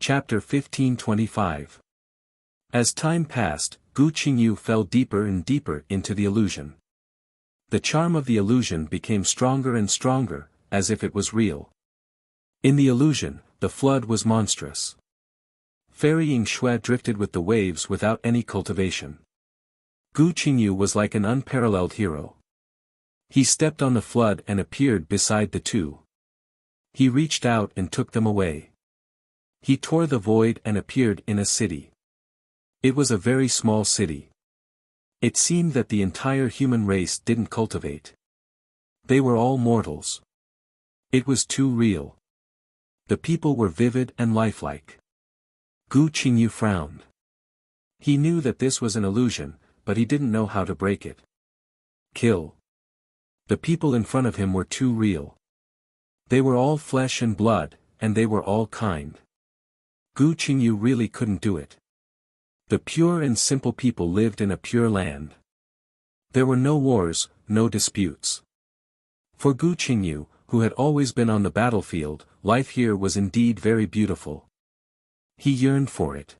Chapter 1525. As time passed, Gu Qingyu fell deeper and deeper into the illusion. The charm of the illusion became stronger and stronger, as if it was real. In the illusion, the flood was monstrous. Fairy Yingxue drifted with the waves without any cultivation. Gu Qingyu was like an unparalleled hero. He stepped on the flood and appeared beside the two. He reached out and took them away. He tore the void and appeared in a city. It was a very small city. It seemed that the entire human race didn't cultivate. They were all mortals. It was too real. The people were vivid and lifelike. Gu Qingyu frowned. He knew that this was an illusion, but he didn't know how to break it. Kill. The people in front of him were too real. They were all flesh and blood, and they were all kind. Gu Qingyu really couldn't do it. The pure and simple people lived in a pure land. There were no wars, no disputes. For Gu Qingyu, who had always been on the battlefield, life here was indeed very beautiful. He yearned for it.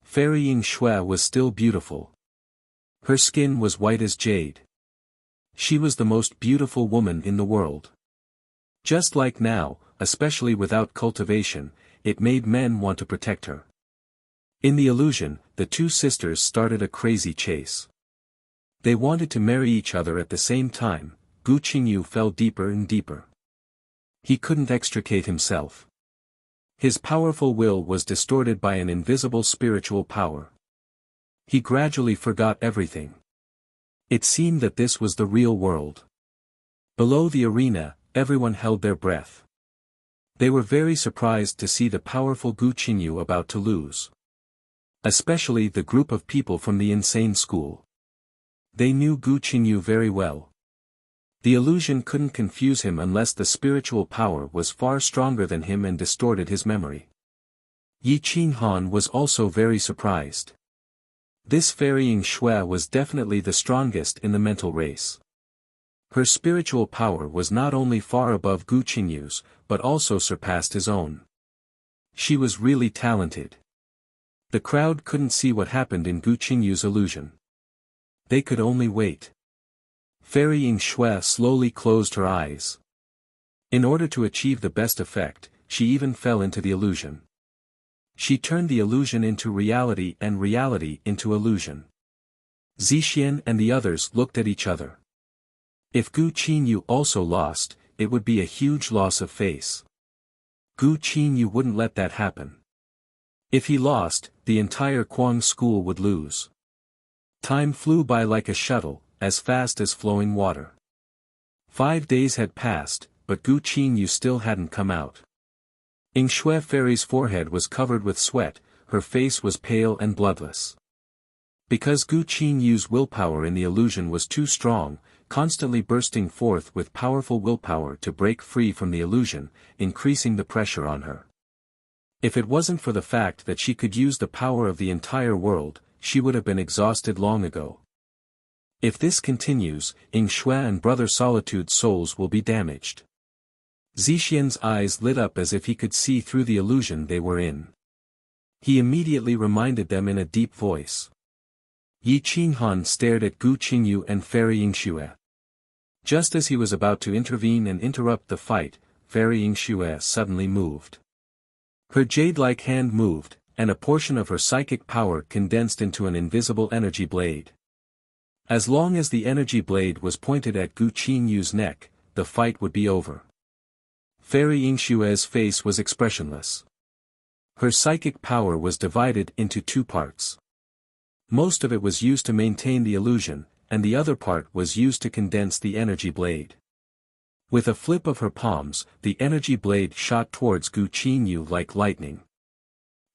Fairy Yingxue was still beautiful. Her skin was white as jade. She was the most beautiful woman in the world. Just like now, especially without cultivation, it made men want to protect her. In the illusion, the two sisters started a crazy chase. They wanted to marry each other at the same time. Gu Qingyu fell deeper and deeper. He couldn't extricate himself. His powerful will was distorted by an invisible spiritual power. He gradually forgot everything. It seemed that this was the real world. Below the arena, everyone held their breath. They were very surprised to see the powerful Gu Qingyu about to lose. Especially the group of people from the insane school. They knew Gu Qingyu very well. The illusion couldn't confuse him unless the spiritual power was far stronger than him and distorted his memory. Yi Qinghan was also very surprised. This fairy Yingxue was definitely the strongest in the mental race. Her spiritual power was not only far above Gu Qingyu's, but also surpassed his own. She was really talented. The crowd couldn't see what happened in Gu Qingyu's illusion. They could only wait. Fairy Yingxue slowly closed her eyes. In order to achieve the best effect, she even fell into the illusion. She turned the illusion into reality and reality into illusion. Zixian and the others looked at each other. If Gu Qingyu also lost, it would be a huge loss of face. Gu Qingyu wouldn't let that happen. If he lost, the entire Kuang school would lose. Time flew by like a shuttle, as fast as flowing water. 5 days had passed, but Gu Qingyu still hadn't come out. Yingxue Fairy's forehead was covered with sweat, her face was pale and bloodless. Because Gu Qingyu's willpower in the illusion was too strong, constantly bursting forth with powerful willpower to break free from the illusion, increasing the pressure on her. If it wasn't for the fact that she could use the power of the entire world, she would have been exhausted long ago. If this continues, Yingxue and Brother Solitude's souls will be damaged. Zixian's eyes lit up as if he could see through the illusion they were in. He immediately reminded them in a deep voice. Yi Qinghan stared at Gu Qingyu and Fairy Yingxue. Just as he was about to intervene and interrupt the fight, Fairy Yingxue suddenly moved. Her jade-like hand moved, and a portion of her psychic power condensed into an invisible energy blade. As long as the energy blade was pointed at Gu Qingyu's neck, the fight would be over. Fairy Yingxue's face was expressionless. Her psychic power was divided into 2 parts. Most of it was used to maintain the illusion, and the other part was used to condense the energy blade. With a flip of her palms, the energy blade shot towards Gu Qingyu like lightning.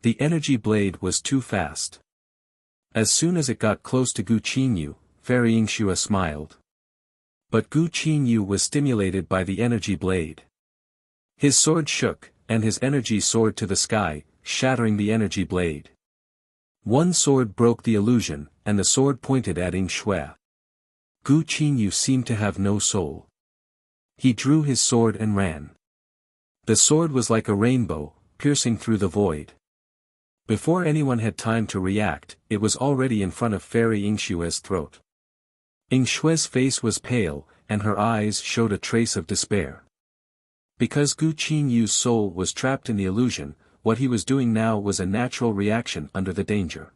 The energy blade was too fast. As soon as it got close to Gu Qingyu, Fairy Yingxue smiled. But Gu Qingyu was stimulated by the energy blade. His sword shook, and his energy soared to the sky, shattering the energy blade. One sword broke the illusion, and the sword pointed at Yingxue. Gu Qingyu seemed to have no soul. He drew his sword and ran. The sword was like a rainbow, piercing through the void. Before anyone had time to react, it was already in front of Fairy Yingshue's throat. Yingshue's face was pale, and her eyes showed a trace of despair. Because Gu Qingyu's soul was trapped in the illusion, what he was doing now was a natural reaction under the danger.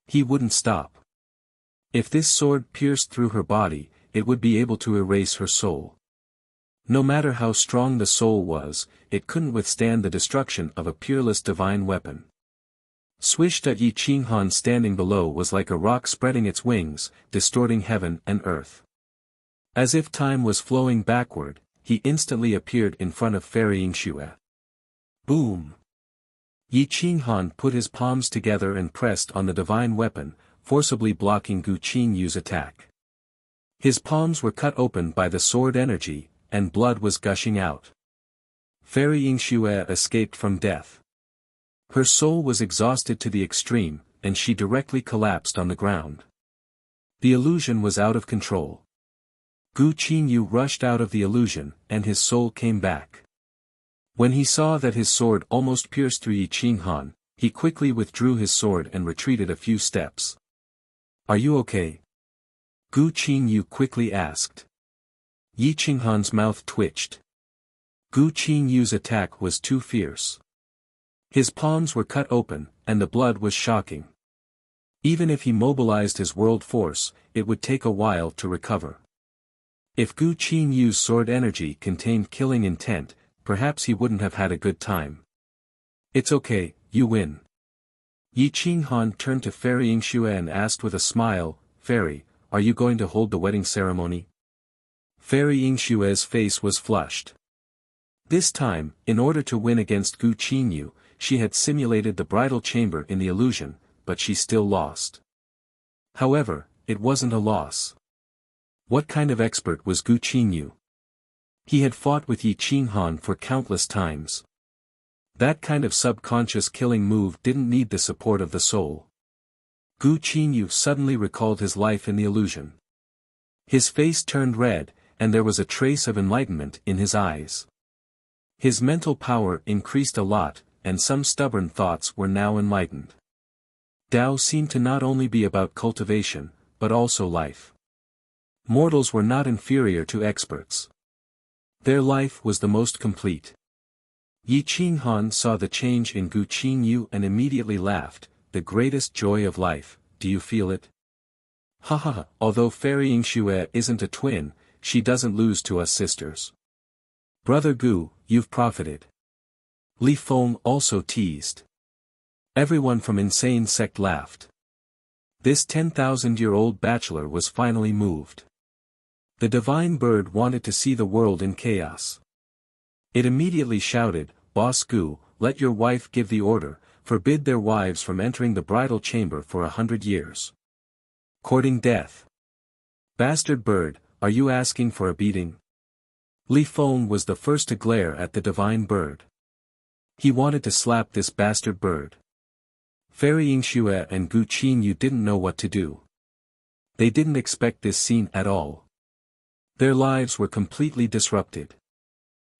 He wouldn't stop. If this sword pierced through her body, it would be able to erase her soul. No matter how strong the soul was, it couldn't withstand the destruction of a peerless divine weapon. Swished at Yi Qinghan standing below was like a rock spreading its wings, distorting heaven and earth. As if time was flowing backward, he instantly appeared in front of Fairy Yingxue. Boom! Yi Qinghan put his palms together and pressed on the divine weapon, forcibly blocking Gu Qingyu's attack. His palms were cut open by the sword energy, and blood was gushing out. Fairy Yingxue escaped from death. Her soul was exhausted to the extreme, and she directly collapsed on the ground. The illusion was out of control. Gu Qinyu rushed out of the illusion, and his soul came back. When he saw that his sword almost pierced through Yi Qinghan, he quickly withdrew his sword and retreated a few steps. "Are you okay?" Gu Qinyu quickly asked. Yi Qinghan's mouth twitched. Gu Qinyu's attack was too fierce. His palms were cut open, and the blood was shocking. Even if he mobilized his world force, it would take a while to recover. If Gu Qinyu's sword energy contained killing intent, perhaps he wouldn't have had a good time. "It's okay, you win." Yi Qinghan turned to Fairy Yingxue and asked with a smile, "Fairy, are you going to hold the wedding ceremony?" Fairy Yingshue's face was flushed. This time, in order to win against Gu Qinyu, she had simulated the bridal chamber in the illusion, but she still lost. However, it wasn't a loss. What kind of expert was Gu Qinyu? He had fought with Yi Qinghan for countless times. That kind of subconscious killing move didn't need the support of the soul. Gu Qinyu suddenly recalled his life in the illusion. His face turned red, and there was a trace of enlightenment in his eyes. His mental power increased a lot, and some stubborn thoughts were now enlightened. Tao seemed to not only be about cultivation, but also life. Mortals were not inferior to experts. Their life was the most complete. Yi Qinghan saw the change in Gu Qinyu and immediately laughed, "The greatest joy of life, do you feel it?" "Ha ha ha, although Fairy Yingxue isn't a twin, she doesn't lose to us sisters. Brother Gu, you've profited." Li Feng also teased. Everyone from Insane Sect laughed. This 10,000-year-old bachelor was finally moved. The divine bird wanted to see the world in chaos. It immediately shouted, "Boss Gu, let your wife give the order, forbid their wives from entering the bridal chamber for 100 years. Courting death. Bastard bird, are you asking for a beating?" Li Feng was the first to glare at the divine bird. He wanted to slap this bastard bird. Fairy Yingxue and Gu Qinyu didn't know what to do. They didn't expect this scene at all. Their lives were completely disrupted.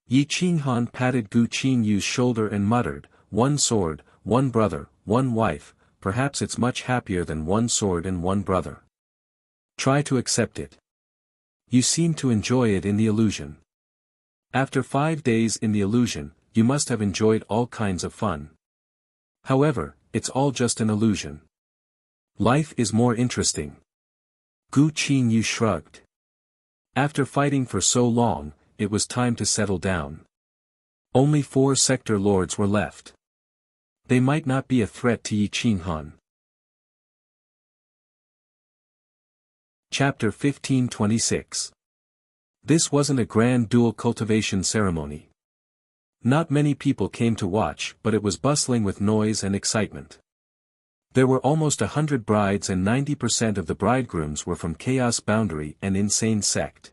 Yi Qinghan patted Gu Qinyu's shoulder and muttered, "One sword, one brother, one wife, perhaps it's much happier than one sword and one brother. Try to accept it. You seem to enjoy it in the illusion. After 5 days in the illusion, you must have enjoyed all kinds of fun. However, it's all just an illusion. Life is more interesting." Gu Qinyu shrugged. After fighting for so long, it was time to settle down. Only 4 sector lords were left. They might not be a threat to Yi Qinghan. Chapter 1526. This wasn't a grand dual cultivation ceremony. Not many people came to watch, but it was bustling with noise and excitement. There were almost 100 brides and 90% of the bridegrooms were from Chaos Boundary and Insane Sect.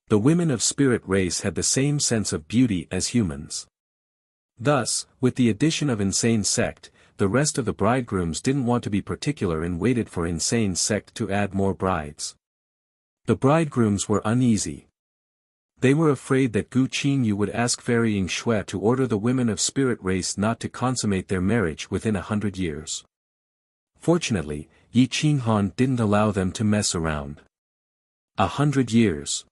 The women of Spirit Race had the same sense of beauty as humans. Thus, with the addition of Insane Sect, the rest of the bridegrooms didn't want to be particular and waited for Insane Sect to add more brides. The bridegrooms were uneasy. They were afraid that Gu Qingyu would ask Fairy Ying Shui to order the women of spirit race not to consummate their marriage within 100 years. Fortunately, Yi Qinghan didn't allow them to mess around. 100 years.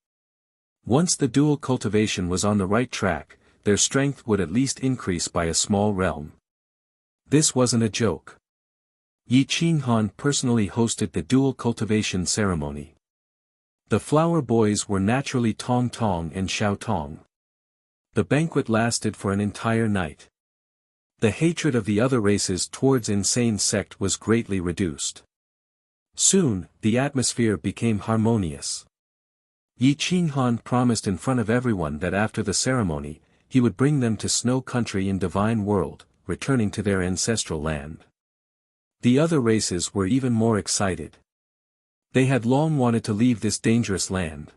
Once the dual cultivation was on the right track, their strength would at least increase by a small realm. This wasn't a joke. Yi Qinghan personally hosted the dual cultivation ceremony. The flower boys were naturally Tong Tong and Xiao Tong. The banquet lasted for an entire night. The hatred of the other races towards insane sect was greatly reduced. Soon, the atmosphere became harmonious. Yi Qinghan promised in front of everyone that after the ceremony, he would bring them to Snow Country in Divine World, returning to their ancestral land. The other races were even more excited. They had long wanted to leave this dangerous land.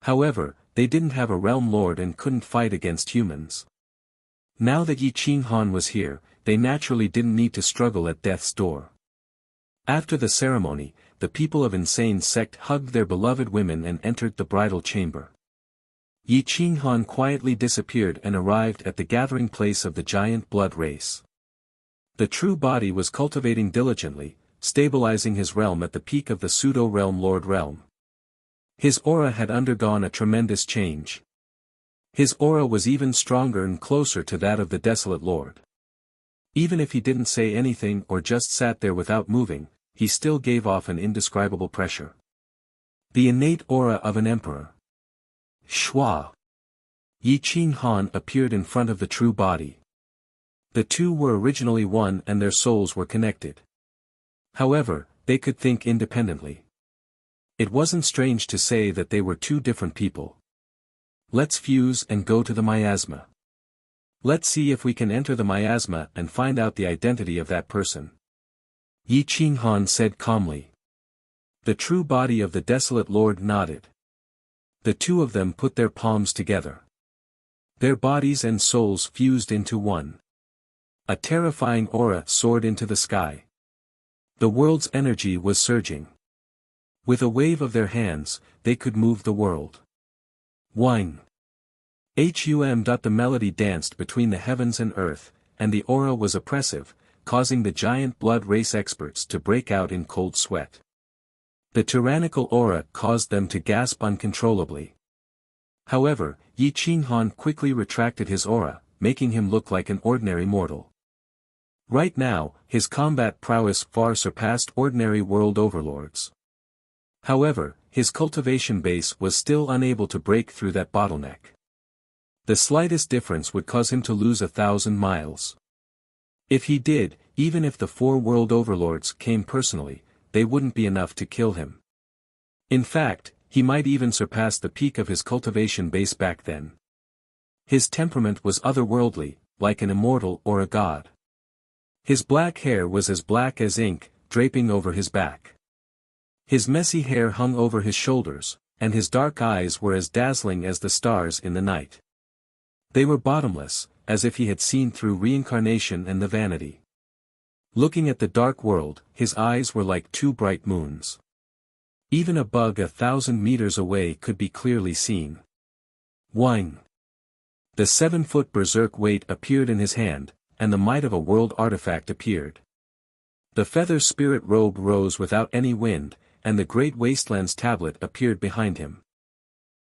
However, they didn't have a realm lord and couldn't fight against humans. Now that Yi Qinghan was here, they naturally didn't need to struggle at death's door. After the ceremony, the people of Insane Sect hugged their beloved women and entered the bridal chamber. Yi Qinghan quietly disappeared and arrived at the gathering place of the giant blood race. The true body was cultivating diligently, stabilizing his realm at the peak of the pseudo-realm lord realm. His aura had undergone a tremendous change. His aura was even stronger and closer to that of the desolate lord. Even if he didn't say anything or just sat there without moving, he still gave off an indescribable pressure. The innate aura of an emperor. Shua. Yi Qinghan appeared in front of the true body. The two were originally one and their souls were connected. However, they could think independently. It wasn't strange to say that they were two different people. Let's fuse and go to the miasma. Let's see if we can enter the miasma and find out the identity of that person. Yi Qinghan said calmly. The true body of the desolate lord nodded. The two of them put their palms together. Their bodies and souls fused into one. A terrifying aura soared into the sky. The world's energy was surging. With a wave of their hands, they could move the world. Wine. The melody danced between the heavens and earth, and the aura was oppressive, causing the giant blood race experts to break out in cold sweat. The tyrannical aura caused them to gasp uncontrollably. However, Yi Qinghan quickly retracted his aura, making him look like an ordinary mortal. Right now, his combat prowess far surpassed ordinary world overlords. However, his cultivation base was still unable to break through that bottleneck. The slightest difference would cause him to lose 1,000 miles. If he did, even if the 4 world overlords came personally, they wouldn't be enough to kill him. In fact, he might even surpass the peak of his cultivation base back then. His temperament was otherworldly, like an immortal or a god. His black hair was as black as ink, draping over his back. His messy hair hung over his shoulders, and his dark eyes were as dazzling as the stars in the night. They were bottomless, as if he had seen through reincarnation and the vanity. Looking at the dark world, his eyes were like 2 bright moons. Even a bug 1,000 meters away could be clearly seen. Wine. The 7-foot berserk weight appeared in his hand, and the might of a world artifact appeared. The feather spirit robe rose without any wind, and the great wasteland's tablet appeared behind him.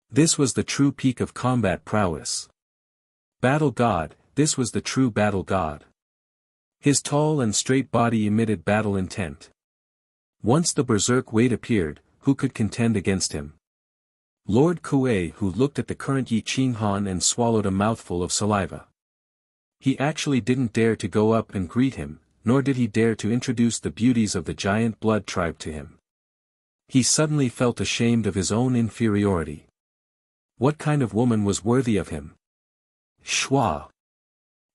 This was the true peak of combat prowess. Battle God, this was the true battle god. His tall and straight body emitted battle intent. Once the berserk weight appeared, who could contend against him? Lord Kuei, who looked at the current Yi Qinghan and swallowed a mouthful of saliva. He actually didn't dare to go up and greet him, nor did he dare to introduce the beauties of the giant blood tribe to him. He suddenly felt ashamed of his own inferiority. What kind of woman was worthy of him? Shua.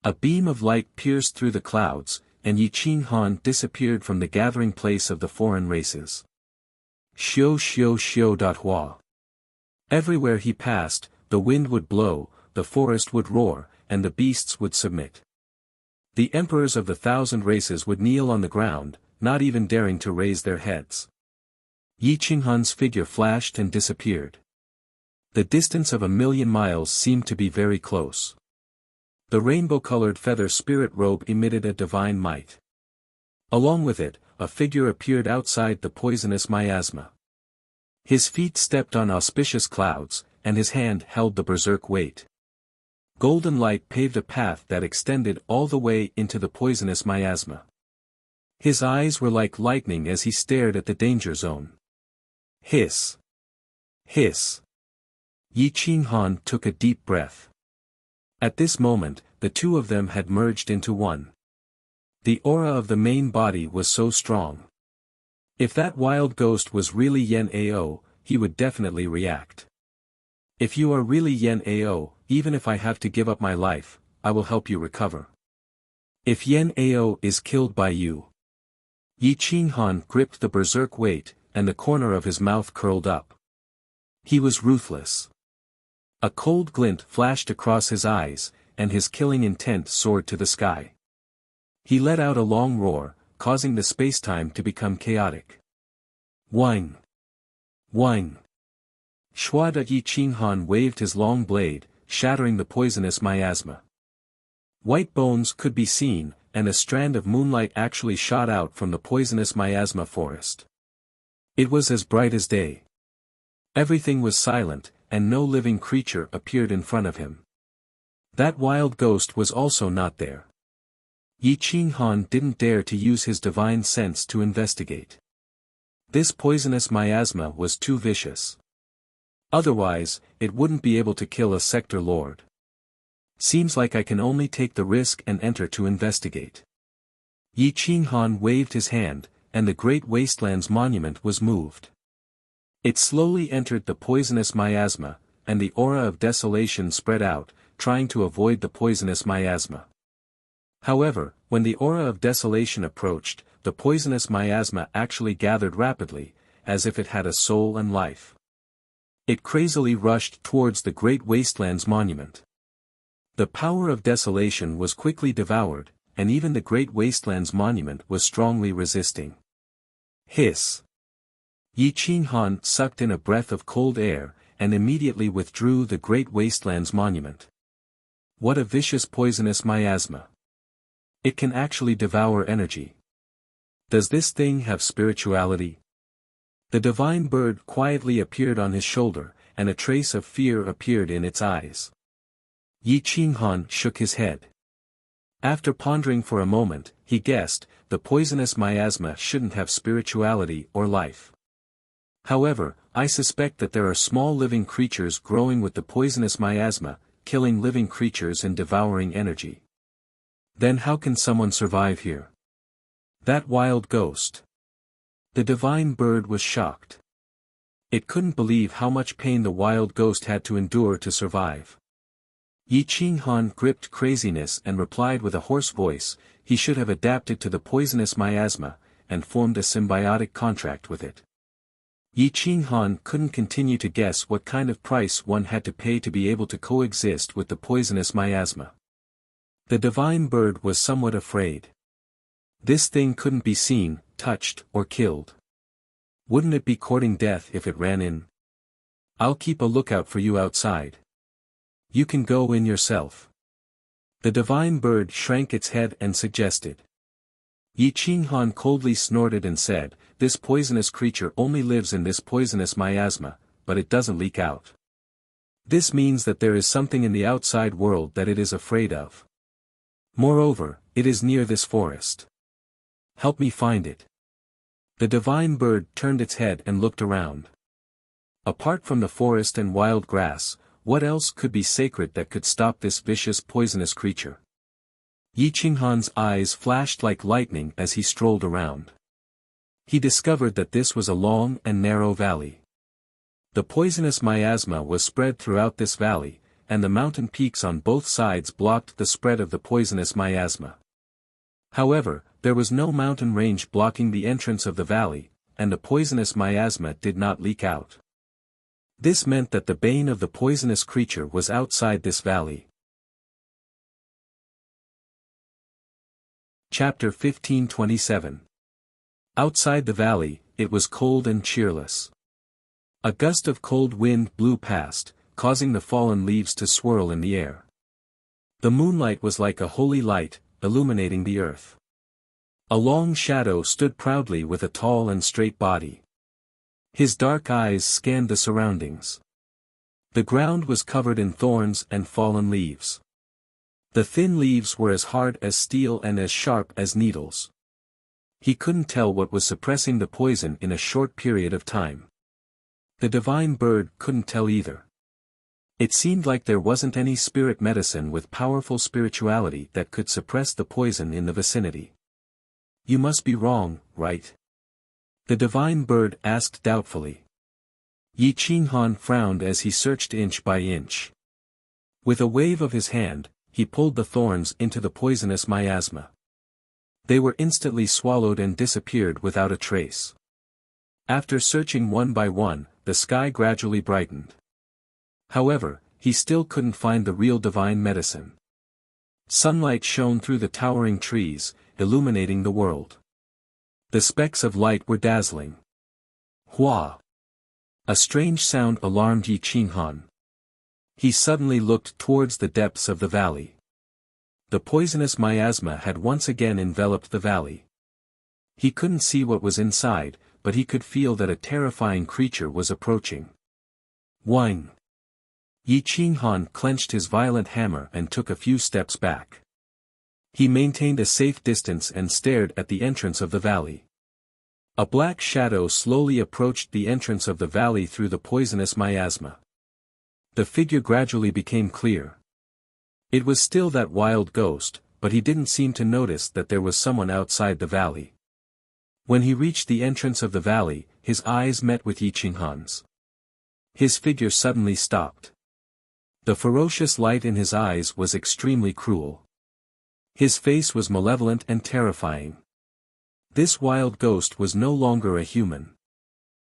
A beam of light pierced through the clouds, and Yi Qinghan disappeared from the gathering place of the foreign races. Hua. Everywhere he passed, the wind would blow, the forest would roar, and the beasts would submit. The emperors of the 1,000 races would kneel on the ground, not even daring to raise their heads. Yi Qinghan's figure flashed and disappeared. The distance of 1,000,000 miles seemed to be very close. The rainbow-colored feather spirit robe emitted a divine might. Along with it, a figure appeared outside the poisonous miasma. His feet stepped on auspicious clouds, and his hand held the berserk weight. Golden light paved a path that extended all the way into the poisonous miasma. His eyes were like lightning as he stared at the danger zone. Hiss! Hiss! Yi Qinghan took a deep breath. At this moment, the two of them had merged into one. The aura of the main body was so strong. If that wild ghost was really Yen Ao, he would definitely react. If you are really Yen Ao, even if I have to give up my life, I will help you recover. If Yen Ao is killed by you. Yi Qinghan gripped the berserk weight, and the corner of his mouth curled up. He was ruthless. A cold glint flashed across his eyes, and his killing intent soared to the sky. He let out a long roar, causing the spacetime to become chaotic. Whine! Whine! Shuada Yi Qinghan waved his long blade, shattering the poisonous miasma. White bones could be seen, and a strand of moonlight actually shot out from the poisonous miasma forest. It was as bright as day. Everything was silent, and no living creature appeared in front of him. That wild ghost was also not there. Yi Qinghan didn't dare to use his divine sense to investigate. This poisonous miasma was too vicious. Otherwise, it wouldn't be able to kill a sector lord. Seems like I can only take the risk and enter to investigate. Yi Qinghan waved his hand, and the Great Wastelands monument was moved. It slowly entered the poisonous miasma, and the aura of desolation spread out, trying to avoid the poisonous miasma. However, when the aura of desolation approached, the poisonous miasma actually gathered rapidly, as if it had a soul and life. It crazily rushed towards the Great Wastelands monument. The power of desolation was quickly devoured, and even the Great Wastelands monument was strongly resisting. Hiss! Yi Qinghan sucked in a breath of cold air, and immediately withdrew the Great Wastelands monument. What a vicious poisonous miasma! It can actually devour energy. Does this thing have spirituality? The divine bird quietly appeared on his shoulder, and a trace of fear appeared in its eyes. Yi Qinghan shook his head. After pondering for a moment, he guessed, the poisonous miasma shouldn't have spirituality or life. However, I suspect that there are small living creatures growing with the poisonous miasma, killing living creatures and devouring energy. Then how can someone survive here? That wild ghost. The divine bird was shocked. It couldn't believe how much pain the wild ghost had to endure to survive. Yi Qinghan gripped craziness and replied with a hoarse voice, he should have adapted to the poisonous miasma, and formed a symbiotic contract with it. Yi Qinghan couldn't continue to guess what kind of price one had to pay to be able to coexist with the poisonous miasma. The divine bird was somewhat afraid. This thing couldn't be seen, touched, or killed. Wouldn't it be courting death if it ran in? I'll keep a lookout for you outside. You can go in yourself. The divine bird shrank its head and suggested. Yi Qinghan coldly snorted and said, this poisonous creature only lives in this poisonous miasma, but it doesn't leak out. This means that there is something in the outside world that it is afraid of. Moreover, it is near this forest. Help me find it. The divine bird turned its head and looked around. Apart from the forest and wild grass, what else could be sacred that could stop this vicious poisonous creature? Yi Qinghan's eyes flashed like lightning as he strolled around. He discovered that this was a long and narrow valley. The poisonous miasma was spread throughout this valley, and the mountain peaks on both sides blocked the spread of the poisonous miasma. However, there was no mountain range blocking the entrance of the valley, and the poisonous miasma did not leak out. This meant that the bane of the poisonous creature was outside this valley. Chapter 1527. Outside the valley, it was cold and cheerless. A gust of cold wind blew past, causing the fallen leaves to swirl in the air. The moonlight was like a holy light, illuminating the earth. A long shadow stood proudly with a tall and straight body. His dark eyes scanned the surroundings. The ground was covered in thorns and fallen leaves. The thin leaves were as hard as steel and as sharp as needles. He couldn't tell what was suppressing the poison in a short period of time. The divine bird couldn't tell either. It seemed like there wasn't any spirit medicine with powerful spirituality that could suppress the poison in the vicinity. You must be wrong, right? The divine bird asked doubtfully. Yi Qinghan frowned as he searched inch by inch. With a wave of his hand, he pulled the thorns into the poisonous miasma. They were instantly swallowed and disappeared without a trace. After searching one by one, the sky gradually brightened. However, he still couldn't find the real divine medicine. Sunlight shone through the towering trees, illuminating the world. The specks of light were dazzling. Hua! A strange sound alarmed Yi Qinghan. He suddenly looked towards the depths of the valley. The poisonous miasma had once again enveloped the valley. He couldn't see what was inside, but he could feel that a terrifying creature was approaching. Whine! Yi Qinghan clenched his violent hammer and took a few steps back. He maintained a safe distance and stared at the entrance of the valley. A black shadow slowly approached the entrance of the valley through the poisonous miasma. The figure gradually became clear. It was still that wild ghost, but he didn't seem to notice that there was someone outside the valley. When he reached the entrance of the valley, his eyes met with Yi Qinghan's. His figure suddenly stopped. The ferocious light in his eyes was extremely cruel. His face was malevolent and terrifying. This wild ghost was no longer a human.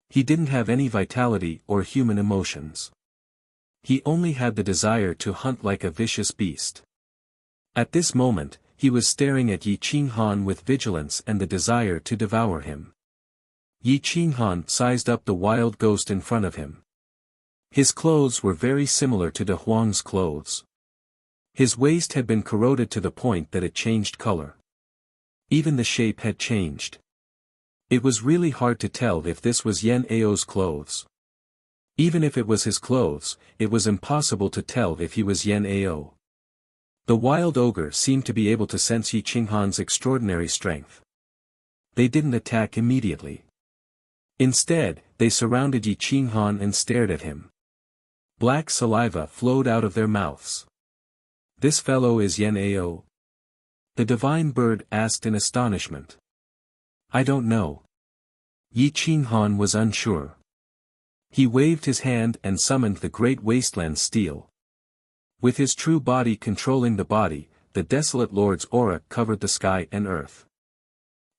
He didn't have any vitality or human emotions. He only had the desire to hunt like a vicious beast. At this moment, he was staring at Yi Qinghan with vigilance and the desire to devour him. Yi Qinghan sized up the wild ghost in front of him. His clothes were very similar to De Huang's clothes. His waist had been corroded to the point that it changed color. Even the shape had changed. It was really hard to tell if this was Yan Ao's clothes. Even if it was his clothes, it was impossible to tell if he was Yan Ao. The wild ogre seemed to be able to sense Yi Qinghan's extraordinary strength. They didn't attack immediately. Instead, they surrounded Yi Qinghan and stared at him. Black saliva flowed out of their mouths. This fellow is Yan Ao? The divine bird asked in astonishment. I don't know. Yi Qinghan was unsure. He waved his hand and summoned the great wasteland steel. With his true body controlling the body, the desolate lord's aura covered the sky and earth.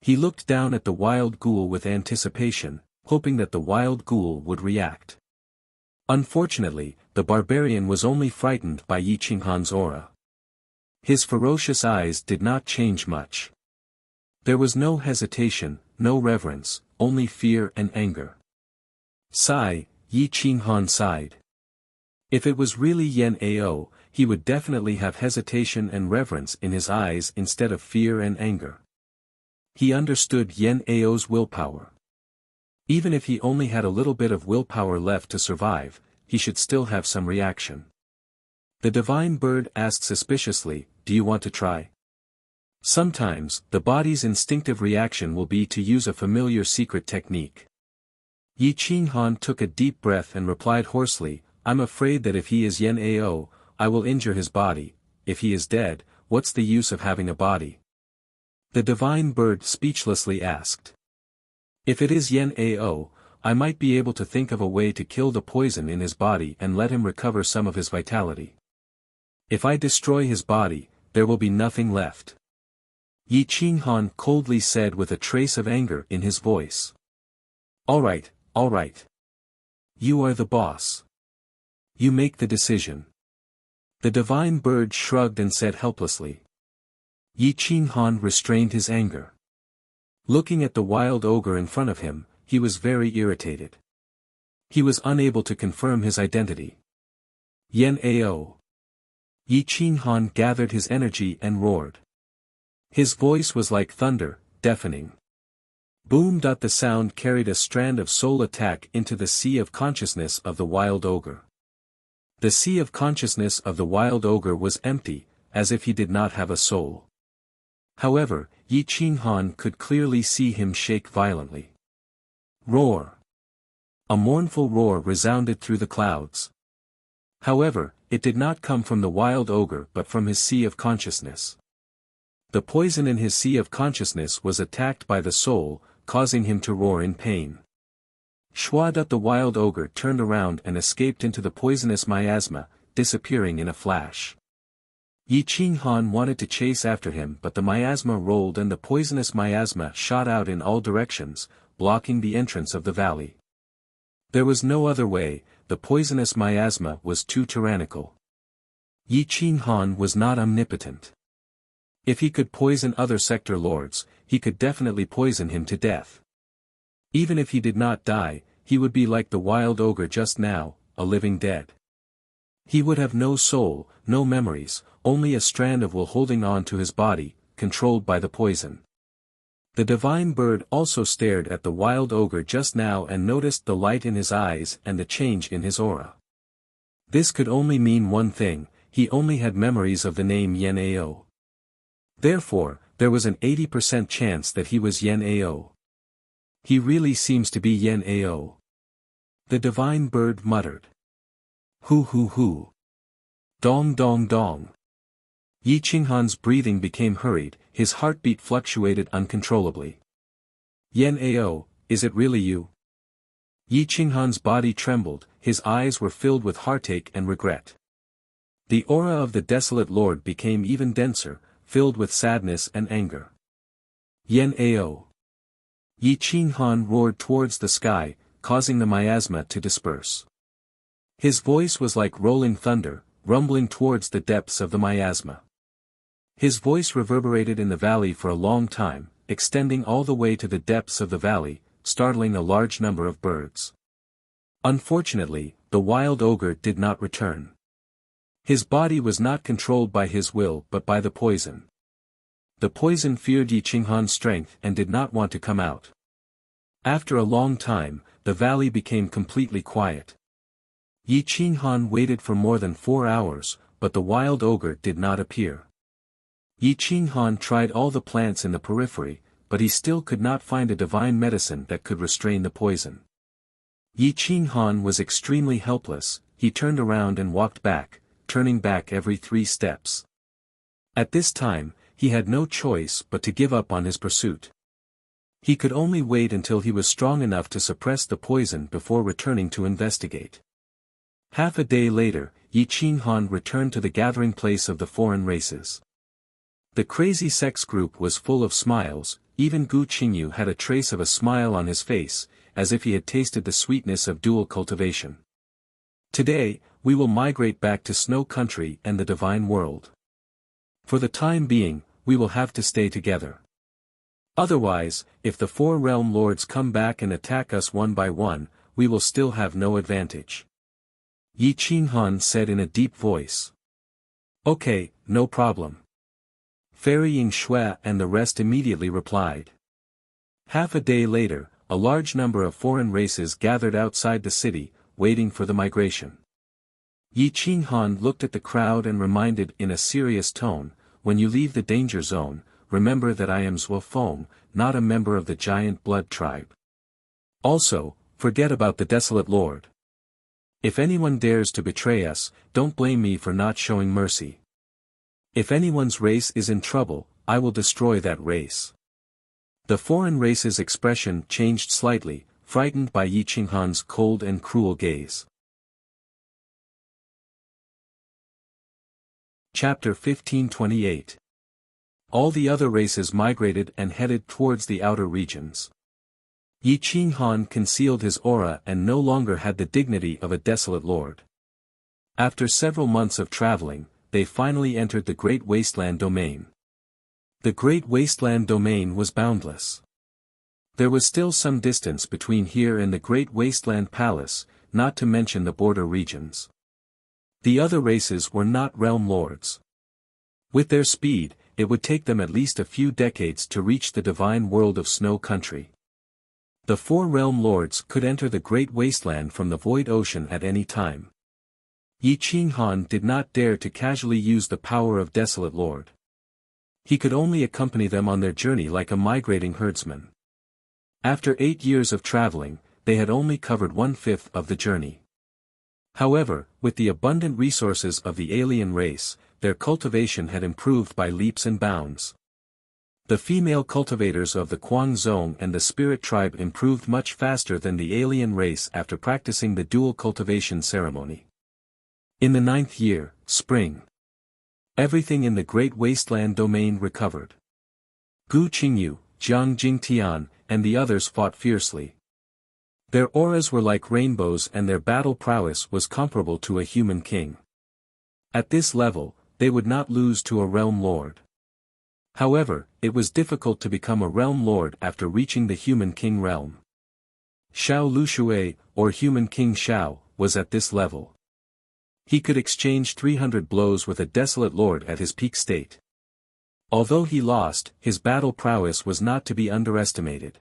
He looked down at the wild ghoul with anticipation, hoping that the wild ghoul would react. Unfortunately, the barbarian was only frightened by Yi Qinghan's aura. His ferocious eyes did not change much. There was no hesitation, no reverence, only fear and anger. Sigh, Yi Qinghan sighed. If it was really Yan Ao, he would definitely have hesitation and reverence in his eyes instead of fear and anger. He understood Yan Ao's willpower. Even if he only had a little bit of willpower left to survive, he should still have some reaction. The divine bird asked suspiciously, do you want to try? Sometimes, the body's instinctive reaction will be to use a familiar secret technique. Yi Qinghan took a deep breath and replied hoarsely, I'm afraid that if he is Yan Ao, I will injure his body. If he is dead, what's the use of having a body? The divine bird speechlessly asked. If it is Yan Ao, I might be able to think of a way to kill the poison in his body and let him recover some of his vitality. If I destroy his body, there will be nothing left. Yi Qinghan coldly said with a trace of anger in his voice. All right. You are the boss. You make the decision. The divine bird shrugged and said helplessly. Yi Qinghan restrained his anger. Looking at the wild ogre in front of him, he was very irritated. He was unable to confirm his identity. Yen Ao. Yi Qinghan gathered his energy and roared. His voice was like thunder, deafening. Boom! The sound carried a strand of soul attack into the sea of consciousness of the wild ogre. The sea of consciousness of the wild ogre was empty, as if he did not have a soul. However, Yi Qinghan could clearly see him shake violently. Roar! A mournful roar resounded through the clouds. However, it did not come from the wild ogre but from his sea of consciousness. The poison in his sea of consciousness was attacked by the soul, causing him to roar in pain. Shwa! The wild ogre turned around and escaped into the poisonous miasma, disappearing in a flash. Yi Qinghan wanted to chase after him but the miasma rolled and the poisonous miasma shot out in all directions, blocking the entrance of the valley. There was no other way, the poisonous miasma was too tyrannical. Yi Qinghan was not omnipotent. If he could poison other sector lords, he could definitely poison him to death. Even if he did not die, he would be like the wild ogre just now, a living dead. He would have no soul, no memories, only a strand of will holding on to his body, controlled by the poison. The divine bird also stared at the wild ogre just now and noticed the light in his eyes and the change in his aura. This could only mean one thing, he only had memories of the name Yen Ao. Therefore, there was an 80% chance that he was Yen Ao. He really seems to be Yen Ao. The divine bird muttered. Hoo hoo hoo. Dong dong dong. Yi Qinghan's breathing became hurried, his heartbeat fluctuated uncontrollably. Yen Ao, is it really you? Yi Qinghan's body trembled, his eyes were filled with heartache and regret. The aura of the desolate lord became even denser, filled with sadness and anger. Yen Ao. Yi Qinghan roared towards the sky, causing the miasma to disperse. His voice was like rolling thunder, rumbling towards the depths of the miasma. His voice reverberated in the valley for a long time, extending all the way to the depths of the valley, startling a large number of birds. Unfortunately, the wild ogre did not return. His body was not controlled by his will but by the poison. The poison feared Yi Qinghan's strength and did not want to come out. After a long time, the valley became completely quiet. Yi Qinghan waited for more than 4 hours, but the wild ogre did not appear. Yi Qinghan tried all the plants in the periphery, but he still could not find a divine medicine that could restrain the poison. Yi Qinghan was extremely helpless, he turned around and walked back, turning back every 3 steps. At this time, he had no choice but to give up on his pursuit. He could only wait until he was strong enough to suppress the poison before returning to investigate. Half a day later, Yi Qinghan returned to the gathering place of the foreign races. The crazy sex group was full of smiles, even Gu Qingyu had a trace of a smile on his face, as if he had tasted the sweetness of dual cultivation. Today, we will migrate back to Snow Country and the Divine World. For the time being, we will have to stay together. Otherwise, if the 4 realm lords come back and attack us one by one, we will still have no advantage. Yi Qinghan said in a deep voice. Okay, no problem. Fairy Ying Shui and the rest immediately replied. Half a day later, a large number of foreign races gathered outside the city, waiting for the migration. Yi Qinghan looked at the crowd and reminded in a serious tone, when you leave the danger zone, remember that I am Zhuo Feng, not a member of the giant blood tribe. Also, forget about the desolate lord. If anyone dares to betray us, don't blame me for not showing mercy. If anyone's race is in trouble, I will destroy that race. The foreign race's expression changed slightly, frightened by Yi Qinghan's cold and cruel gaze. Chapter 1528. All the other races migrated and headed towards the outer regions. Yi Qinghan concealed his aura and no longer had the dignity of a desolate lord. After several months of traveling, they finally entered the Great Wasteland Domain. The Great Wasteland Domain was boundless. There was still some distance between here and the Great Wasteland Palace, not to mention the border regions. The other races were not realm lords. With their speed, it would take them at least a few decades to reach the divine world of Snow Country. The four realm lords could enter the great wasteland from the void ocean at any time. Yi Qinghan did not dare to casually use the power of Desolate Lord. He could only accompany them on their journey like a migrating herdsman. After 8 years of traveling, they had only covered 1/5 of the journey. However, with the abundant resources of the alien race, their cultivation had improved by leaps and bounds. The female cultivators of the Guangzhong and the Spirit Tribe improved much faster than the alien race after practicing the dual cultivation ceremony. In the 9th year, spring. Everything in the Great Wasteland domain recovered. Gu Qingyu, Jiang Jingtian, and the others fought fiercely. Their auras were like rainbows and their battle prowess was comparable to a human king. At this level, they would not lose to a realm lord. However, it was difficult to become a realm lord after reaching the human king realm. Xiao Lushui, or human king Xiao, was at this level. He could exchange 300 blows with a desolate lord at his peak state. Although he lost, his battle prowess was not to be underestimated.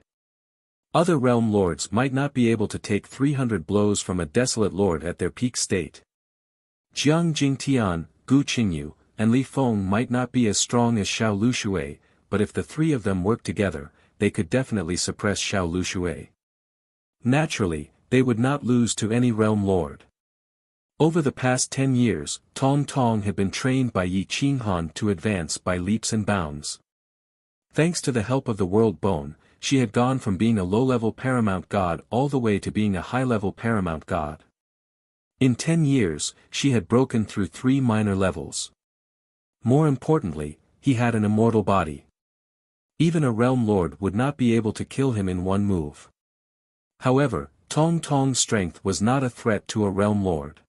Other realm lords might not be able to take 300 blows from a desolate lord at their peak state. Jiang Jingtian, Gu Qingyu, and Li Feng might not be as strong as Xiao Lushui, but if the three of them worked together, they could definitely suppress Xiao Lushui. Naturally, they would not lose to any realm lord. Over the past 10 years, Tong Tong had been trained by Yi Qinghan to advance by leaps and bounds. Thanks to the help of the World Bone, she had gone from being a low-level paramount god all the way to being a high-level paramount god. In 10 years, she had broken through 3 minor levels. More importantly, he had an immortal body. Even a realm lord would not be able to kill him in one move. However, Tong Tong's strength was not a threat to a realm lord.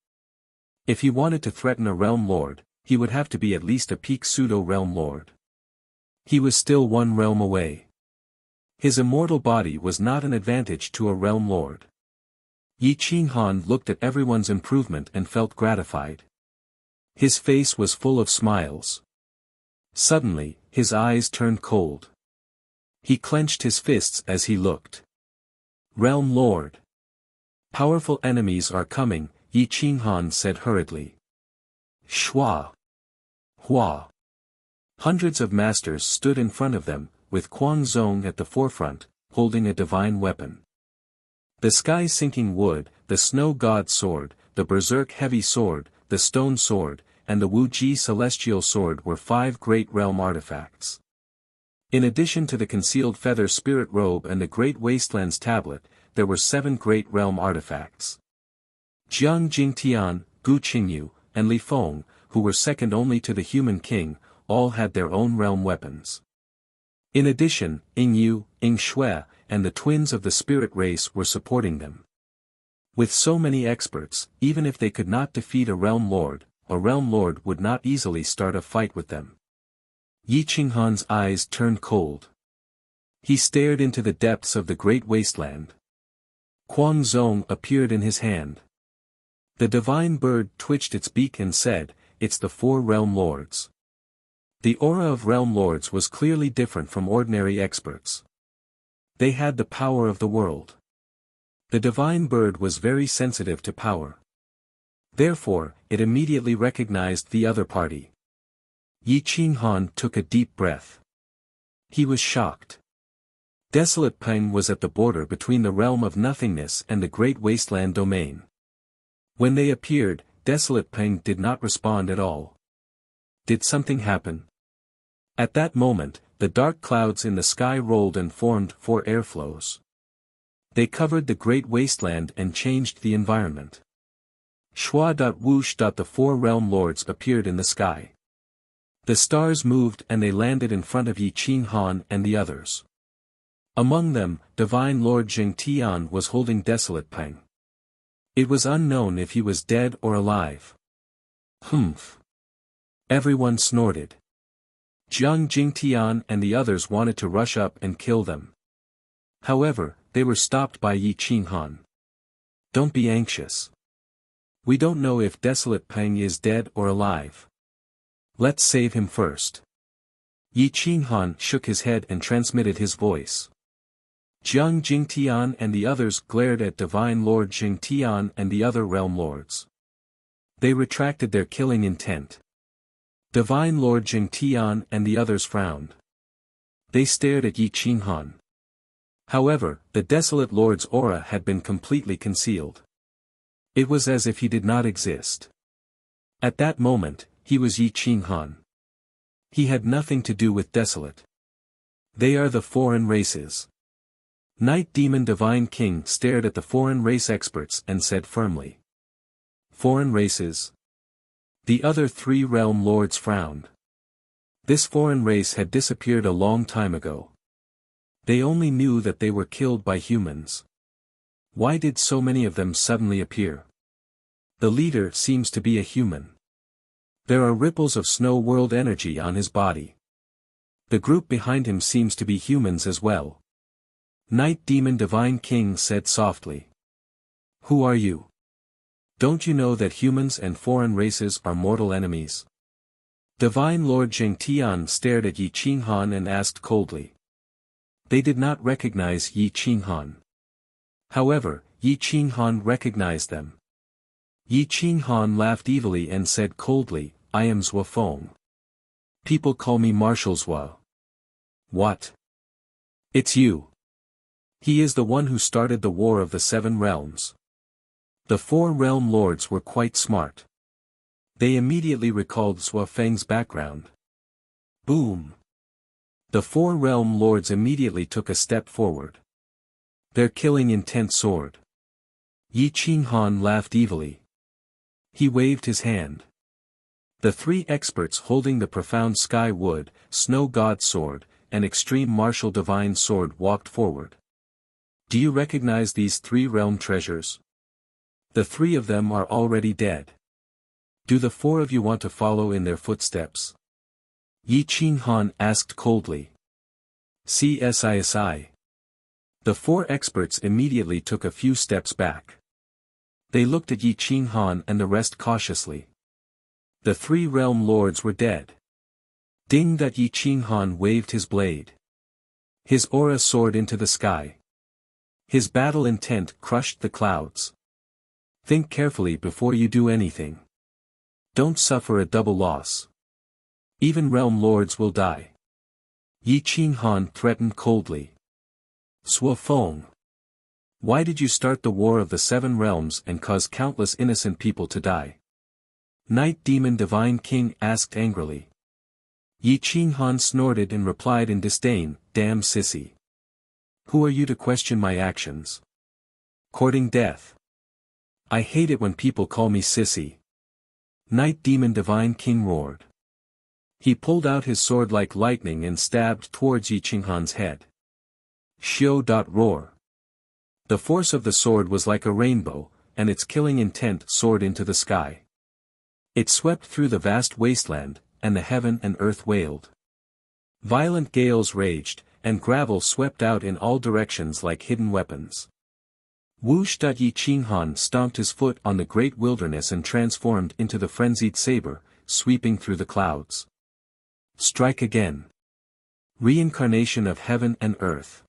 If he wanted to threaten a realm lord, he would have to be at least a peak pseudo-realm lord. He was still one realm away. His immortal body was not an advantage to a realm lord. Yi Qinghan looked at everyone's improvement and felt gratified. His face was full of smiles. Suddenly, his eyes turned cold. He clenched his fists as he looked. Realm Lord. Powerful enemies are coming, Yi Qinghan said hurriedly. Shua. Hua. Hundreds of masters stood in front of them, with Guangzhong at the forefront, holding a divine weapon. The sky-sinking wood, the snow god sword, the berserk heavy sword, the stone sword, and the Wuji celestial sword were 5 great realm artifacts. In addition to the concealed feather spirit robe and the great wastelands tablet, there were 7 great realm artifacts. Jiang Jingtian, Gu Qingyu, and Li Feng, who were second only to the human king, all had their own realm weapons. In addition, Ying Yu, Ying Shui, and the twins of the spirit race were supporting them. With so many experts, even if they could not defeat a realm lord would not easily start a fight with them. Yi Qinghan's eyes turned cold. He stared into the depths of the great wasteland. Guangzhong appeared in his hand. The divine bird twitched its beak and said, "It's the 4 realm lords." The aura of realm lords was clearly different from ordinary experts. They had the power of the world. The divine bird was very sensitive to power. Therefore, it immediately recognized the other party. Yi Qinghan took a deep breath. He was shocked. Desolate Peng was at the border between the realm of nothingness and the great wasteland domain. When they appeared, Desolate Peng did not respond at all. Did something happen? At that moment, the dark clouds in the sky rolled and formed 4 airflows. They covered the great wasteland and changed the environment. Shua.whoosh. The 4 realm lords appeared in the sky. The stars moved and they landed in front of Yi Qinghan and the others. Among them, Divine Lord Jingtian was holding Desolate Peng. It was unknown if he was dead or alive. Humph. Everyone snorted. Jiang Jingtian and the others wanted to rush up and kill them. However, they were stopped by Yi Qinghan. Don't be anxious. We don't know if Desolate Peng is dead or alive. Let's save him first. Yi Qinghan shook his head and transmitted his voice. Jiang Jingtian and the others glared at Divine Lord Jingtian and the other realm lords. They retracted their killing intent. Divine Lord Jingtian and the others frowned. They stared at Yi Qinghan. However, the Desolate Lord's aura had been completely concealed. It was as if he did not exist. At that moment, he was Yi Qinghan. He had nothing to do with Desolate. They are the foreign races. Night Demon Divine King stared at the foreign race experts and said firmly. Foreign races? The other three realm lords frowned. This foreign race had disappeared a long time ago. They only knew that they were killed by humans. Why did so many of them suddenly appear? The leader seems to be a human. There are ripples of snow world energy on his body. The group behind him seems to be humans as well. Night Demon Divine King said softly. Who are you? Don't you know that humans and foreign races are mortal enemies? Divine Lord Jingtian stared at Yi Qinghan and asked coldly. They did not recognize Yi Qinghan. However, Yi Qinghan recognized them. Yi Qinghan laughed evilly and said coldly, I am Zhou Feng. People call me Marshal Zhou. What? It's you. He is the one who started the War of the Seven Realms. The four realm lords were quite smart. They immediately recalled Zhou Feng's background. Boom! The four realm lords immediately took a step forward. Their killing intent soared. Yi Qinghan laughed evilly. He waved his hand. The three experts holding the profound sky wood, snow god sword, and extreme martial divine sword walked forward. Do you recognize these three realm treasures? The three of them are already dead. Do the four of you want to follow in their footsteps? Yi Qinghan asked coldly. CSISI. The four experts immediately took a few steps back. They looked at Yi Qinghan and the rest cautiously. The three realm lords were dead. Ding! That Yi Qinghan waved his blade. His aura soared into the sky. His battle intent crushed the clouds. Think carefully before you do anything. Don't suffer a double loss. Even realm lords will die. Yi Qinghan threatened coldly. Zhou Feng. Why did you start the War of the Seven Realms and cause countless innocent people to die? Night Demon Divine King asked angrily. Yi Qinghan snorted and replied in disdain, Damn sissy. Who are you to question my actions? Courting death. I hate it when people call me sissy. Night Demon Divine King roared. He pulled out his sword like lightning and stabbed towards Yi Qinghan's head. Xiu. Roar. The force of the sword was like a rainbow, and its killing intent soared into the sky. It swept through the vast wasteland, and the heaven and earth wailed. Violent gales raged, and gravel swept out in all directions like hidden weapons. Whoosh! Yi Qinghan stomped his foot on the great wilderness and transformed into the frenzied saber, sweeping through the clouds. Strike again. Reincarnation of heaven and earth.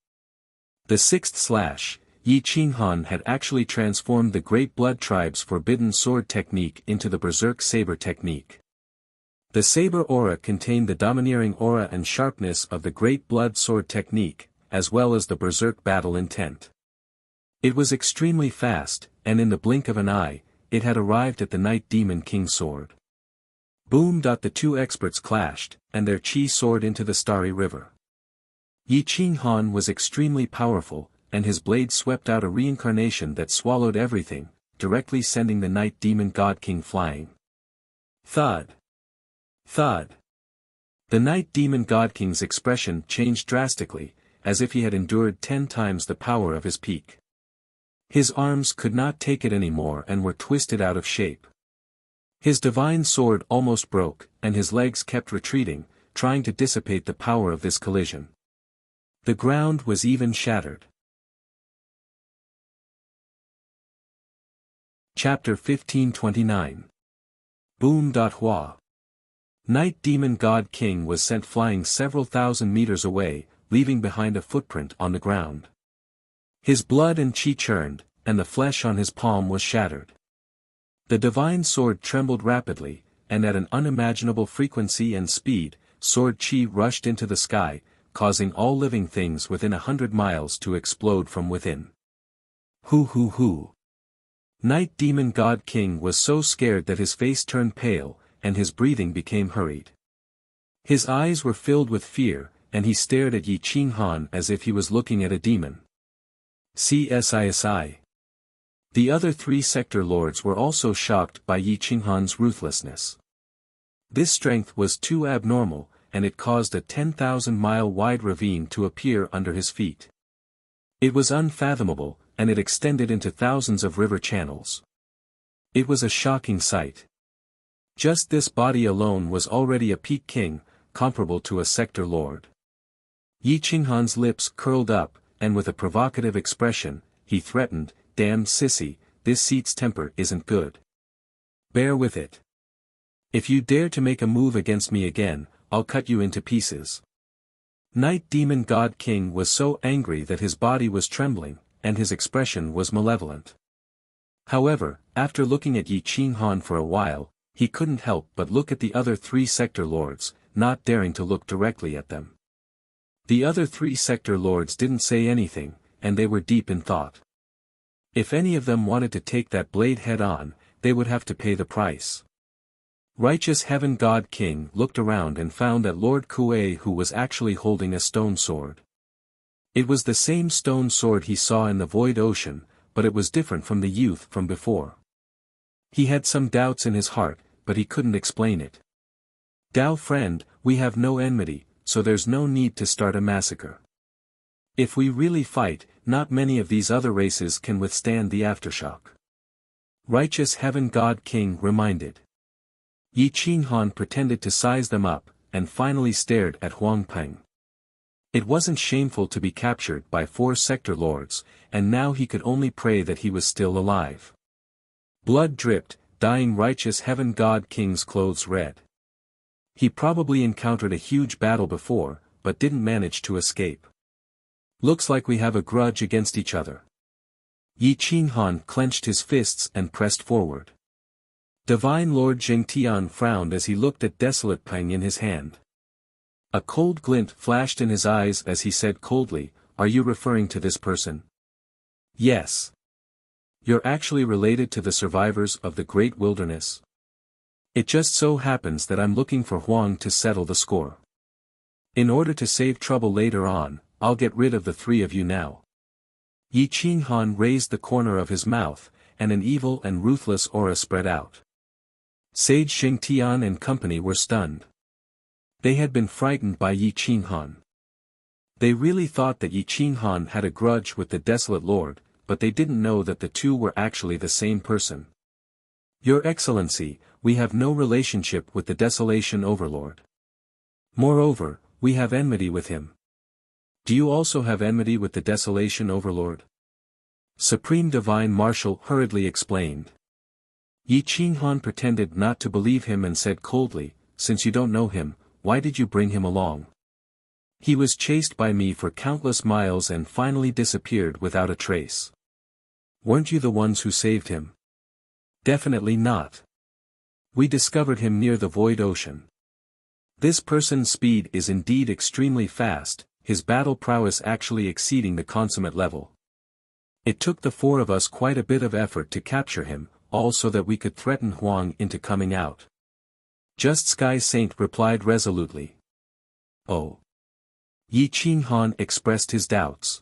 The sixth slash, Yi Qinghan had actually transformed the Great Blood Tribe's forbidden sword technique into the Berserk Saber technique. The saber aura contained the domineering aura and sharpness of the Great Blood Sword technique, as well as the Berserk battle intent. It was extremely fast, and in the blink of an eye, it had arrived at the Night Demon King's sword. Boom! The two experts clashed, and their chi soared into the starry river. Yi Qinghan was extremely powerful, and his blade swept out a reincarnation that swallowed everything, directly sending the Night Demon God King flying. Thud! Thud! The Night Demon God King's expression changed drastically, as if he had endured 10 times the power of his peak. His arms could not take it anymore and were twisted out of shape. His divine sword almost broke, and his legs kept retreating, trying to dissipate the power of this collision. The ground was even shattered. Chapter 1529. Boom. Hua. Night Demon God King was sent flying several thousand meters away, leaving behind a footprint on the ground. His blood and chi churned, and the flesh on his palm was shattered. The divine sword trembled rapidly, and at an unimaginable frequency and speed, sword chi rushed into the sky, causing all living things within 100 miles to explode from within. Hoo. Night Demon God King was so scared that his face turned pale, and his breathing became hurried. His eyes were filled with fear, and he stared at Yi Qinghan as if he was looking at a demon. CSISI. The other 3 sector lords were also shocked by Yi Qinghan's ruthlessness. This strength was too abnormal, and it caused a 10,000-mile wide ravine to appear under his feet. It was unfathomable, and it extended into thousands of river channels. It was a shocking sight. Just this body alone was already a peak king, comparable to a sector lord. Yi Qinghan's lips curled up, and with a provocative expression, he threatened, "Damn sissy, this seat's temper isn't good. Bear with it. If you dare to make a move against me again, I'll cut you into pieces." Night Demon God King was so angry that his body was trembling, and his expression was malevolent. However, after looking at Yi Qinghan for a while, he couldn't help but look at the other 3 sector lords, not daring to look directly at them. The other 3 sector lords didn't say anything, and they were deep in thought. If any of them wanted to take that blade head on, they would have to pay the price. Righteous Heaven God King looked around and found that Lord Kuei who was actually holding a stone sword. It was the same stone sword he saw in the void ocean, but it was different from the youth from before. He had some doubts in his heart, but he couldn't explain it. "Dao friend, we have no enmity, so there's no need to start a massacre. If we really fight, not many of these other races can withstand the aftershock." Righteous Heaven God King reminded. Yi Qinghan pretended to size them up, and finally stared at Huang Peng. It wasn't shameful to be captured by 4 sector lords, and now he could only pray that he was still alive. Blood dripped, dyeing Righteous Heaven God King's clothes red. He probably encountered a huge battle before, but didn't manage to escape. "Looks like we have a grudge against each other." Yi Qinghan clenched his fists and pressed forward. Divine Lord Jingtian frowned as he looked at Desolate Peng in his hand. A cold glint flashed in his eyes as he said coldly, "Are you referring to this person?" "Yes. You're actually related to the survivors of the Great Wilderness. It just so happens that I'm looking for Huang to settle the score. In order to save trouble later on, I'll get rid of the 3 of you now." Yi Qinghan raised the corner of his mouth, and an evil and ruthless aura spread out. Sage Xingtian and company were stunned. They had been frightened by Yi Qinghan. They really thought that Yi Qinghan had a grudge with the Desolate Lord, but they didn't know that the 2 were actually the same person. "Your Excellency, we have no relationship with the Desolation Overlord. Moreover, we have enmity with him." "Do you also have enmity with the Desolation Overlord?" Supreme Divine Marshal hurriedly explained. Yi Qinghan pretended not to believe him and said coldly, "Since you don't know him, why did you bring him along? He was chased by me for countless miles and finally disappeared without a trace. Weren't you the ones who saved him?" "Definitely not. We discovered him near the void ocean. This person's speed is indeed extremely fast, his battle prowess actually exceeding the consummate level. It took the 4 of us quite a bit of effort to capture him, all so that we could threaten Huang into coming out." Just Sky Saint replied resolutely. "Oh." Yi Qinghan expressed his doubts.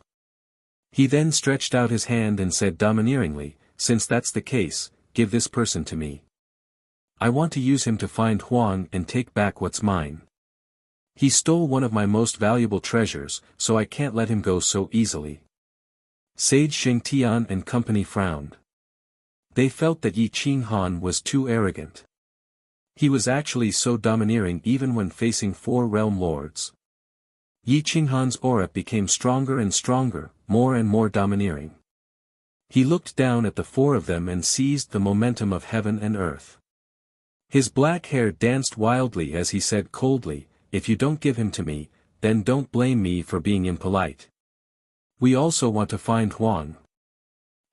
He then stretched out his hand and said domineeringly, "Since that's the case, give this person to me. I want to use him to find Huang and take back what's mine. He stole one of my most valuable treasures, so I can't let him go so easily." Sage Xingtian and company frowned. They felt that Yi Qinghan was too arrogant. He was actually so domineering even when facing 4 realm lords. Yi Qinghan's aura became stronger and stronger, more and more domineering. He looked down at the four of them and seized the momentum of heaven and earth. His black hair danced wildly as he said coldly, "If you don't give him to me, then don't blame me for being impolite. We also want to find Huang."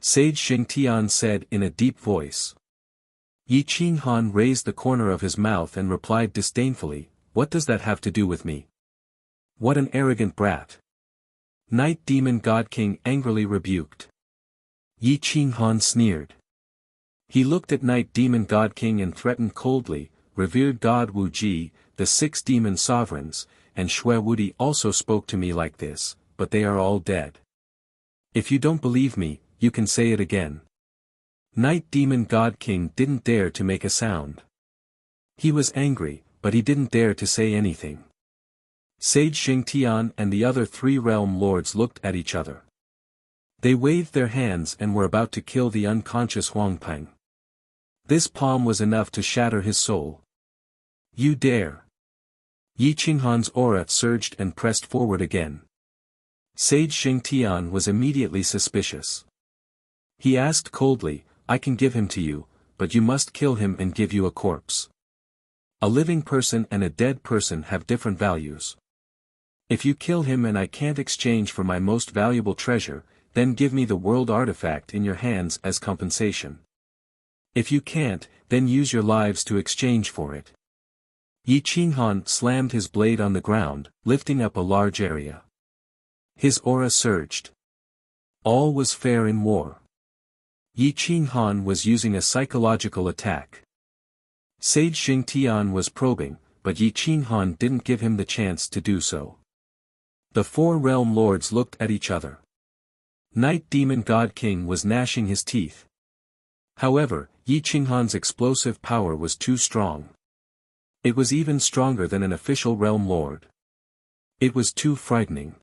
Sage Xingtian said in a deep voice. Yi Qinghan raised the corner of his mouth and replied disdainfully, "What does that have to do with me? What an arrogant brat." Night Demon God King angrily rebuked. Yi Qinghan sneered. He looked at Night Demon God King and threatened coldly, "Revered God Wu Ji, the 6 demon sovereigns, and Xue Wudi also spoke to me like this, but they are all dead. If you don't believe me, you can say it again." Night Demon God King didn't dare to make a sound. He was angry, but he didn't dare to say anything. Sage Xingtian and the other 3 realm lords looked at each other. They waved their hands and were about to kill the unconscious Huang Peng. This palm was enough to shatter his soul. "You dare!" Yi Qinghan's aura surged and pressed forward again. Sage Xingtian was immediately suspicious. He asked coldly, "I can give him to you, but you must kill him and give you a corpse. A living person and a dead person have different values. If you kill him and I can't exchange for my most valuable treasure, then give me the world artifact in your hands as compensation. If you can't, then use your lives to exchange for it." Yi Qinghan slammed his blade on the ground, lifting up a large area. His aura surged. All was fair in war. Yi Qinghan was using a psychological attack. Sage Xingtian was probing, but Yi Qinghan didn't give him the chance to do so. The 4 realm lords looked at each other. Night Demon God King was gnashing his teeth. However, Yi Qinghan's explosive power was too strong. It was even stronger than an official realm lord. It was too frightening.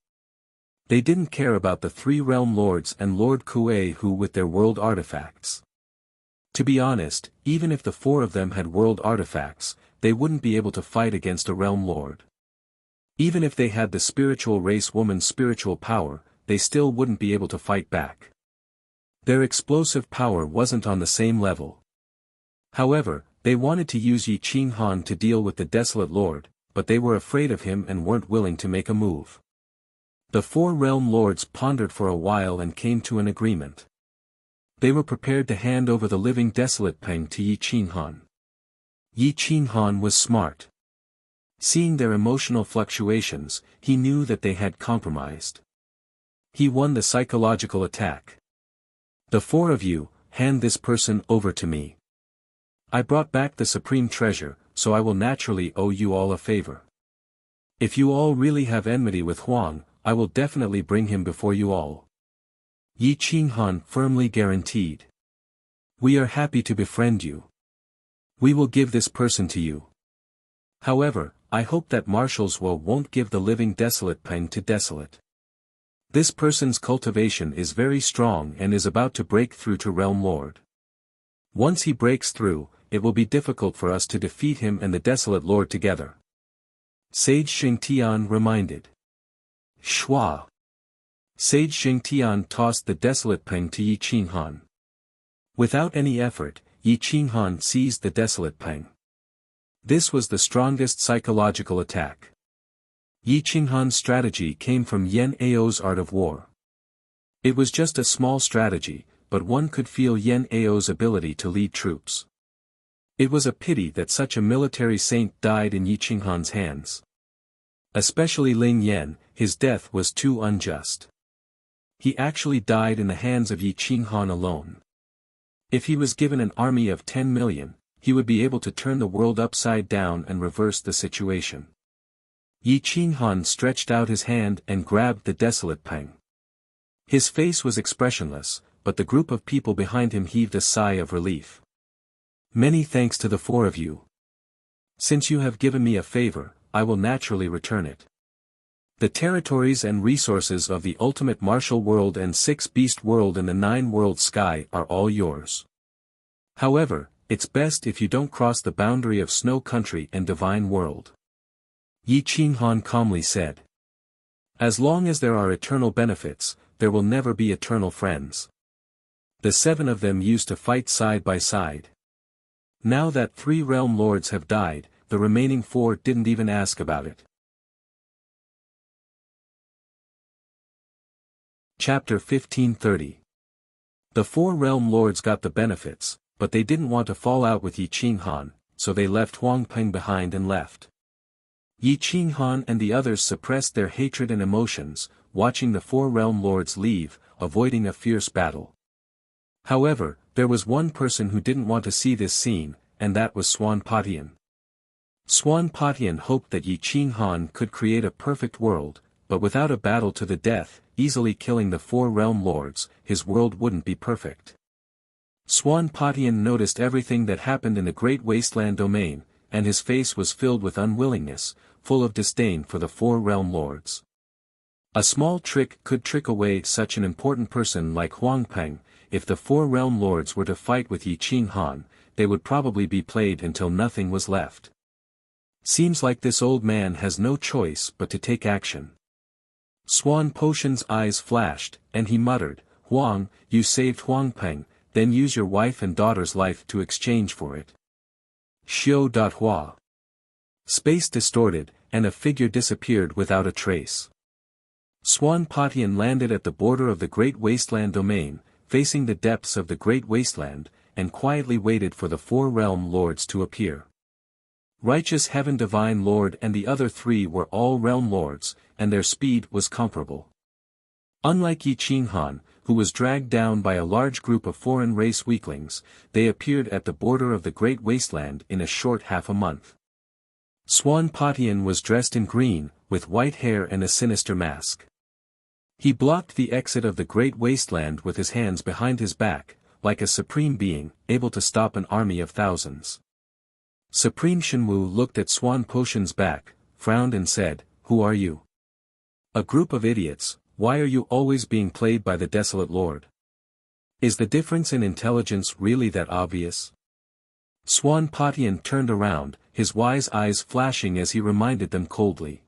They didn't care about the 3 realm lords and Lord Kuei Hu with their world artifacts. To be honest, even if the 4 of them had world artifacts, they wouldn't be able to fight against a realm lord. Even if they had the spiritual race woman's spiritual power, they still wouldn't be able to fight back. Their explosive power wasn't on the same level. However, they wanted to use Yi Qinghan to deal with the Desolate Lord, but they were afraid of him and weren't willing to make a move. The 4 realm lords pondered for a while and came to an agreement. They were prepared to hand over the living Desolate Peng to Yi Qinghan. Yi Qinghan was smart. Seeing their emotional fluctuations, he knew that they had compromised. He won the psychological attack. "The 4 of you, hand this person over to me. I brought back the supreme treasure, so I will naturally owe you all a favor. If you all really have enmity with Huang, I will definitely bring him before you all." Yi Qinghan firmly guaranteed. "We are happy to befriend you. We will give this person to you. However, I hope that Marshals won't give the living Desolate Peng to Desolate. This person's cultivation is very strong and is about to break through to Realm Lord. Once he breaks through, it will be difficult for us to defeat him and the Desolate Lord together." Sage Xingtian reminded. "Shua." Sage Xingtian tossed the Desolate Peng to Yi Qinghan. Without any effort, Yi Qinghan seized the Desolate Peng. This was the strongest psychological attack. Yi Qinghan's strategy came from Yan Ao's art of war. It was just a small strategy, but one could feel Yan Ao's ability to lead troops. It was a pity that such a military saint died in Yi Qinghan's hands. Especially Ling Yan, his death was too unjust. He actually died in the hands of Yi Qinghan alone. If he was given an army of 10 million, he would be able to turn the world upside down and reverse the situation. Yi Qinghan stretched out his hand and grabbed the Desolate Peng. His face was expressionless, but the group of people behind him heaved a sigh of relief. "Many thanks to the 4 of you. Since you have given me a favor, I will naturally return it. The territories and resources of the ultimate martial world and 6-beast world and the 9-world sky are all yours. However, it's best if you don't cross the boundary of Snow Country and Divine World." Yi Qinghan calmly said. "As long as there are eternal benefits, there will never be eternal friends. The 7 of them used to fight side by side. Now that 3 realm lords have died, the remaining 4 didn't even ask about it. Chapter 1530. The 4 realm lords got the benefits, but they didn't want to fall out with Yi Qinghan, so they left Huang Peng behind and left. Yi Qinghan and the others suppressed their hatred and emotions, watching the 4 realm lords leave, avoiding a fierce battle. However, there was one person who didn't want to see this scene, and that was Swan Patian. Swan Patian hoped that Yi Qinghan could create a perfect world, but without a battle to the death, easily killing the 4 realm lords, his world wouldn't be perfect. Swan Patian noticed everything that happened in the Great Wasteland domain, and his face was filled with unwillingness, full of disdain for the 4 realm lords. A small trick could trick away such an important person like Huang Peng. If the 4 realm lords were to fight with Yi Qinghan, they would probably be played until nothing was left. Seems like this old man has no choice but to take action. Swan Patian's eyes flashed, and he muttered, "Huang, you saved Huang Peng, then use your wife and daughter's life to exchange for it." Xiao.Hua. Space distorted, and a figure disappeared without a trace. Swan Patian landed at the border of the Great Wasteland domain, facing the depths of the Great Wasteland, and quietly waited for the 4 realm lords to appear. Righteous Heaven Divine Lord and the other 3 were all realm lords, and their speed was comparable. Unlike Yi Qinghan, who was dragged down by a large group of foreign race weaklings, they appeared at the border of the Great Wasteland in a short half a month. Swan Patian was dressed in green, with white hair and a sinister mask. He blocked the exit of the Great Wasteland with his hands behind his back, like a supreme being, able to stop an army of thousands. Supreme Shenwu looked at Swan Patian's back, frowned and said, "Who are you?" "A group of idiots. Why are you always being played by the Desolate Lord? Is the difference in intelligence really that obvious?" Swan Patian turned around, his wise eyes flashing as he reminded them coldly.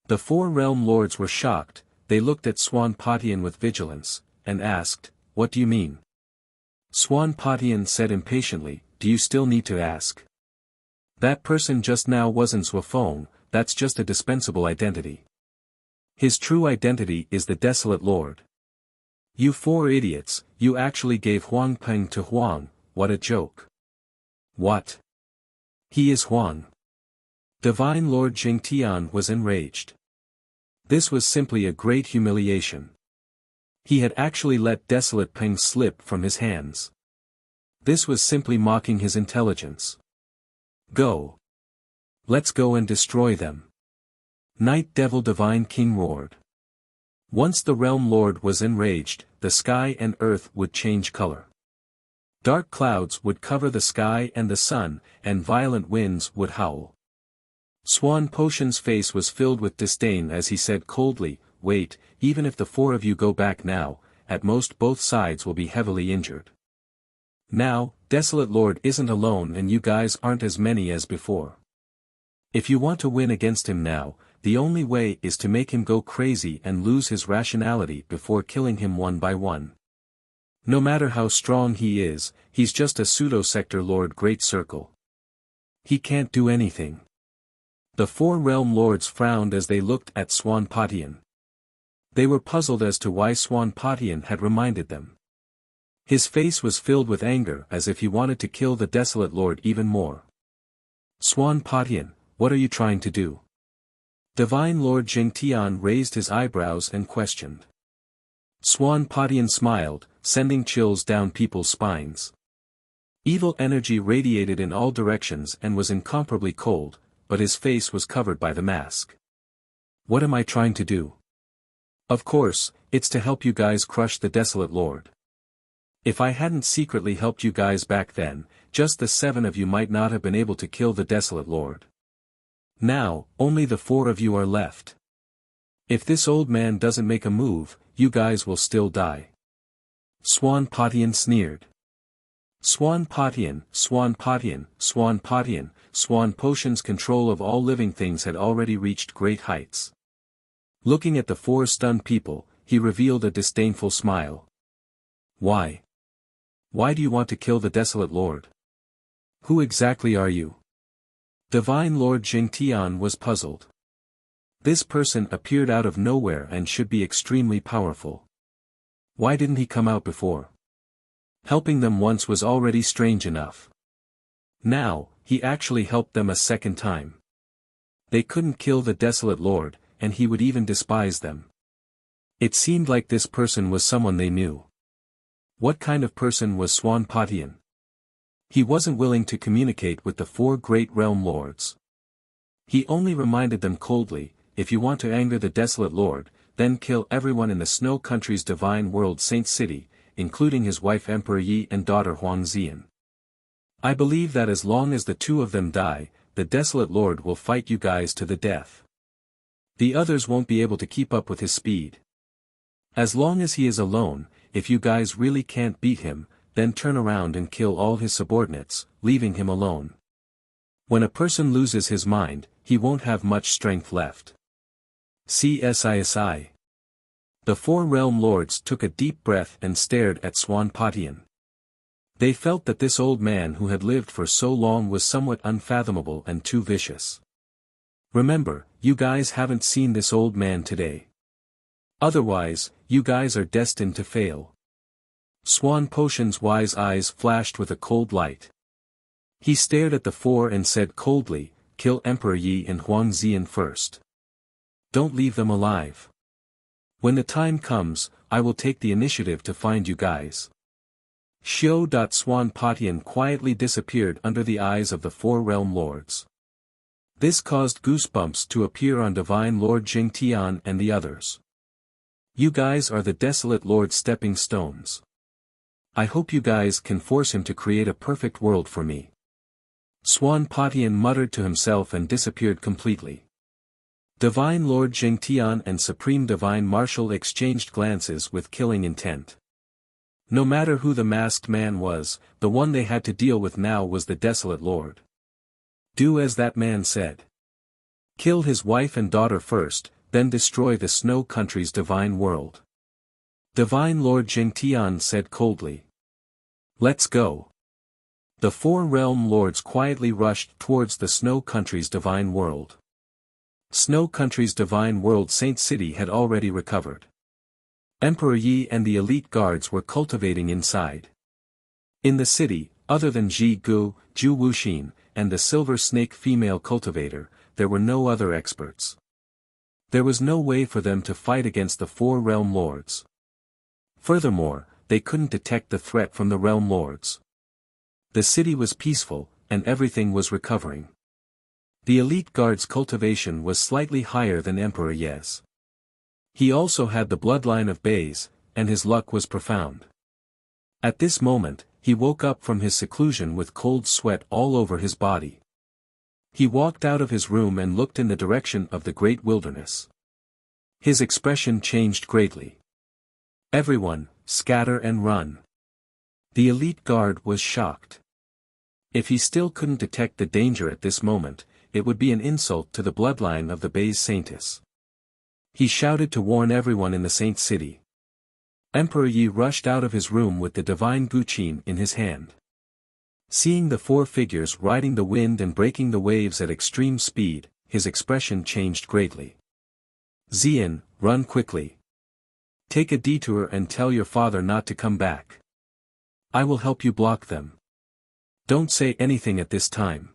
The 4 realm lords were shocked. They looked at Swan Patian with vigilance, and asked, "What do you mean?" Swan Patian said impatiently, "Do you still need to ask? That person just now wasn't Zwafeng, that's just a dispensable identity. His true identity is the Desolate Lord. You 4 idiots, you actually gave Huang Peng to Huang, what a joke." "What? He is Huang." Divine Lord Jingtian was enraged. This was simply a great humiliation. He had actually let Desolate Peng slip from his hands. This was simply mocking his intelligence. "Go. Let's go and destroy them." Night Devil Divine King roared. Once the Realm Lord was enraged, the sky and earth would change color. Dark clouds would cover the sky and the sun, and violent winds would howl. Swan Patian's face was filled with disdain as he said coldly, "Wait, even if the 4 of you go back now, at most both sides will be heavily injured. Now, Desolate Lord isn't alone and you guys aren't as many as before. If you want to win against him now, the only way is to make him go crazy and lose his rationality before killing him one by one. No matter how strong he is, he's just a pseudo-sector Lord Great Circle. He can't do anything." The 4 realm lords frowned as they looked at Swan Patian. They were puzzled as to why Swan Patian had reminded them. His face was filled with anger as if he wanted to kill the Desolate Lord even more. "Swan Patian, what are you trying to do?" Divine Lord Jingtian raised his eyebrows and questioned. Swan Patian smiled, sending chills down people's spines. Evil energy radiated in all directions and was incomparably cold, but his face was covered by the mask. "What am I trying to do? Of course, it's to help you guys crush the Desolate Lord. If I hadn't secretly helped you guys back then, just the 7 of you might not have been able to kill the Desolate Lord. Now, only the 4 of you are left. If this old man doesn't make a move, you guys will still die." Swan Patian sneered. Swan Patian, Swan Patian, Swan Patian, Swan Patian's control of all living things had already reached great heights. Looking at the 4 stunned people, he revealed a disdainful smile. "Why? Why do you want to kill the desolate lord? Who exactly are you? Divine Lord Jingtian was puzzled. This person appeared out of nowhere and should be extremely powerful. Why didn't he come out before? Helping them once was already strange enough. Now, he actually helped them a second time. They couldn't kill the desolate lord, and he would even despise them. It seemed like this person was someone they knew. What kind of person was Swan Patian? He wasn't willing to communicate with the four great realm lords. He only reminded them coldly, if you want to anger the desolate lord, then kill everyone in the Snow Country's divine world Saint City, including his wife Emperor Yi and daughter Huang Xian. I believe that as long as the two of them die, the desolate lord will fight you guys to the death. The others won't be able to keep up with his speed. As long as he is alone, if you guys really can't beat him, then turn around and kill all his subordinates, leaving him alone. When a person loses his mind, he won't have much strength left. CSISI. The four realm lords took a deep breath and stared at Swan Patian. They felt that this old man who had lived for so long was somewhat unfathomable and too vicious. Remember, you guys haven't seen this old man today. Otherwise, you guys are destined to fail. Swan Potion's wise eyes flashed with a cold light. He stared at the four and said coldly, kill Emperor Yi and Huang Xian first. Don't leave them alive. When the time comes, I will take the initiative to find you guys. Swan Patian quietly disappeared under the eyes of the four realm lords. This caused goosebumps to appear on Divine Lord Jingtian and the others. You guys are the desolate lord's stepping stones. I hope you guys can force him to create a perfect world for me. Swan Patian muttered to himself and disappeared completely. Divine Lord Jingtian and Supreme Divine Marshal exchanged glances with killing intent. No matter who the masked man was, the one they had to deal with now was the desolate lord. Do as that man said. Kill his wife and daughter first, then destroy the Snow Country's divine world. Divine Lord Jingtian said coldly. Let's go. The four realm lords quietly rushed towards the Snow Country's divine world. Snow Country's divine world Saint City had already recovered. Emperor Yi and the elite guards were cultivating inside. In the city, other than Ji Gu, Zhu Wuxin, and the Silver Snake female cultivator, there were no other experts. There was no way for them to fight against the four realm lords. Furthermore, they couldn't detect the threat from the realm lords. The city was peaceful, and everything was recovering. The elite guard's cultivation was slightly higher than Emperor Ye's. He also had the bloodline of Bays, and his luck was profound. At this moment, he woke up from his seclusion with cold sweat all over his body. He walked out of his room and looked in the direction of the great wilderness. His expression changed greatly. Everyone, scatter and run. The elite guard was shocked. If he still couldn't detect the danger at this moment, it would be an insult to the bloodline of the Bays Saintess. He shouted to warn everyone in the Saint City. Emperor Yi rushed out of his room with the divine Guqin in his hand. Seeing the four figures riding the wind and breaking the waves at extreme speed, his expression changed greatly. Xian, run quickly. Take a detour and tell your father not to come back. I will help you block them. Don't say anything at this time.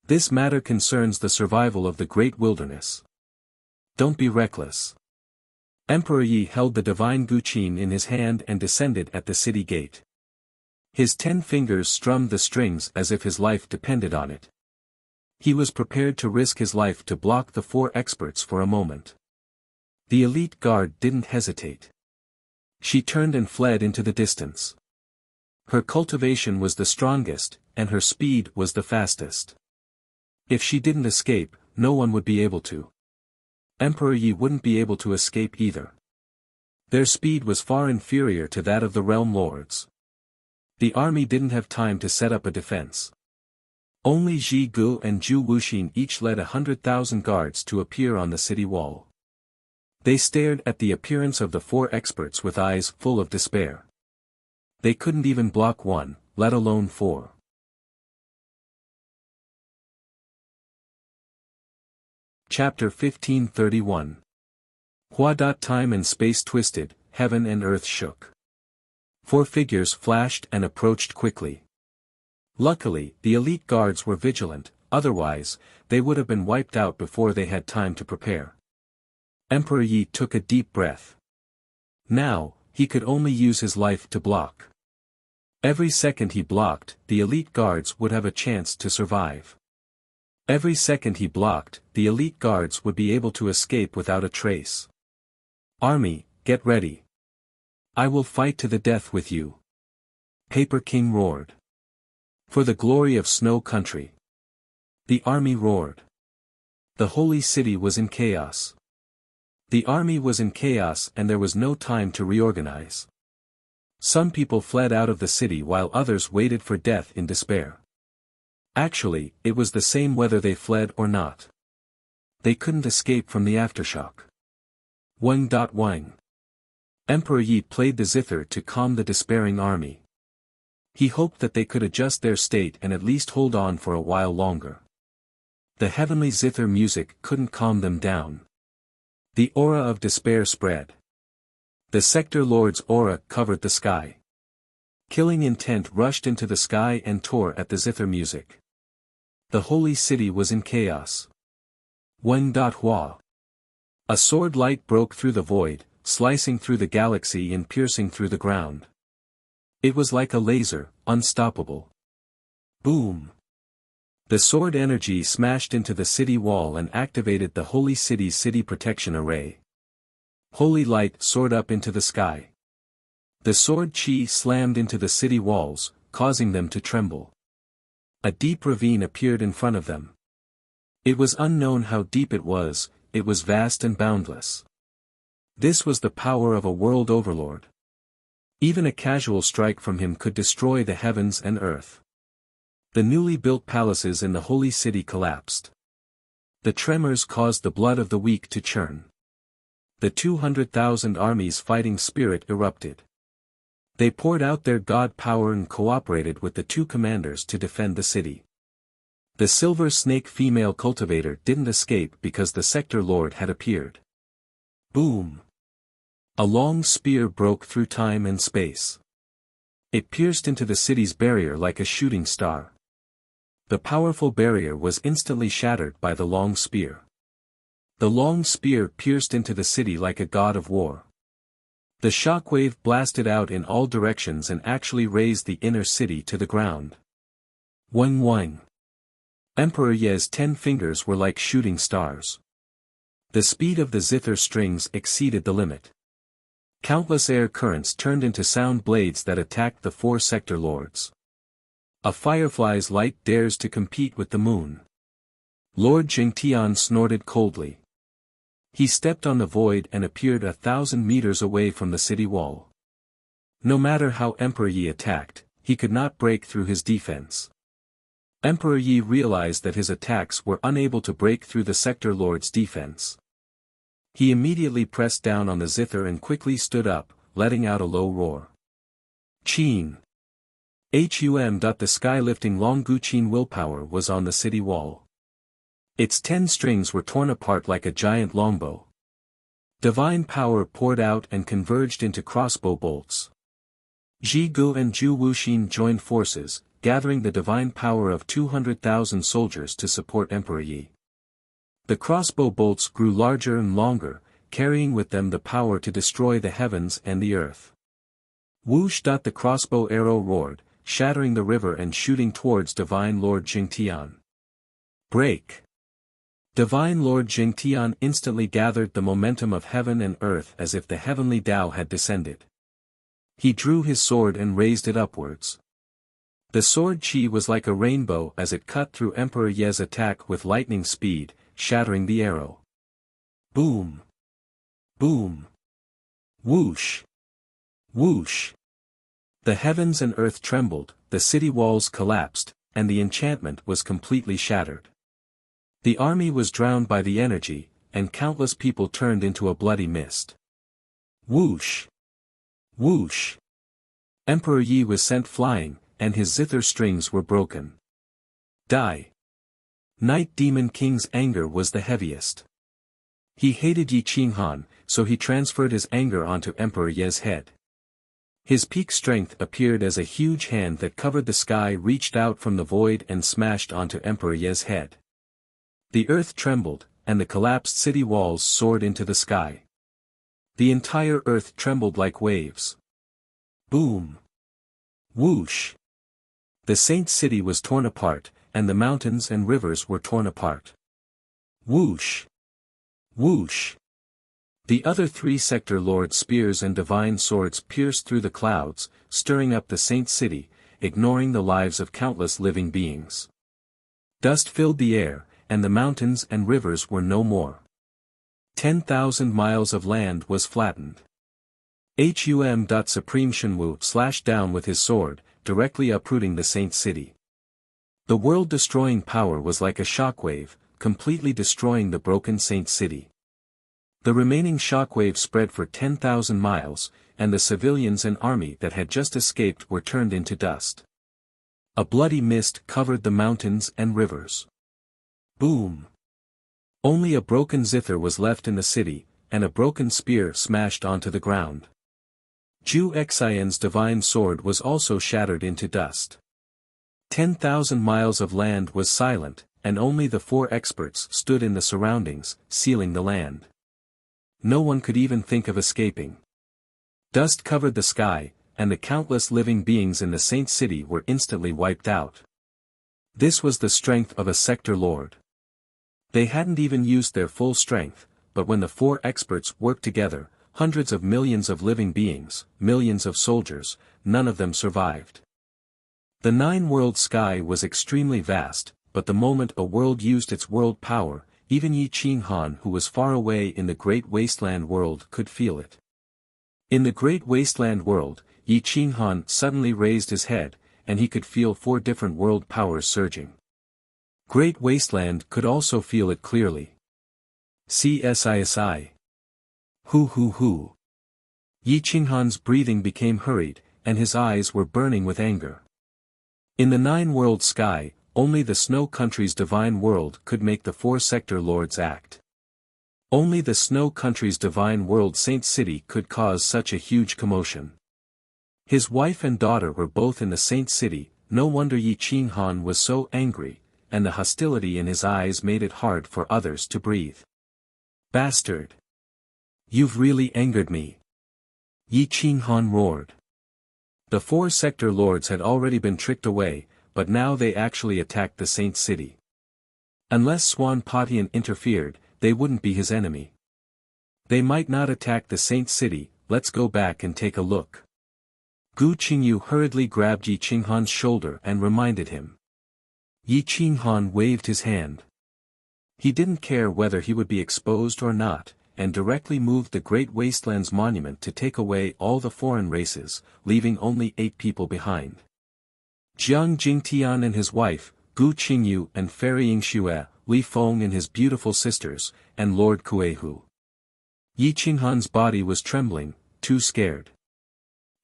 This matter concerns the survival of the great wilderness. Don't be reckless. Emperor Yi held the divine Guqin in his hand and descended at the city gate. His 10 fingers strummed the strings as if his life depended on it. He was prepared to risk his life to block the four experts for a moment. The elite guard didn't hesitate. She turned and fled into the distance. Her cultivation was the strongest, and her speed was the fastest. If she didn't escape, no one would be able to. Emperor Yi wouldn't be able to escape either. Their speed was far inferior to that of the realm lords. The army didn't have time to set up a defense. Only Ji Gu and Zhu Wuxin each led 100,000 guards to appear on the city wall. They stared at the appearance of the four experts with eyes full of despair. They couldn't even block one, let alone four. Chapter 1531. Time and space twisted, heaven and earth shook. Four figures flashed and approached quickly. Luckily, the elite guards were vigilant, otherwise, they would have been wiped out before they had time to prepare. Emperor Yi took a deep breath. Now, he could only use his life to block. Every second he blocked, the elite guards would have a chance to survive. Every second he blocked, the elite guards would be able to escape without a trace. Army, get ready. I will fight to the death with you. Paper King roared. For the glory of Snow Country. The army roared. The holy city was in chaos. The army was in chaos and there was no time to reorganize. Some people fled out of the city while others waited for death in despair. Actually, it was the same whether they fled or not. They couldn't escape from the aftershock. Wang. Emperor Yi played the zither to calm the despairing army. He hoped that they could adjust their state and at least hold on for a while longer. The heavenly zither music couldn't calm them down. The aura of despair spread. The sector lord's aura covered the sky. Killing intent rushed into the sky and tore at the zither music. The holy city was in chaos. Hua. A sword light broke through the void, slicing through the galaxy and piercing through the ground. It was like a laser, unstoppable. Boom! The sword energy smashed into the city wall and activated the holy city's city protection array. Holy light soared up into the sky. The sword chi slammed into the city walls, causing them to tremble. A deep ravine appeared in front of them. It was unknown how deep it was vast and boundless. This was the power of a world overlord. Even a casual strike from him could destroy the heavens and earth. The newly built palaces in the holy city collapsed. The tremors caused the blood of the weak to churn. The 200,000 army's fighting spirit erupted. They poured out their god power and cooperated with the two commanders to defend the city. The silver snake female cultivator didn't escape because the sector lord had appeared. Boom! A long spear broke through time and space. It pierced into the city's barrier like a shooting star. The powerful barrier was instantly shattered by the long spear. The long spear pierced into the city like a god of war. The shockwave blasted out in all directions and actually razed the inner city to the ground. Wang. Emperor Ye's 10 fingers were like shooting stars. The speed of the zither strings exceeded the limit. Countless air currents turned into sound blades that attacked the 4 sector lords. A firefly's light dares to compete with the moon. Lord Jingtian snorted coldly. He stepped on the void and appeared 1,000 meters away from the city wall. No matter how Emperor Yi attacked, he could not break through his defense. Emperor Yi realized that his attacks were unable to break through the sector lord's defense. He immediately pressed down on the zither and quickly stood up, letting out a low roar. Qin. The sky-lifting Long Guqin willpower was on the city wall. Its 10 strings were torn apart like a giant longbow. Divine power poured out and converged into crossbow bolts. Ji Gu and Zhu Wuxin joined forces, gathering the divine power of 200,000 soldiers to support Emperor Yi. The crossbow bolts grew larger and longer, carrying with them the power to destroy the heavens and the earth. Whoosh! The crossbow arrow roared, shattering the river and shooting towards Divine Lord Jingtian. Break! Divine Lord Jingtian instantly gathered the momentum of heaven and earth as if the heavenly Tao had descended. He drew his sword and raised it upwards. The sword chi was like a rainbow as it cut through Emperor Ye's attack with lightning speed, shattering the arrow. Boom! Boom! Whoosh! Whoosh! The heavens and earth trembled, the city walls collapsed, and the enchantment was completely shattered. The army was drowned by the energy, and countless people turned into a bloody mist. Whoosh! Whoosh! Emperor Yi was sent flying, and his zither strings were broken. Die. Night Demon King's anger was the heaviest. He hated Yi Qinghan, so he transferred his anger onto Emperor Ye's head. His peak strength appeared as a huge hand that covered the sky, reached out from the void and smashed onto Emperor Ye's head. The earth trembled, and the collapsed city walls soared into the sky. The entire earth trembled like waves. Boom! Whoosh! The Saint City was torn apart, and the mountains and rivers were torn apart. Whoosh! Whoosh! The other three sector lords' spears and divine swords pierced through the clouds, stirring up the Saint City, ignoring the lives of countless living beings. Dust filled the air, and the mountains and rivers were no more. 10,000 miles of land was flattened. Supreme Shenwu slashed down with his sword, directly uprooting the Saint City. The world-destroying power was like a shockwave, completely destroying the broken Saint City. The remaining shockwave spread for 10,000 miles, and the civilians and army that had just escaped were turned into dust. A bloody mist covered the mountains and rivers. Boom! Only a broken zither was left in the city, and a broken spear smashed onto the ground. Zhu Xian's divine sword was also shattered into dust. 10,000 miles of land was silent, and only the four experts stood in the surroundings, sealing the land. No one could even think of escaping. Dust covered the sky, and the countless living beings in the Saint City were instantly wiped out. This was the strength of a sector lord. They hadn't even used their full strength, but when the four experts worked together, hundreds of millions of living beings, millions of soldiers, none of them survived. The nine-world sky was extremely vast, but the moment a world used its world power, even Yi Qinghan, who was far away in the great wasteland world, could feel it. In the great wasteland world, Yi Qinghan suddenly raised his head, and he could feel four different world powers surging. Great Wasteland could also feel it clearly. CSISI. Hu. Yi Qinghan's breathing became hurried, and his eyes were burning with anger. In the nine-world sky, only the Snow Country's divine world could make the four sector lords act. Only the Snow Country's divine world Saint City could cause such a huge commotion. His wife and daughter were both in the Saint City, no wonder Yi Qinghan was so angry, and the hostility in his eyes made it hard for others to breathe. Bastard! You've really angered me! Yi Qinghan roared. The four sector lords had already been tricked away, but now they actually attacked the Saint City. Unless Swan Patian interfered, they wouldn't be his enemy. They might not attack the Saint City. Let's go back and take a look. Gu Qingyu hurriedly grabbed Yi Qinghan's shoulder and reminded him. Yi Qinghan waved his hand. He didn't care whether he would be exposed or not, and directly moved the Great Wastelands monument to take away all the foreign races, leaving only 8 people behind. Jiang Jingtian and his wife, Gu Qingyu and Fairy Yingxue, Li Feng and his beautiful sisters, and Lord Kuehu. Yi Qinghan's body was trembling, too scared.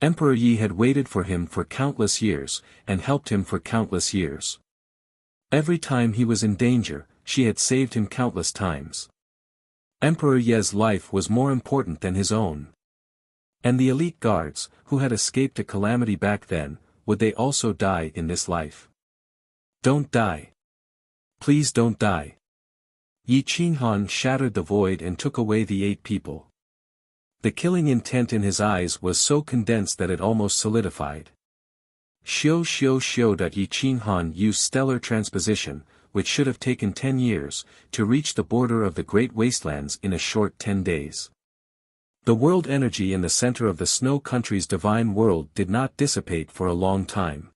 Emperor Yi had waited for him for countless years, and helped him for countless years. Every time he was in danger, she had saved him countless times. Emperor Ye's life was more important than his own. And the elite guards, who had escaped a calamity back then, would they also die in this life? Don't die. Please don't die. Yi Qinghan shattered the void and took away the 8 people. The killing intent in his eyes was so condensed that it almost solidified. Xiu. Yi Qinghan used stellar transposition, which should have taken 10 years, to reach the border of the Great Wastelands in a short 10 days. The world energy in the center of the Snow Country's divine world did not dissipate for a long time.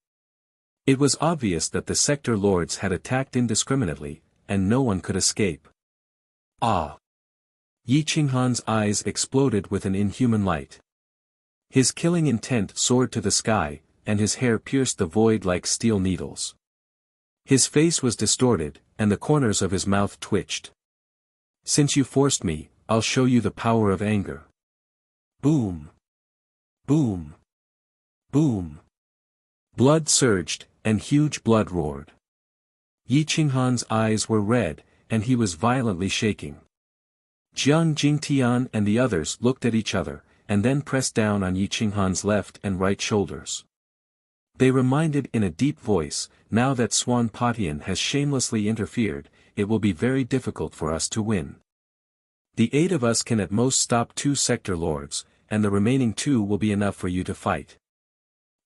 It was obvious that the sector lords had attacked indiscriminately, and no one could escape. Ah! Yi Qinghan's eyes exploded with an inhuman light. His killing intent soared to the sky, and his hair pierced the void like steel needles. His face was distorted, and the corners of his mouth twitched. Since you forced me, I'll show you the power of anger. Boom! Boom! Boom! Blood surged, and huge blood roared. Yi Qinghan's eyes were red, and he was violently shaking. Jiang Jingtian and the others looked at each other, and then pressed down on Yi Qinghan's left and right shoulders. They reminded in a deep voice, "Now that Swan Patian has shamelessly interfered, it will be very difficult for us to win. The 8 of us can at most stop 2 sector lords, and the remaining 2 will be enough for you to fight.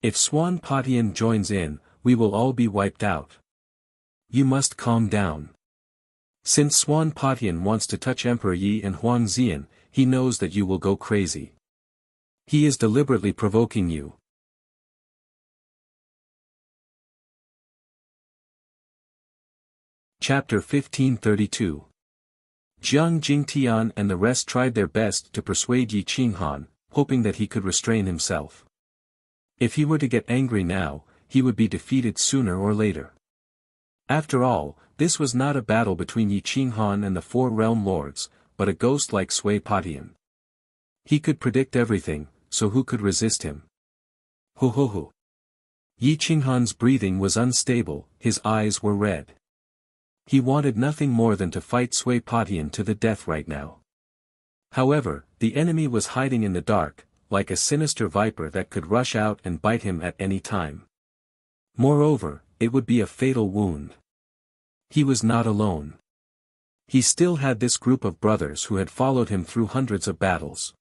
If Swan Patian joins in, we will all be wiped out. You must calm down. Since Swan Patian wants to touch Emperor Yi and Huang Xian, he knows that you will go crazy. He is deliberately provoking you." Chapter 1532. Jiang Jingtian and the rest tried their best to persuade Yi Qinghan, hoping that he could restrain himself. If he were to get angry now, he would be defeated sooner or later. After all, this was not a battle between Yi Qinghan and the 4 realm lords, but a ghost like Sui Patian. He could predict everything, so who could resist him? Ho ho ho. Yi Qinghan's breathing was unstable, his eyes were red. He wanted nothing more than to fight Sui Patian to the death right now. However, the enemy was hiding in the dark, like a sinister viper that could rush out and bite him at any time. Moreover, it would be a fatal wound. He was not alone. He still had this group of brothers who had followed him through hundreds of battles.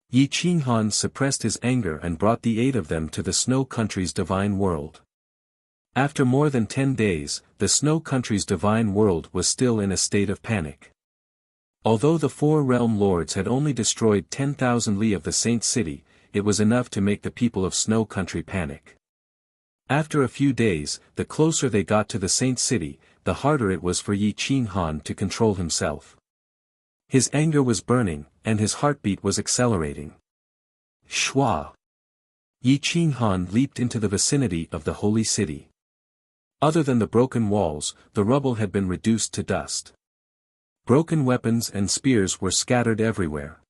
Yi Qinghan suppressed his anger and brought the 8 of them to the Snow Country's divine world. After more than 10 days, the Snow Country's divine world was still in a state of panic. Although the 4 realm lords had only destroyed 10,000 li of the Saint City, it was enough to make the people of Snow Country panic. After a few days, the closer they got to the Saint City, the harder it was for Yi Qinghan to control himself. His anger was burning, and his heartbeat was accelerating. Shwa! Yi Qinghan leaped into the vicinity of the holy city. Other than the broken walls, the rubble had been reduced to dust. Broken weapons and spears were scattered everywhere.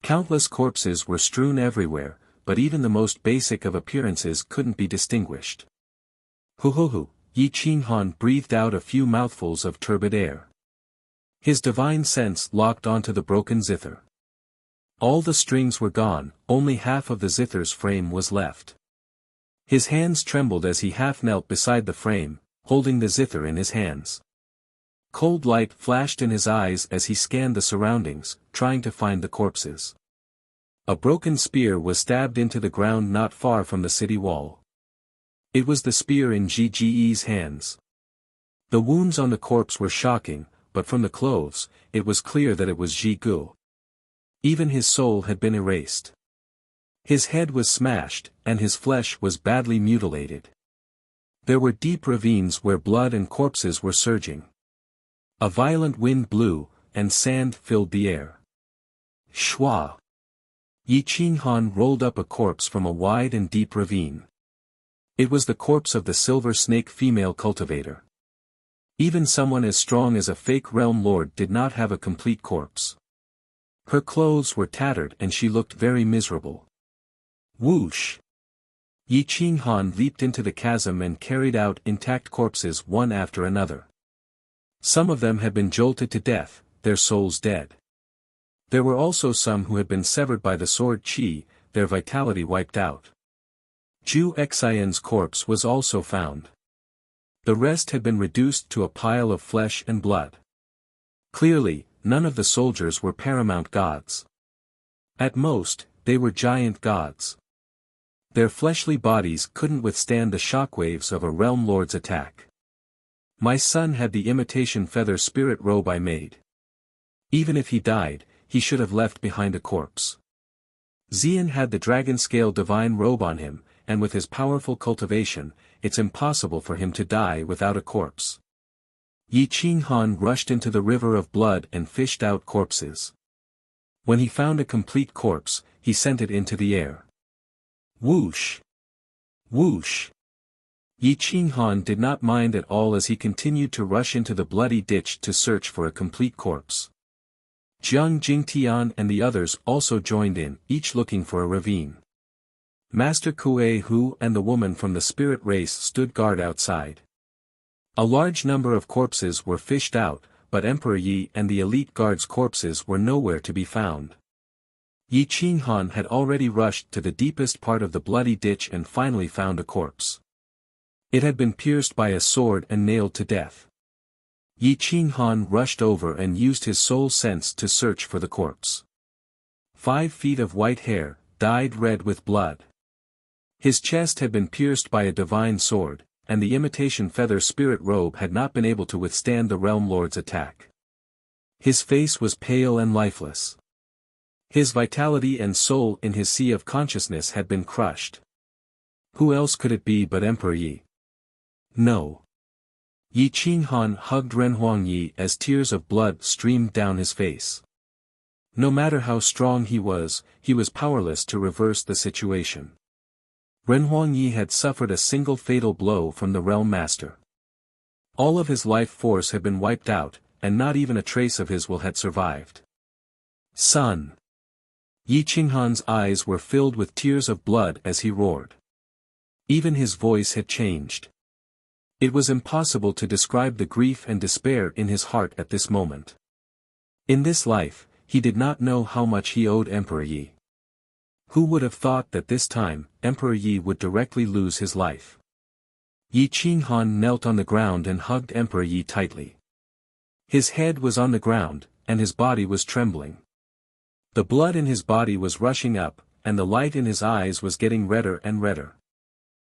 Countless corpses were strewn everywhere, but even the most basic of appearances couldn't be distinguished. Hu! Yi Qinghan breathed out a few mouthfuls of turbid air. His divine sense locked onto the broken zither. All the strings were gone, only half of the zither's frame was left. His hands trembled as he half knelt beside the frame, holding the zither in his hands. Cold light flashed in his eyes as he scanned the surroundings, trying to find the corpses. A broken spear was stabbed into the ground not far from the city wall. It was the spear in Ji's hands. The wounds on the corpse were shocking, but from the clothes, it was clear that it was Ji Gu. Even his soul had been erased. His head was smashed, and his flesh was badly mutilated. There were deep ravines where blood and corpses were surging. A violent wind blew, and sand filled the air. Shwa! Yi Qinghan rolled up a corpse from a wide and deep ravine. It was the corpse of the Silver Snake female cultivator. Even someone as strong as a fake realm lord did not have a complete corpse. Her clothes were tattered and she looked very miserable. Whoosh! Yi Qinghan leaped into the chasm and carried out intact corpses one after another. Some of them had been jolted to death, their souls dead. There were also some who had been severed by the sword Qi, their vitality wiped out. Zhu Xian's corpse was also found. The rest had been reduced to a pile of flesh and blood. Clearly, none of the soldiers were paramount gods. At most, they were giant gods. Their fleshly bodies couldn't withstand the shockwaves of a realm lord's attack. My son had the imitation feather spirit robe I made. Even if he died, he should have left behind a corpse. Xian had the dragon scale divine robe on him, and with his powerful cultivation, it's impossible for him to die without a corpse. Yi Qinghan rushed into the river of blood and fished out corpses. When he found a complete corpse, he sent it into the air. Whoosh! Whoosh! Yi Qinghan did not mind at all as he continued to rush into the bloody ditch to search for a complete corpse. Jiang Jingtian and the others also joined in, each looking for a ravine. Master Kue Hu and the woman from the spirit race stood guard outside. A large number of corpses were fished out, but Emperor Yi and the elite guard's corpses were nowhere to be found. Yi Qinghan had already rushed to the deepest part of the bloody ditch and finally found a corpse. It had been pierced by a sword and nailed to death. Yi Qinghan rushed over and used his soul sense to search for the corpse. 5 feet of white hair, dyed red with blood. His chest had been pierced by a divine sword, and the imitation feather spirit robe had not been able to withstand the Realm Lord's attack. His face was pale and lifeless. His vitality and soul in his sea of consciousness had been crushed. Who else could it be but Emperor Yi? No. Yi Qinghan hugged Renhuang Yi as tears of blood streamed down his face. No matter how strong he was powerless to reverse the situation. Renhuang Yi had suffered a single fatal blow from the Realm Master. All of his life force had been wiped out, and not even a trace of his will had survived. Son! Yi Qinghan's eyes were filled with tears of blood as he roared. Even his voice had changed. It was impossible to describe the grief and despair in his heart at this moment. In this life, he did not know how much he owed Emperor Yi. Who would have thought that this time, Emperor Yi would directly lose his life? Yi Qinghan knelt on the ground and hugged Emperor Yi tightly. His head was on the ground, and his body was trembling. The blood in his body was rushing up, and the light in his eyes was getting redder and redder.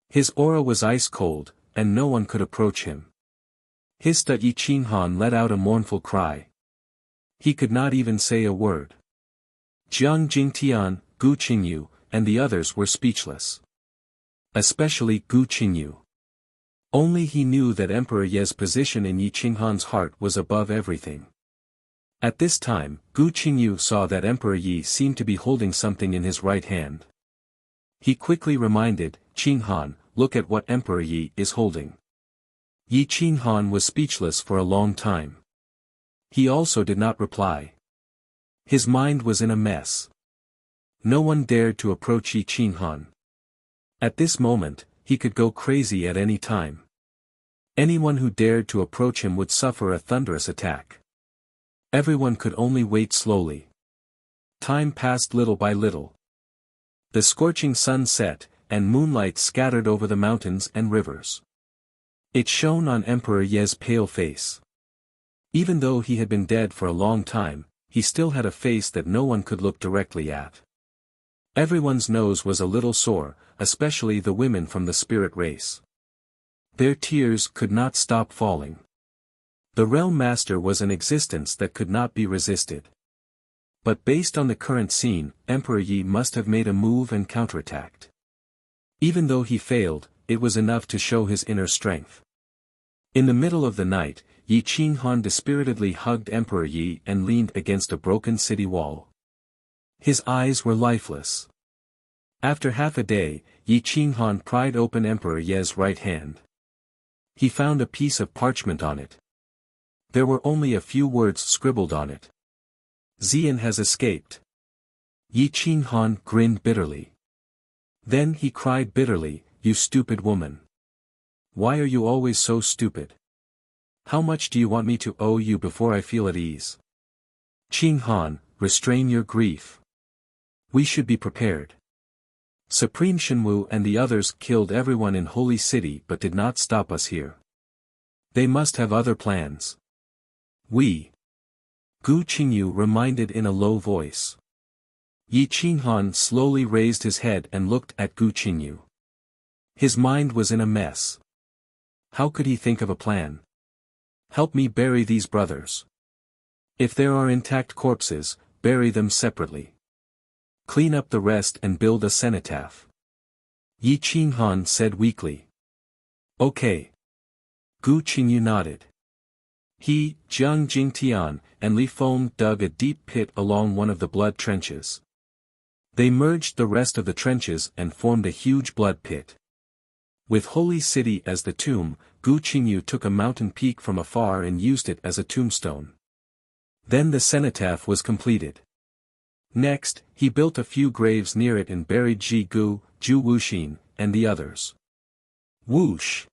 His aura was ice cold, and no one could approach him. Hissed Yi Qinghan let out a mournful cry. He could not even say a word. Jiang Jingtian, Gu Qingyu, and the others were speechless. Especially Gu Qingyu. Only he knew that Emperor Ye's position in Yi Qinghan's heart was above everything. At this time, Gu Qingyu saw that Emperor Yi seemed to be holding something in his right hand. He quickly reminded, Qinghan, look at what Emperor Yi is holding. Yi Qinghan was speechless for a long time. He also did not reply. His mind was in a mess. No one dared to approach Yi Qinghan. At this moment, he could go crazy at any time. Anyone who dared to approach him would suffer a thunderous attack. Everyone could only wait slowly. Time passed little by little. The scorching sun set, and moonlight scattered over the mountains and rivers. It shone on Emperor Ye's pale face. Even though he had been dead for a long time, he still had a face that no one could look directly at. Everyone's nose was a little sore, especially the women from the spirit race. Their tears could not stop falling. The Realm Master was an existence that could not be resisted. But based on the current scene, Emperor Yi must have made a move and counterattacked. Even though he failed, it was enough to show his inner strength. In the middle of the night, Yi Qinghan dispiritedly hugged Emperor Yi and leaned against a broken city wall. His eyes were lifeless. After half a day, Yi Qinghan pried open Emperor Ye's right hand. He found a piece of parchment on it. There were only a few words scribbled on it. Xian has escaped. Yi Qinghan grinned bitterly. Then he cried bitterly, "You stupid woman. Why are you always so stupid? How much do you want me to owe you before I feel at ease? Qinghan, restrain your grief. We should be prepared." Supreme Shenwu and the others killed everyone in Holy City but did not stop us here. They must have other plans. Gu Qingyu reminded in a low voice. Yi Qinghan slowly raised his head and looked at Gu Qingyu. His mind was in a mess. How could he think of a plan? Help me bury these brothers. If there are intact corpses, bury them separately. Clean up the rest and build a cenotaph. Yi Qinghan said weakly. Okay. Gu Qingyu nodded. He, Jiang Jingtian, and Li Feng dug a deep pit along one of the blood trenches. They merged the rest of the trenches and formed a huge blood pit. With Holy City as the tomb, Gu Qingyu took a mountain peak from afar and used it as a tombstone. Then the cenotaph was completed. Next, he built a few graves near it and buried Ji Gu, Zhu Wuxin, and the others. Whoosh!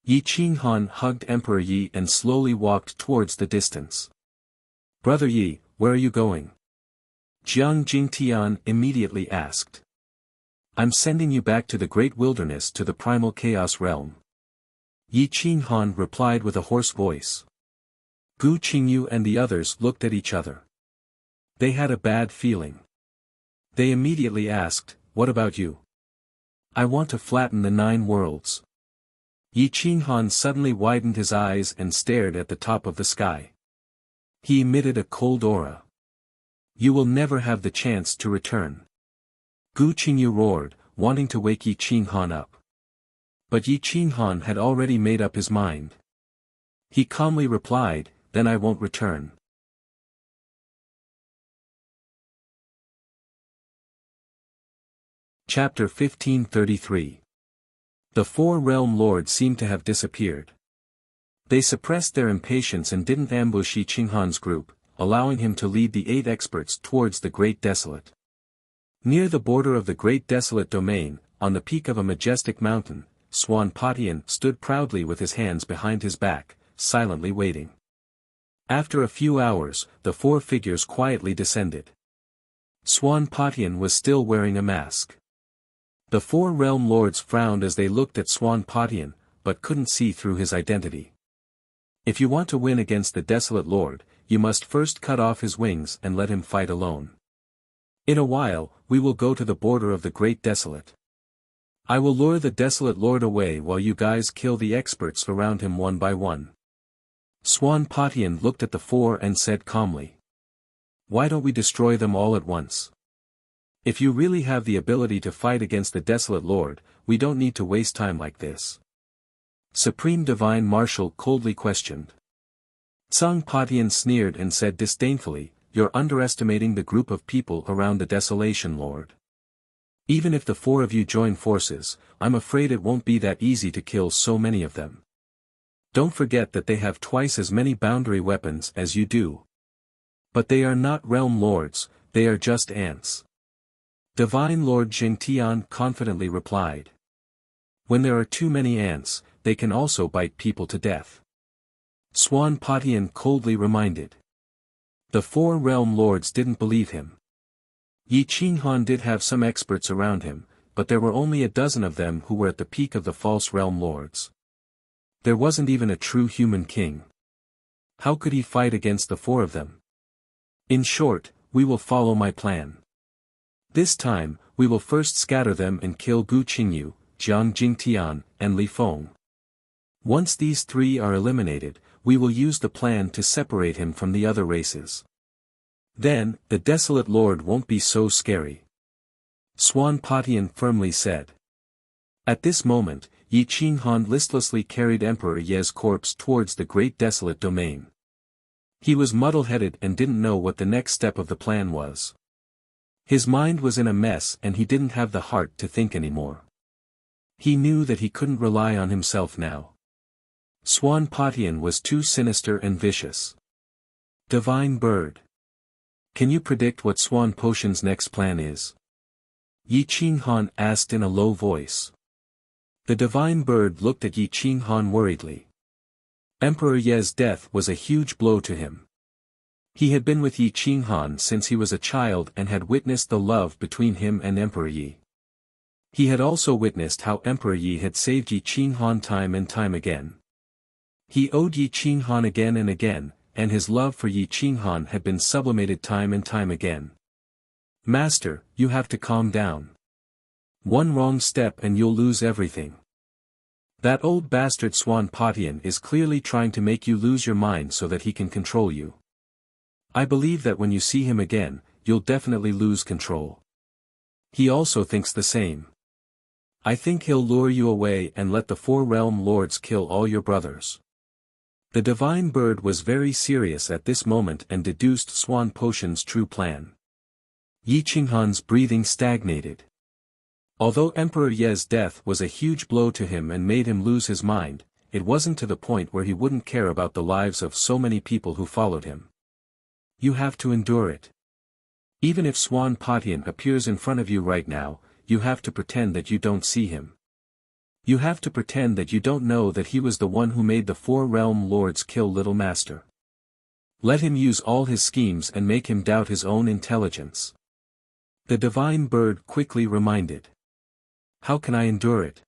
Yi Qinghan hugged Emperor Yi and slowly walked towards the distance. Brother Yi, where are you going? Jiang Jingtian immediately asked. I'm sending you back to the great wilderness to the primal chaos realm. Yi Qinghan replied with a hoarse voice. Gu Qingyu and the others looked at each other. They had a bad feeling. They immediately asked, what about you? I want to flatten the 9 worlds. Yi Qinghan suddenly widened his eyes and stared at the top of the sky. He emitted a cold aura. You will never have the chance to return. Gu Qingyu roared, wanting to wake Yi Qinghan up. But Yi Qinghan had already made up his mind. He calmly replied, then I won't return. Chapter 1533. The 4 realm lords seemed to have disappeared. They suppressed their impatience and didn't ambush Yi Qinghan's group, allowing him to lead the 8 experts towards the Great Desolate. Near the border of the Great Desolate domain, on the peak of a majestic mountain, Swan Patian stood proudly with his hands behind his back, silently waiting. After a few hours, the 4 figures quietly descended. Swan Patian was still wearing a mask. The 4 realm lords frowned as they looked at Swan Patian, but couldn't see through his identity. If you want to win against the Desolate Lord, you must first cut off his wings and let him fight alone. In a while, we will go to the border of the Great Desolate. I will lure the Desolate Lord away while you guys kill the experts around him one by one. Swan Patian looked at the 4 and said calmly. Why don't we destroy them all at once? If you really have the ability to fight against the Desolate Lord, we don't need to waste time like this. Supreme Divine Marshal coldly questioned. Tsang Patian sneered and said disdainfully, you're underestimating the group of people around the Desolation Lord. Even if the 4 of you join forces, I'm afraid it won't be that easy to kill so many of them. Don't forget that they have twice as many boundary weapons as you do. But they are not realm lords, they are just ants. Divine Lord Jingtian confidently replied. When there are too many ants, they can also bite people to death. Swan Patian coldly reminded. The 4 realm lords didn't believe him. Yi Qinghan did have some experts around him, but there were only a dozen of them who were at the peak of the false realm lords. There wasn't even a true human king. How could he fight against the 4 of them? In short, we will follow my plan. This time, we will first scatter them and kill Gu Qingyu, Jiang Jingtian, and Li Feng. Once these 3 are eliminated, we will use the plan to separate him from the other races. Then, the Desolate Lord won't be so scary. Swan Patian firmly said. At this moment, Yi Qinghan listlessly carried Emperor Ye's corpse towards the Great Desolate Domain. He was muddle-headed and didn't know what the next step of the plan was. His mind was in a mess and he didn't have the heart to think anymore. He knew that he couldn't rely on himself now. Swan Patian was too sinister and vicious. Divine Bird. Can you predict what Swan Potion's next plan is? Yi Qinghan asked in a low voice. The Divine Bird looked at Yi Qinghan worriedly. Emperor Ye's death was a huge blow to him. He had been with Yi Qinghan since he was a child and had witnessed the love between him and Emperor Yi. He had also witnessed how Emperor Yi had saved Yi Qinghan time and time again. He owed Yi Qinghan again and again, and his love for Yi Qinghan had been sublimated time and time again. Master, you have to calm down. One wrong step and you'll lose everything. That old bastard Swan Patian is clearly trying to make you lose your mind so that he can control you. I believe that when you see him again, you'll definitely lose control. He also thinks the same. I think he'll lure you away and let the 4 realm lords kill all your brothers. The Divine Bird was very serious at this moment and deduced Swan Potion's true plan. Yi Qinghan's breathing stagnated. Although Emperor Ye's death was a huge blow to him and made him lose his mind, it wasn't to the point where he wouldn't care about the lives of so many people who followed him. You have to endure it. Even if Swan Patian appears in front of you right now, you have to pretend that you don't see him. You have to pretend that you don't know that he was the one who made the four realm lords kill Little Master. Let him use all his schemes and make him doubt his own intelligence. The divine bird quickly reminded. How can I endure it?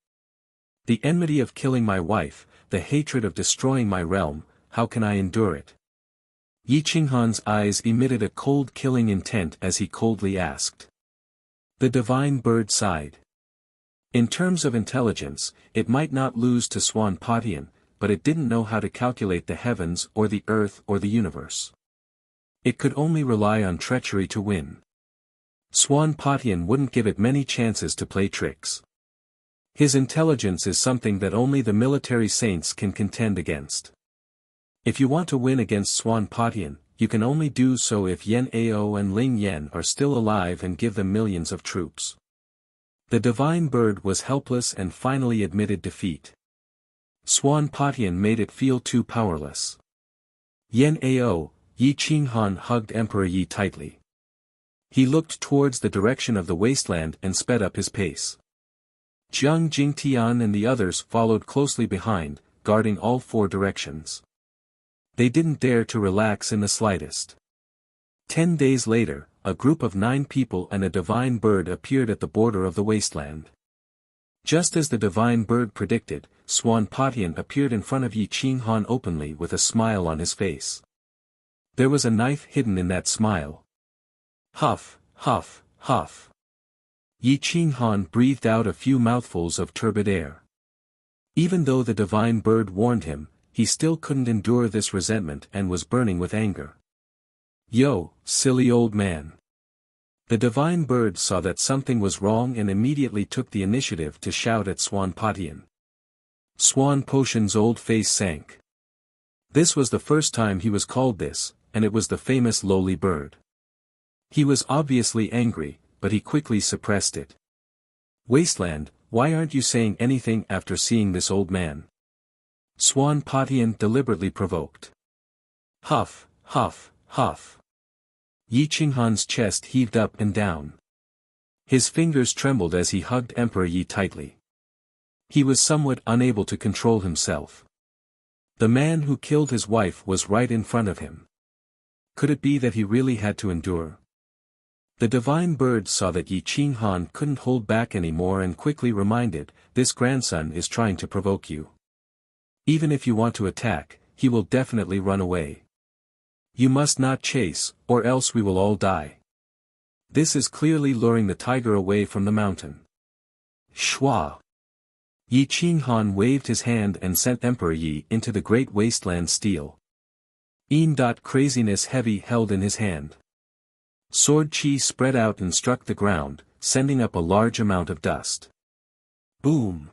The enmity of killing my wife, the hatred of destroying my realm, how can I endure it? Yi Qinghan's eyes emitted a cold killing intent as he coldly asked. The divine bird sighed. In terms of intelligence, it might not lose to Swan Patian, but it didn't know how to calculate the heavens or the earth or the universe. It could only rely on treachery to win. Swan Patian wouldn't give it many chances to play tricks. His intelligence is something that only the military saints can contend against. If you want to win against Swan Patian, you can only do so if Yen Ao and Ling Yen are still alive and give them millions of troops. The divine bird was helpless and finally admitted defeat. Swan Patian made it feel too powerless. Yen Ao, Yi Qinghan hugged Emperor Yi tightly. He looked towards the direction of the wasteland and sped up his pace. Jiang Jingtian and the others followed closely behind, guarding all four directions. They didn't dare to relax in the slightest. 10 days later, a group of 9 people and a divine bird appeared at the border of the wasteland. Just as the divine bird predicted, Swan Patian appeared in front of Yi Qinghan openly with a smile on his face. There was a knife hidden in that smile. Huff, huff, huff. Yi Qinghan breathed out a few mouthfuls of turbid air. Even though the divine bird warned him, he still couldn't endure this resentment and was burning with anger. Yo, silly old man. The divine bird saw that something was wrong and immediately took the initiative to shout at Swan Patian. Swan Patian's old face sank. This was the first time he was called this, and it was the famous lowly bird. He was obviously angry, but he quickly suppressed it. Wasteland, why aren't you saying anything after seeing this old man? Swan Patian deliberately provoked. Huff, huff, huff. Yi Qinghan's chest heaved up and down. His fingers trembled as he hugged Emperor Yi tightly. He was somewhat unable to control himself. The man who killed his wife was right in front of him. Could it be that he really had to endure? The divine bird saw that Yi Qinghan couldn't hold back anymore and quickly reminded, this grandson is trying to provoke you. Even if you want to attack, he will definitely run away. You must not chase, or else we will all die. This is clearly luring the tiger away from the mountain. Shua. Yi Qinghan waved his hand and sent Emperor Yi into the great wasteland steel. Craziness heavy held in his hand. Sword chi spread out and struck the ground, sending up a large amount of dust. Boom.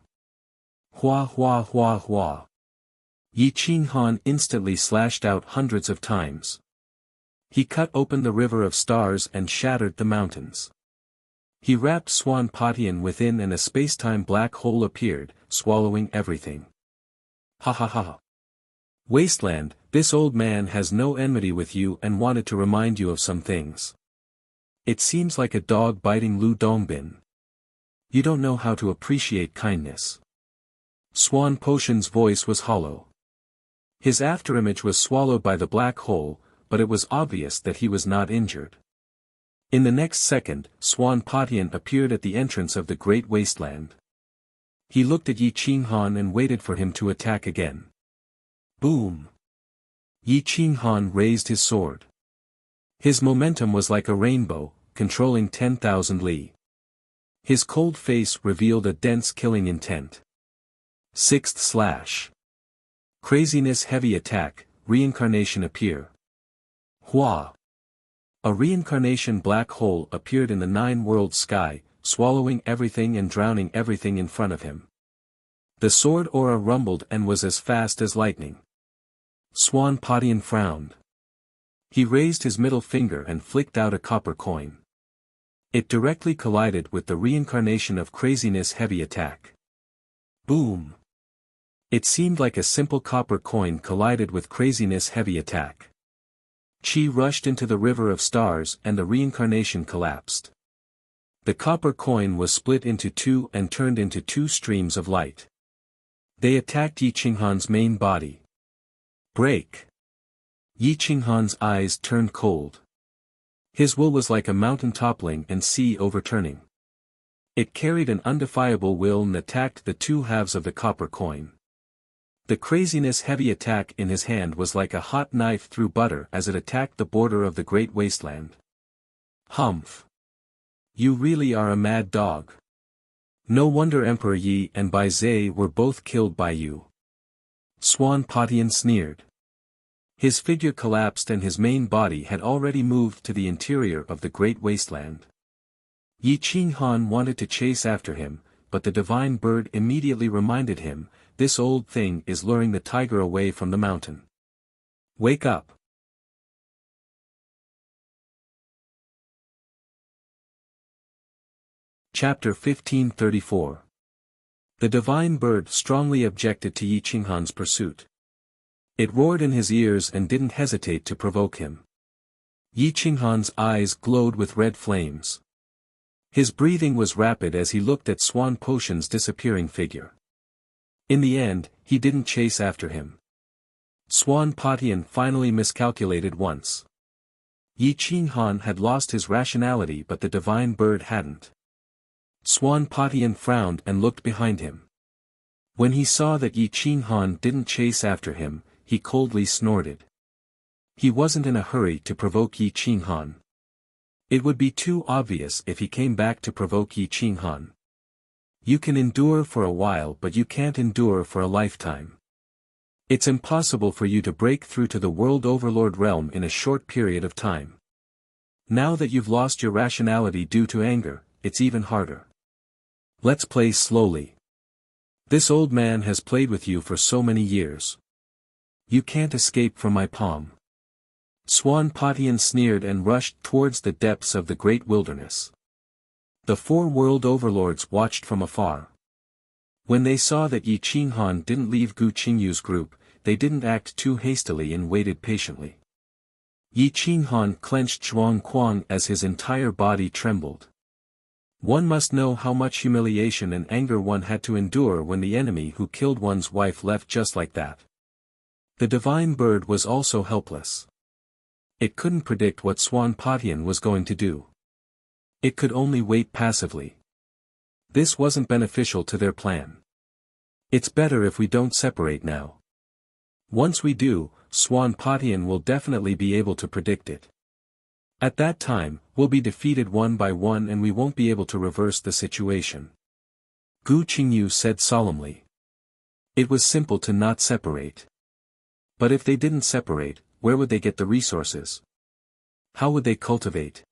Hua hua hua hua. Yi Qinghan instantly slashed out hundreds of times. He cut open the river of stars and shattered the mountains. He wrapped Swan Patian within and a space-time black hole appeared, swallowing everything. Ha ha ha. Wasteland, this old man has no enmity with you and wanted to remind you of some things. It seems like a dog biting Lu Dongbin. You don't know how to appreciate kindness. Swan Patian's voice was hollow. His afterimage was swallowed by the black hole, but it was obvious that he was not injured. In the next second, Swan Patian appeared at the entrance of the great wasteland. He looked at Yi Qinghan and waited for him to attack again. Boom! Yi Qinghan raised his sword. His momentum was like a rainbow, controlling 10,000 li. His cold face revealed a dense killing intent. Sixth slash. Craziness heavy attack, reincarnation appear. Hua. A reincarnation black hole appeared in the 9-world sky, swallowing everything and drowning everything in front of him. The sword aura rumbled and was as fast as lightning. Swan Patian frowned. He raised his middle finger and flicked out a copper coin. It directly collided with the reincarnation of craziness heavy attack. Boom! It seemed like a simple copper coin collided with craziness heavy attack. Chi rushed into the river of stars and the reincarnation collapsed. The copper coin was split into two and turned into two streams of light. They attacked Yi Qinghan's main body. Break! Yi Qinghan's eyes turned cold. His will was like a mountain toppling and sea overturning. It carried an undefiable will and attacked the two halves of the copper coin. The craziness-heavy attack in his hand was like a hot knife through butter as it attacked the border of the great wasteland. Humph! You really are a mad dog. No wonder Emperor Yi and Bai Zhe were both killed by you. Swan Patian sneered. His figure collapsed and his main body had already moved to the interior of the great wasteland. Yi Qinghan wanted to chase after him, but the divine bird immediately reminded him, this old thing is luring the tiger away from the mountain. Wake up! Chapter 1534. The divine bird strongly objected to Yi Qinghan's pursuit. It roared in his ears and didn't hesitate to provoke him. Yi Qinghan's eyes glowed with red flames. His breathing was rapid as he looked at Swan Potion's disappearing figure. In the end, he didn't chase after him. Swan Patian finally miscalculated once. Yi Qinghan had lost his rationality but the divine bird hadn't. Swan Patian frowned and looked behind him. When he saw that Yi Qinghan didn't chase after him, he coldly snorted. He wasn't in a hurry to provoke Yi Qinghan. It would be too obvious if he came back to provoke Yi Qinghan. You can endure for a while but you can't endure for a lifetime. It's impossible for you to break through to the World Overlord realm in a short period of time. Now that you've lost your rationality due to anger, it's even harder. Let's play slowly. This old man has played with you for so many years. You can't escape from my palm. Swan Patian sneered and rushed towards the depths of the great wilderness. The four world overlords watched from afar. When they saw that Yi Qinghan didn't leave Gu Qingyu's group, they didn't act too hastily and waited patiently. Yi Qinghan clenched Zhuang Kuang as his entire body trembled. One must know how much humiliation and anger one had to endure when the enemy who killed one's wife left just like that. The divine bird was also helpless. It couldn't predict what Swan Patian was going to do. It could only wait passively. This wasn't beneficial to their plan. It's better if we don't separate now. Once we do, Swan Patian will definitely be able to predict it. At that time, we'll be defeated one by one and we won't be able to reverse the situation. Gu Qingyu said solemnly. It was simple to not separate. But if they didn't separate, where would they get the resources? How would they cultivate?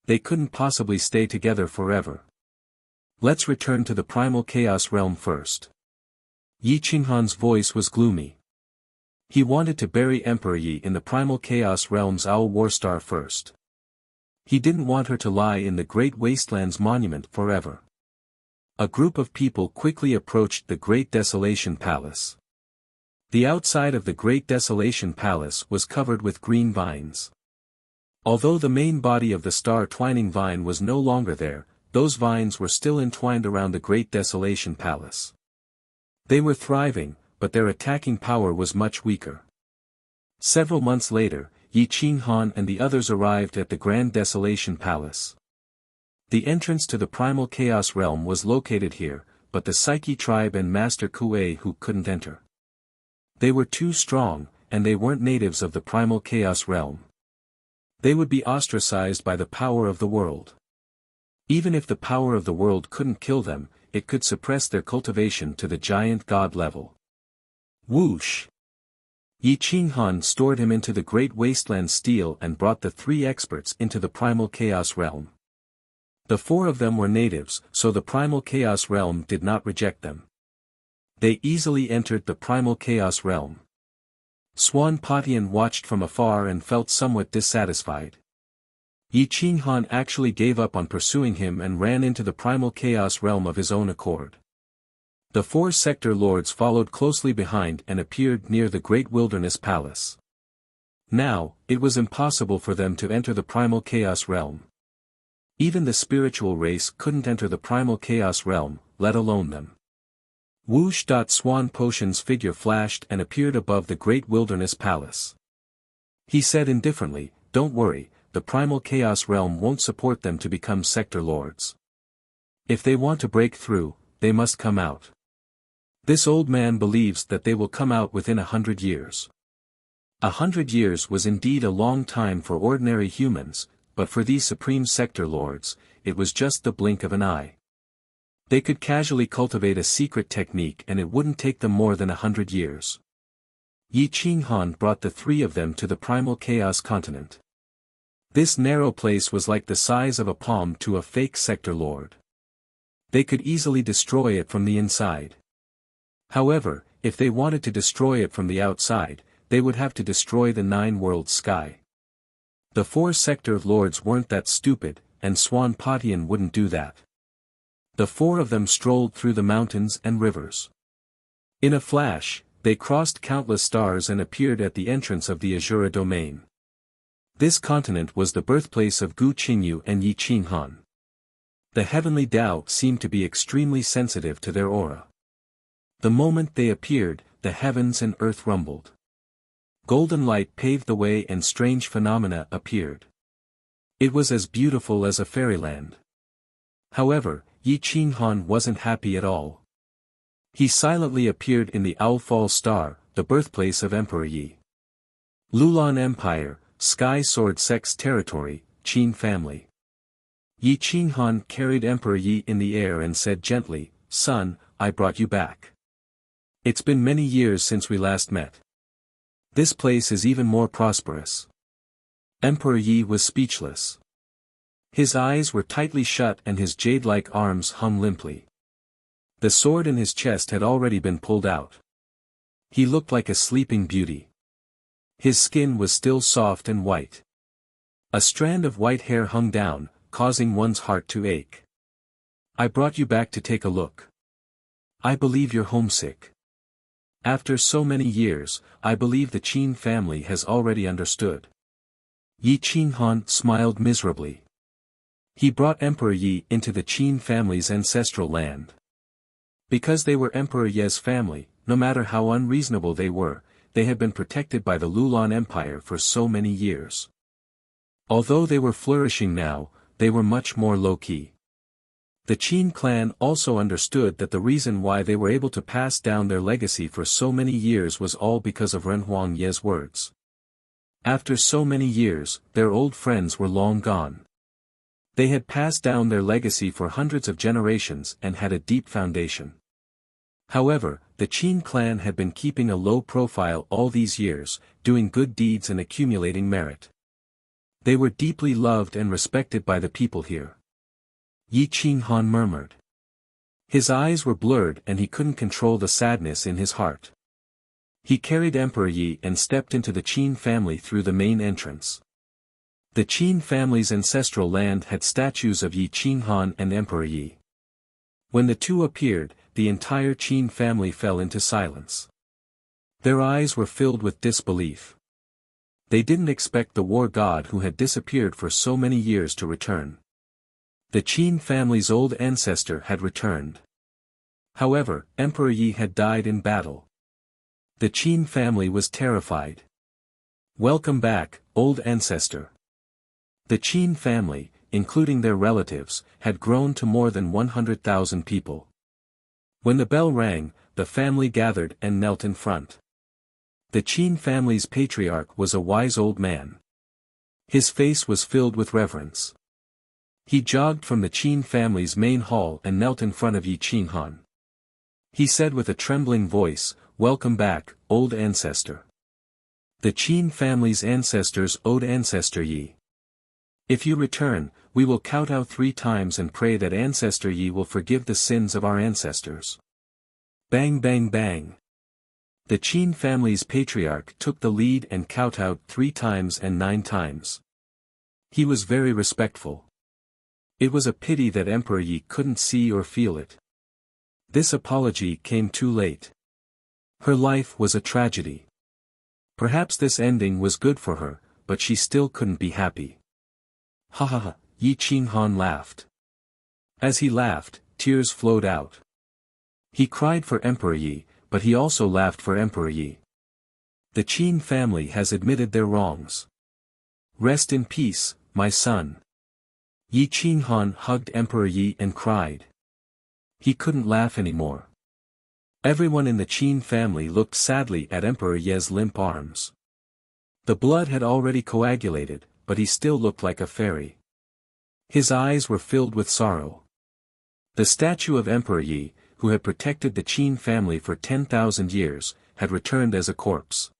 They couldn't possibly stay together forever. Let's return to the primal chaos realm first. Yi Qinghan's voice was gloomy. He wanted to bury Emperor Yi in the primal chaos realm's Owl Warstar first. He didn't want her to lie in the Great Wasteland's monument forever. A group of people quickly approached the Great Desolation Palace. The outside of the Great Desolation Palace was covered with green vines. Although the main body of the star twining vine was no longer there, those vines were still entwined around the Great Desolation Palace. They were thriving, but their attacking power was much weaker. Several months later, Yi Qinghan and the others arrived at the Grand Desolation Palace. The entrance to the Primal Chaos Realm was located here, but the Psyche tribe and Master Kuei Hu couldn't enter. They were too strong, and they weren't natives of the Primal Chaos Realm. They would be ostracized by the power of the world. Even if the power of the world couldn't kill them, it could suppress their cultivation to the giant god level. Whoosh! Yi Qinghan stored him into the Great Wasteland Steel and brought the three experts into the Primal Chaos Realm. The four of them were natives, so the Primal Chaos Realm did not reject them. They easily entered the Primal Chaos Realm. Swan Patian watched from afar and felt somewhat dissatisfied. Yi Qinghan actually gave up on pursuing him and ran into the Primal Chaos Realm of his own accord. The four sector lords followed closely behind and appeared near the Great Wilderness Palace. Now, it was impossible for them to enter the Primal Chaos Realm. Even the spiritual race couldn't enter the primal chaos realm, let alone them. Whoosh! Swan Potion's figure flashed and appeared above the great wilderness palace. He said indifferently, "Don't worry, the primal chaos realm won't support them to become sector lords. If they want to break through, they must come out. This old man believes that they will come out within 100 years. 100 years was indeed a long time for ordinary humans, but for these supreme sector lords, it was just the blink of an eye. They could casually cultivate a secret technique and it wouldn't take them more than 100 years. Yi Qinghan brought the three of them to the primal chaos continent. This narrow place was like the size of a palm to a fake sector lord. They could easily destroy it from the inside. However, if they wanted to destroy it from the outside, they would have to destroy the 9-world sky. The 4 sector lords weren't that stupid, and Swan Potion wouldn't do that. The 4 of them strolled through the mountains and rivers. In a flash, they crossed countless stars and appeared at the entrance of the Azura domain. This continent was the birthplace of Gu Qingyu and Yi Qinghan. The heavenly Tao seemed to be extremely sensitive to their aura. The moment they appeared, the heavens and earth rumbled. Golden light paved the way and strange phenomena appeared. It was as beautiful as a fairyland. However, Yi Qinghan wasn't happy at all. He silently appeared in the Owlfall Star, the birthplace of Emperor Yi. Lulan Empire, Sky Sword Sect's territory, Qin family. Yi Qinghan carried Emperor Yi in the air and said gently, "Son, I brought you back. It's been many years since we last met. This place is even more prosperous." Emperor Yi was speechless. His eyes were tightly shut and his jade-like arms hung limply. The sword in his chest had already been pulled out. He looked like a sleeping beauty. His skin was still soft and white. A strand of white hair hung down, causing one's heart to ache. "I brought you back to take a look. I believe you're homesick. After so many years, I believe the Qin family has already understood." Yi Qinghan smiled miserably. He brought Emperor Yi into the Qin family's ancestral land. Because they were Emperor Ye's family, no matter how unreasonable they had been protected by the Lulan Empire for so many years. Although they were flourishing now, they were much more low-key. The Qin clan also understood that the reason why they were able to pass down their legacy for so many years was all because of Renhuang Ye's words. After so many years, their old friends were long gone. They had passed down their legacy for hundreds of generations and had a deep foundation. However, the Qin clan had been keeping a low profile all these years, doing good deeds and accumulating merit. They were deeply loved and respected by the people here. Yi Qinghan murmured. His eyes were blurred and he couldn't control the sadness in his heart. He carried Emperor Yi and stepped into the Qin family through the main entrance. The Qin family's ancestral land had statues of Yi Qinghan and Emperor Yi. When the two appeared, the entire Qin family fell into silence. Their eyes were filled with disbelief. They didn't expect the war god who had disappeared for so many years to return. The Qin family's old ancestor had returned. However, Emperor Yi had died in battle. The Qin family was terrified. "Welcome back, old ancestor." The Qin family, including their relatives, had grown to more than 100,000 people. When the bell rang, the family gathered and knelt in front. The Qin family's patriarch was a wise old man. His face was filled with reverence. He jogged from the Qin family's main hall and knelt in front of Yi Qinghan. He said with a trembling voice, "Welcome back, old ancestor." The Qin family's ancestors owed ancestor Yi. "If you return, we will kowtow 3 times and pray that ancestor Yi will forgive the sins of our ancestors." Bang bang bang. The Qin family's patriarch took the lead and kowtowed 3 times and 9 times. He was very respectful. It was a pity that Emperor Yi couldn't see or feel it. This apology came too late. Her life was a tragedy. Perhaps this ending was good for her, but she still couldn't be happy. "Ha ha ha, Yi Qinghan laughed. As he laughed, tears flowed out. He cried for Emperor Yi, but he also laughed for Emperor Yi. The Qin family has admitted their wrongs. Rest in peace, my son. Yi Qinghan hugged Emperor Yi and cried. He couldn't laugh anymore. Everyone in the Qin family looked sadly at Emperor Yi's limp arms. The blood had already coagulated, but he still looked like a fairy. His eyes were filled with sorrow. The statue of Emperor Yi, who had protected the Qin family for 10,000 years, had returned as a corpse.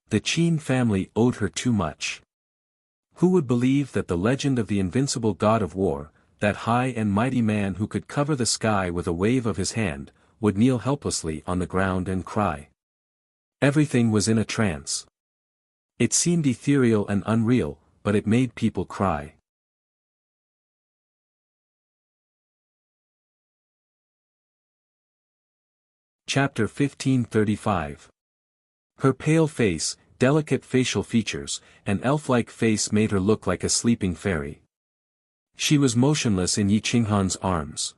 The Qin family owed her too much. Who would believe that the legend of the invincible god of war, that high and mighty man who could cover the sky with a wave of his hand, would kneel helplessly on the ground and cry? Everything was in a trance. It seemed ethereal and unreal, but it made people cry. Chapter 1535. Her pale face, delicate facial features, and elf-like face made her look like a sleeping fairy. She was motionless in Yi Qinghan's arms.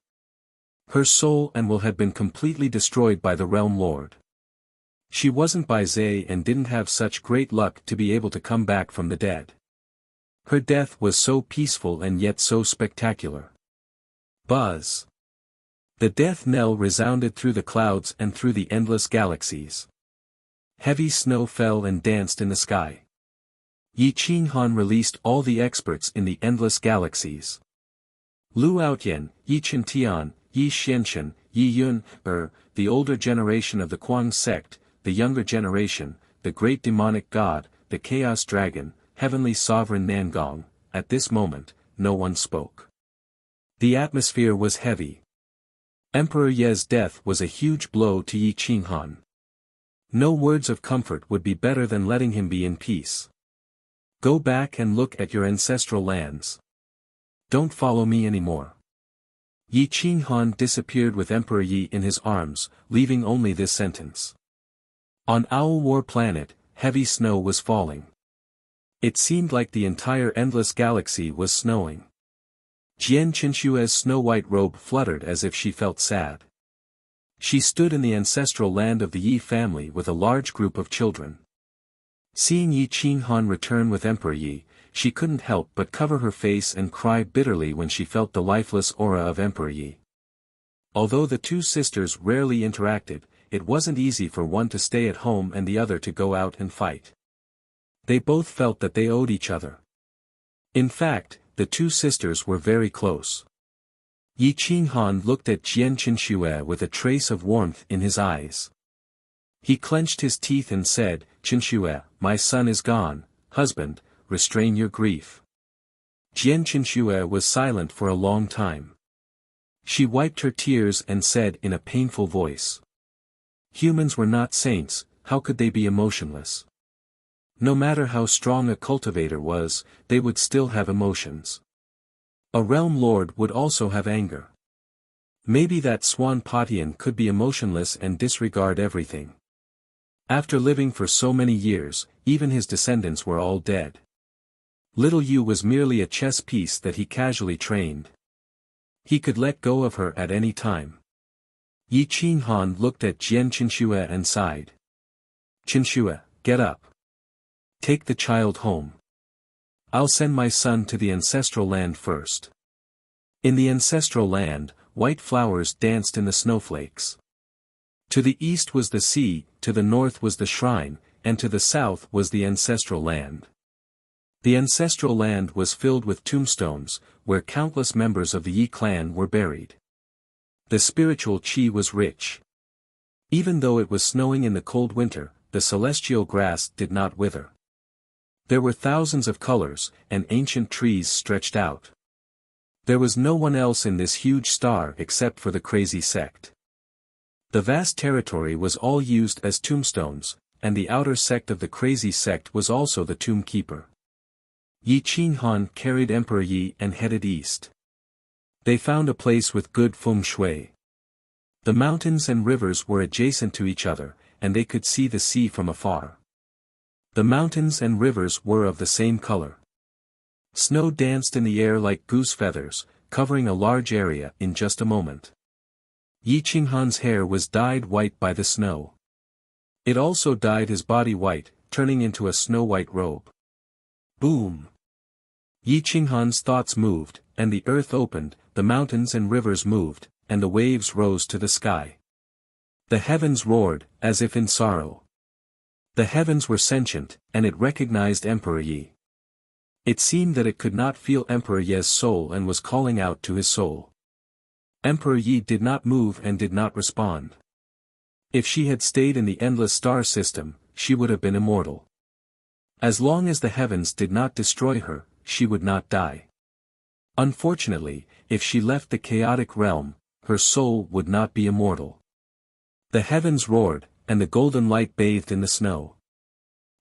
Her soul and will had been completely destroyed by the Realm Lord. She wasn't Bai Zhe and didn't have such great luck to be able to come back from the dead. Her death was so peaceful and yet so spectacular. Buzz. The death knell resounded through the clouds and through the endless galaxies. Heavy snow fell and danced in the sky. Yi Qinghan released all the experts in the endless galaxies. Lu Outyan, Yi Qintian, Yi Xianshan, Yi Yun, the older generation of the Kuang sect, the younger generation, the great demonic god, the chaos dragon, heavenly sovereign Nangong. At this moment, no one spoke. The atmosphere was heavy. Emperor Ye's death was a huge blow to Yi Qinghan. No words of comfort would be better than letting him be in peace. Go back and look at your ancestral lands. Don't follow me anymore. Yi Qinghan disappeared with Emperor Yi in his arms, leaving only this sentence. On Owl War Planet, heavy snow was falling. It seemed like the entire endless galaxy was snowing. Jian Qinshue's snow-white robe fluttered as if she felt sad. She stood in the ancestral land of the Yi family with a large group of children. Seeing Yi Qinghan return with Emperor Yi, she couldn't help but cover her face and cry bitterly when she felt the lifeless aura of Emperor Yi. Although the two sisters rarely interacted, it wasn't easy for one to stay at home and the other to go out and fight. They both felt that they owed each other. In fact, the two sisters were very close. Yi Qinghan looked at Jian Qinshue with a trace of warmth in his eyes. He clenched his teeth and said, "Qinshue, my son is gone, husband, restrain your grief." Jian Qinshue was silent for a long time. She wiped her tears and said in a painful voice. Humans were not saints, how could they be emotionless? No matter how strong a cultivator was, they would still have emotions. A realm lord would also have anger. Maybe that Swan Potian could be emotionless and disregard everything. After living for so many years, even his descendants were all dead. Little Yu was merely a chess piece that he casually trained. He could let go of her at any time. Yi Qinghan looked at Jian Qinshue and sighed. "Qinshue, get up. Take the child home. I'll send my son to the ancestral land first." In the ancestral land, white flowers danced in the snowflakes. To the east was the sea, to the north was the shrine, and to the south was the ancestral land. The ancestral land was filled with tombstones, where countless members of the Yi clan were buried. The spiritual qi was rich. Even though it was snowing in the cold winter, the celestial grass did not wither. There were thousands of colors, and ancient trees stretched out. There was no one else in this huge star except for the crazy sect. The vast territory was all used as tombstones, and the outer sect of the crazy sect was also the tomb keeper. Yi Qinghan carried Emperor Yi and headed east. They found a place with good feng shui. The mountains and rivers were adjacent to each other, and they could see the sea from afar. The mountains and rivers were of the same color. Snow danced in the air like goose feathers, covering a large area in just a moment. Yi Qinghan's hair was dyed white by the snow. It also dyed his body white, turning into a snow-white robe. Boom! Yi Qinghan's thoughts moved, and the earth opened, the mountains and rivers moved, and the waves rose to the sky. The heavens roared, as if in sorrow. The heavens were sentient, and it recognized Emperor Yi. It seemed that it could not feel Emperor Ye's soul and was calling out to his soul. Emperor Yi did not move and did not respond. If she had stayed in the endless star system, she would have been immortal. As long as the heavens did not destroy her, she would not die. Unfortunately, if she left the chaotic realm, her soul would not be immortal. The heavens roared, and the golden light bathed in the snow.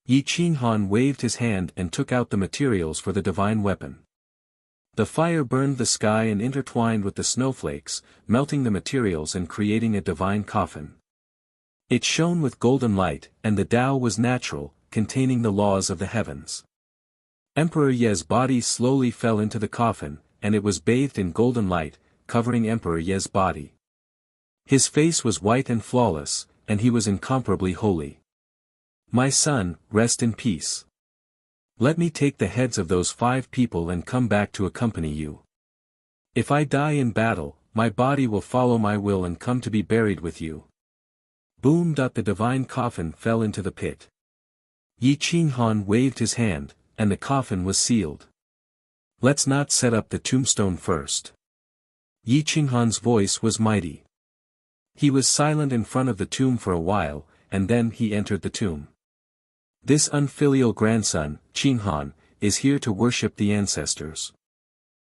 Yi Qinghan waved his hand and took out the materials for the divine weapon. The fire burned the sky and intertwined with the snowflakes, melting the materials and creating a divine coffin. It shone with golden light, and the Tao was natural, containing the laws of the heavens. Emperor Ye's body slowly fell into the coffin, and it was bathed in golden light, covering Emperor Ye's body. His face was white and flawless, and he was incomparably holy. My son, rest in peace. Let me take the heads of those 5 people and come back to accompany you. If I die in battle, my body will follow my will and come to be buried with you. Boom! The divine coffin fell into the pit. Yi Qinghan waved his hand, and the coffin was sealed. Let's not set up the tombstone first. Yi Qinghan's voice was mighty. He was silent in front of the tomb for a while, and then he entered the tomb. This unfilial grandson, Qinghan, is here to worship the ancestors.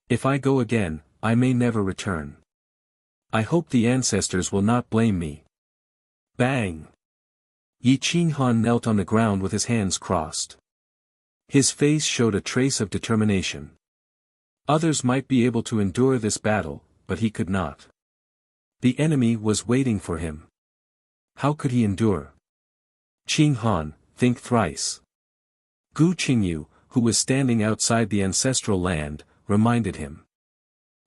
If I go again, I may never return. I hope the ancestors will not blame me. Bang! Yi Qinghan knelt on the ground with his hands crossed. His face showed a trace of determination. Others might be able to endure this battle, but he could not. The enemy was waiting for him. How could he endure? Qinghan, think thrice. Gu Qingyu, who was standing outside the ancestral land, reminded him.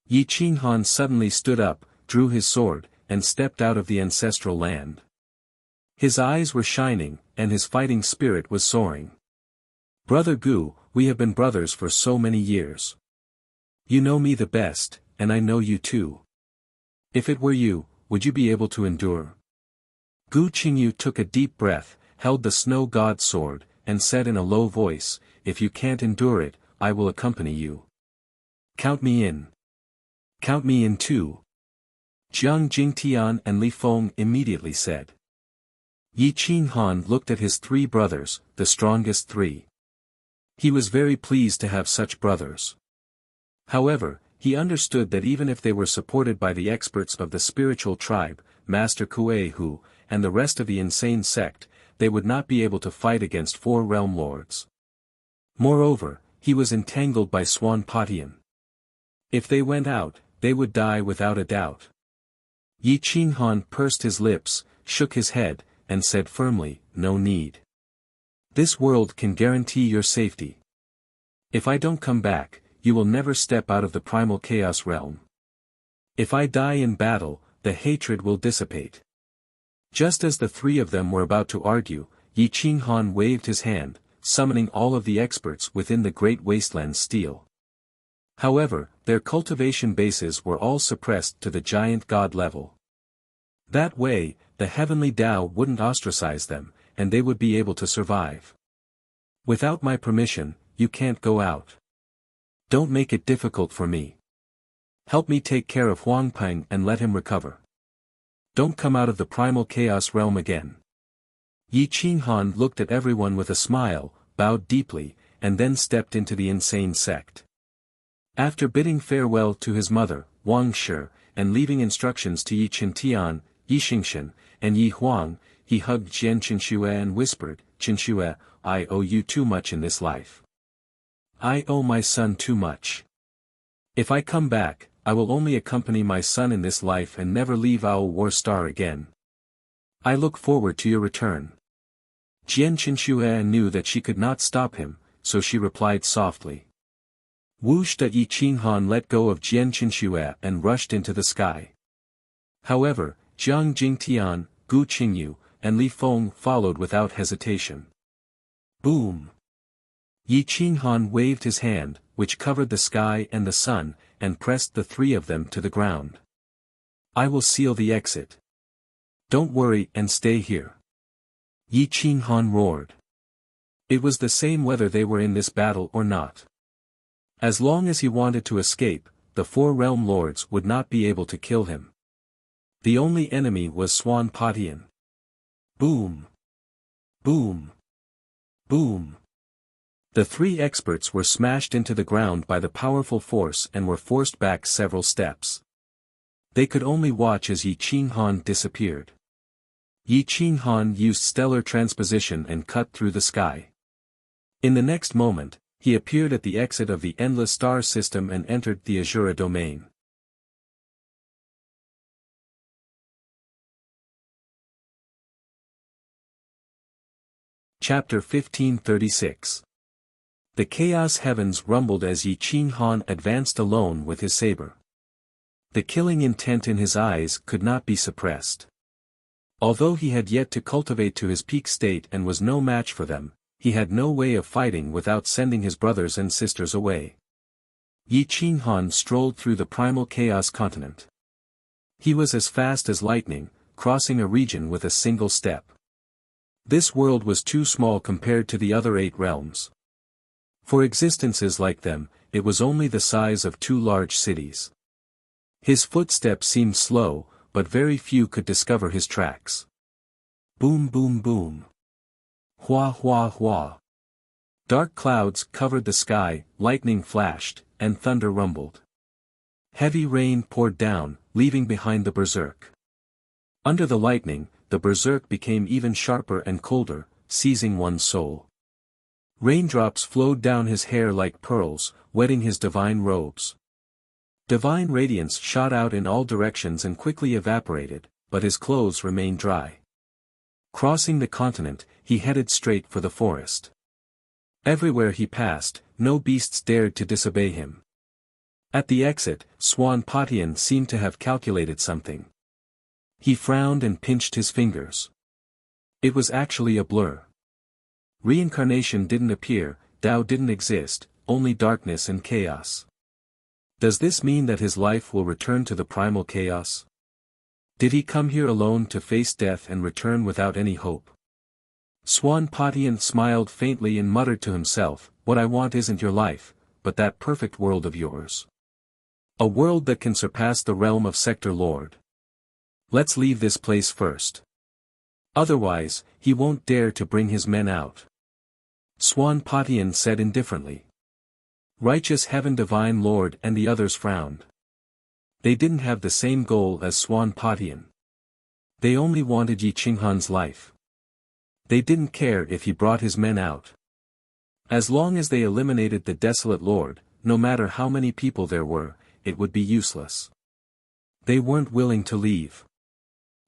Yi Qinghan suddenly stood up, drew his sword, and stepped out of the ancestral land. His eyes were shining, and his fighting spirit was soaring. Brother Gu, we have been brothers for so many years. You know me the best, and I know you too. If it were you, would you be able to endure? Gu Qingyu took a deep breath, held the snow god's sword, and said in a low voice, if you can't endure it, I will accompany you. Count me in. Count me in too. Jiang Jingtian and Li Feng immediately said. Yi Qinghan looked at his 3 brothers, the strongest 3. He was very pleased to have such brothers. However, he understood that even if they were supported by the experts of the spiritual tribe, Master Kuei Hu, and the rest of the insane sect, they would not be able to fight against 4 realm lords. Moreover, he was entangled by Swan Patian. If they went out, they would die without a doubt. Yi Qinghan pursed his lips, shook his head, and said firmly, no need. This world can guarantee your safety. If I don't come back, you will never step out of the primal chaos realm. If I die in battle, the hatred will dissipate. Just as the 3 of them were about to argue, Yi Qinghan waved his hand, summoning all of the experts within the Great Wasteland steel. However, their cultivation bases were all suppressed to the giant god level. That way, the heavenly Tao wouldn't ostracize them, and they would be able to survive. Without my permission, you can't go out. Don't make it difficult for me. Help me take care of Huang Peng and let him recover. Don't come out of the primal chaos realm again. Yi Qinghan looked at everyone with a smile, bowed deeply, and then stepped into the insane sect. After bidding farewell to his mother, Wang Shi, and leaving instructions to Yi Qintian, Yi Xingshan, and Yi Huang, he hugged Jian Qinshue and whispered, Qinshue, I owe you too much in this life. I owe my son too much. If I come back, I will only accompany my son in this life and never leave Owl War Star again. I look forward to your return. Jian Qinshue knew that she could not stop him, so she replied softly. Whoosh! Yi Qinghan let go of Jian Qinxue and rushed into the sky. However, Jiang Jingtian, Gu Qingyu, and Li Feng followed without hesitation. Boom! Yi Qinghan waved his hand, which covered the sky and the sun, and pressed the three of them to the ground. I will seal the exit. Don't worry and stay here. Yi Qinghan roared. It was the same whether they were in this battle or not. As long as he wanted to escape, the four realm lords would not be able to kill him. The only enemy was Swan Patian. Boom! Boom! Boom! The three experts were smashed into the ground by the powerful force and were forced back several steps. They could only watch as Yi Qinghan disappeared. Yi Qinghan used stellar transposition and cut through the sky. In the next moment, he appeared at the exit of the endless star system and entered the Azura domain. Chapter 1536. The chaos heavens rumbled as Yi Qinghan advanced alone with his saber. The killing intent in his eyes could not be suppressed. Although he had yet to cultivate to his peak state and was no match for them, he had no way of fighting without sending his brothers and sisters away. Yi Qinghan strolled through the primal chaos continent. He was as fast as lightning, crossing a region with a single step. This world was too small compared to the other 8 realms. For existences like them, it was only the size of 2 large cities. His footsteps seemed slow, but very few could discover his tracks. Boom boom boom. Hua hua hua. Dark clouds covered the sky, lightning flashed, and thunder rumbled. Heavy rain poured down, leaving behind the berserk. Under the lightning, the berserk became even sharper and colder, seizing one's soul. Raindrops flowed down his hair like pearls, wetting his divine robes. Divine radiance shot out in all directions and quickly evaporated, but his clothes remained dry. Crossing the continent, he headed straight for the forest. Everywhere he passed, no beasts dared to disobey him. At the exit, Swan Patian seemed to have calculated something. He frowned and pinched his fingers. It was actually a blur. Reincarnation didn't appear, Tao didn't exist, only darkness and chaos. Does this mean that his life will return to the primal chaos? Did he come here alone to face death and return without any hope? Swan Patian smiled faintly and muttered to himself, what I want isn't your life, but that perfect world of yours. A world that can surpass the realm of Sector Lord. Let's leave this place first. Otherwise, he won't dare to bring his men out. Swan Patian said indifferently. Righteous Heaven Divine Lord and the others frowned. They didn't have the same goal as Swan Patian. They only wanted Yi Qinghan's life. They didn't care if he brought his men out. As long as they eliminated the desolate lord, no matter how many people there were, it would be useless. They weren't willing to leave.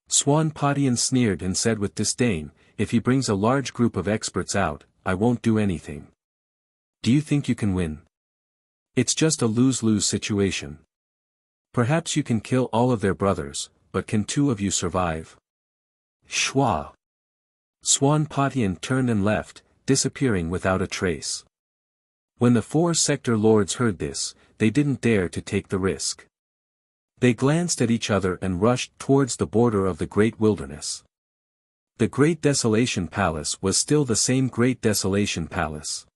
Swan Patian sneered and said with disdain, if he brings a large group of experts out, I won't do anything. Do you think you can win? It's just a lose-lose situation. Perhaps you can kill all of their brothers, but can 2 of you survive? Shwa! Swan Patian turned and left, disappearing without a trace. When the 4 sector lords heard this, they didn't dare to take the risk. They glanced at each other and rushed towards the border of the great wilderness. The Great Desolation Palace was still the same Great Desolation Palace.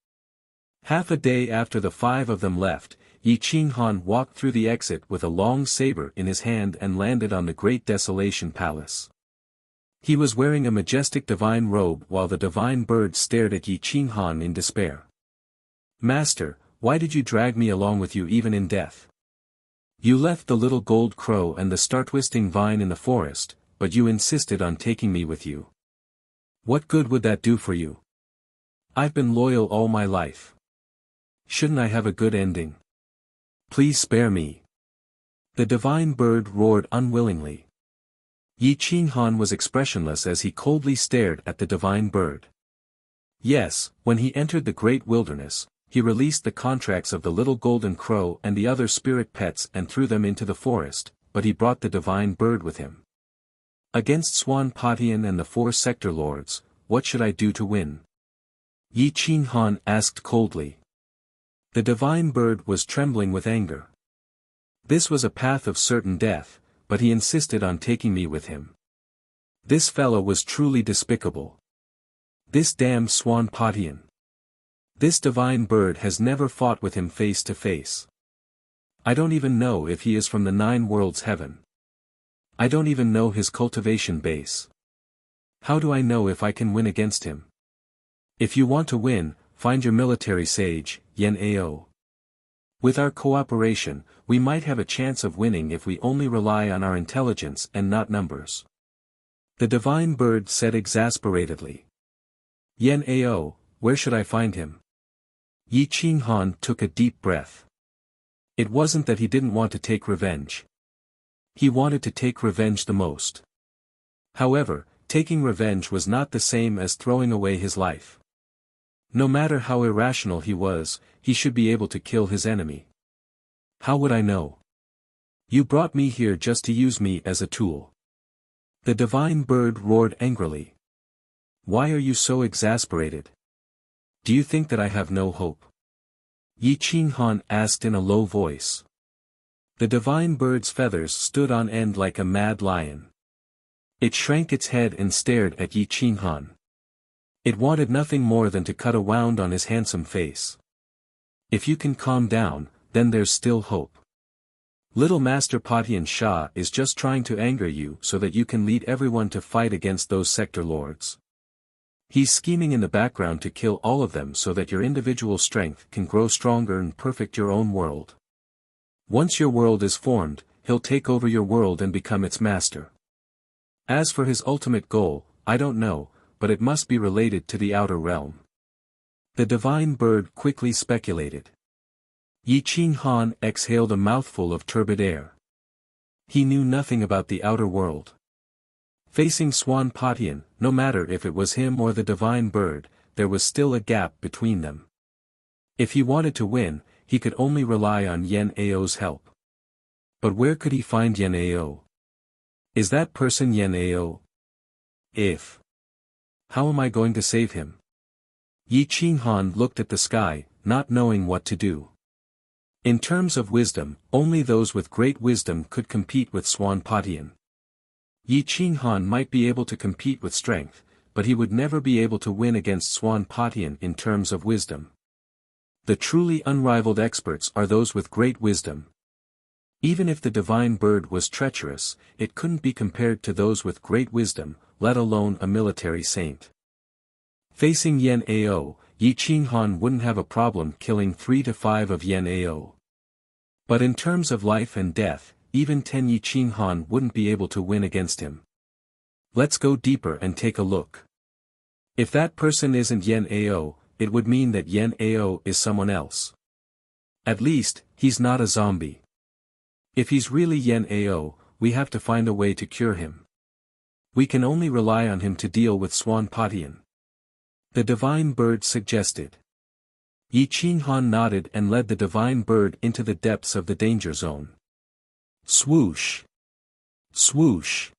Half a day after the 5 of them left, Yi Qinghan walked through the exit with a long saber in his hand and landed on the Great Desolation Palace. He was wearing a majestic divine robe while the divine bird stared at Yi Qinghan in despair. Master, why did you drag me along with you even in death? You left the little gold crow and the star-twisting vine in the forest, but you insisted on taking me with you. What good would that do for you? I've been loyal all my life. Shouldn't I have a good ending? Please spare me. The divine bird roared unwillingly. Yi Qinghan was expressionless as he coldly stared at the divine bird. Yes, when he entered the great wilderness, he released the contracts of the little golden crow and the other spirit pets and threw them into the forest, but he brought the divine bird with him. Against Swan Patian and the 4 sector lords, what should I do to win? Yi Qinghan asked coldly. The divine bird was trembling with anger. This was a path of certain death, but he insisted on taking me with him. This fellow was truly despicable. This damned Swan Patian. This divine bird has never fought with him face to face. I don't even know if he is from the 9 worlds heaven. I don't even know his cultivation base. How do I know if I can win against him? If you want to win, find your military sage, Yan Ao. With our cooperation, we might have a chance of winning if we only rely on our intelligence and not numbers. The divine bird said exasperatedly. Yan Ao, where should I find him? Yi Qinghan took a deep breath. It wasn't that he didn't want to take revenge. He wanted to take revenge the most. However, taking revenge was not the same as throwing away his life. No matter how irrational he was, he should be able to kill his enemy. How would I know? You brought me here just to use me as a tool. The divine bird roared angrily. Why are you so exasperated? Do you think that I have no hope? Yi Qinghan asked in a low voice. The divine bird's feathers stood on end like a mad lion. It shrank its head and stared at Yi Qinghan. It wanted nothing more than to cut a wound on his handsome face. If you can calm down, then there's still hope. Little Master Patian Shah is just trying to anger you so that you can lead everyone to fight against those sector lords. He's scheming in the background to kill all of them so that your individual strength can grow stronger and perfect your own world. Once your world is formed, he'll take over your world and become its master. As for his ultimate goal, I don't know, but it must be related to the outer realm. The divine bird quickly speculated. Yi Qinghan exhaled a mouthful of turbid air. He knew nothing about the outer world. Facing Swan Patian, no matter if it was him or the divine bird, there was still a gap between them. If he wanted to win, he could only rely on Yan Ao's help. But where could he find Yan Ao? Is that person Yan Ao? If. How am I going to save him? Yi Qinghan looked at the sky, not knowing what to do. In terms of wisdom, only those with great wisdom could compete with Swan Patian. Yi Qinghan might be able to compete with strength, but he would never be able to win against Swan Patian in terms of wisdom. The truly unrivaled experts are those with great wisdom. Even if the divine bird was treacherous, it couldn't be compared to those with great wisdom, let alone a military saint. Facing Yan Ao, Yi Qinghan wouldn't have a problem killing 3 to 5 of Yan Ao. But in terms of life and death, even 10 Yi Qinghan wouldn't be able to win against him. Let's go deeper and take a look. If that person isn't Yan Ao, it would mean that Yan Ao is someone else. At least, he's not a zombie. If he's really Yan Ao, we have to find a way to cure him. We can only rely on him to deal with Swan Patian. The divine bird suggested. Yi Qinghan nodded and led the divine bird into the depths of the danger zone. Swoosh! Swoosh!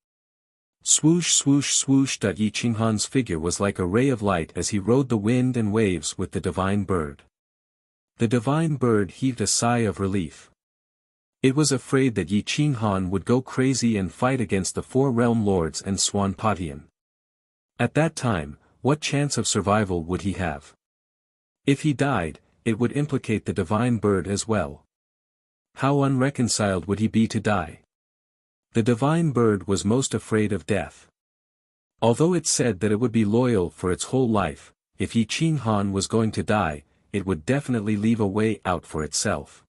Swoosh swoosh swoosh. Yi Qinghan's figure was like a ray of light as he rode the wind and waves with the divine bird. The divine bird heaved a sigh of relief. It was afraid that Yi Qinghan would go crazy and fight against the 4 realm lords and Swan Patian. At that time, what chance of survival would he have? If he died, it would implicate the divine bird as well. How unreconciled would he be to die? The divine bird was most afraid of death. Although it said that it would be loyal for its whole life, if Yi Qinghan was going to die, it would definitely leave a way out for itself.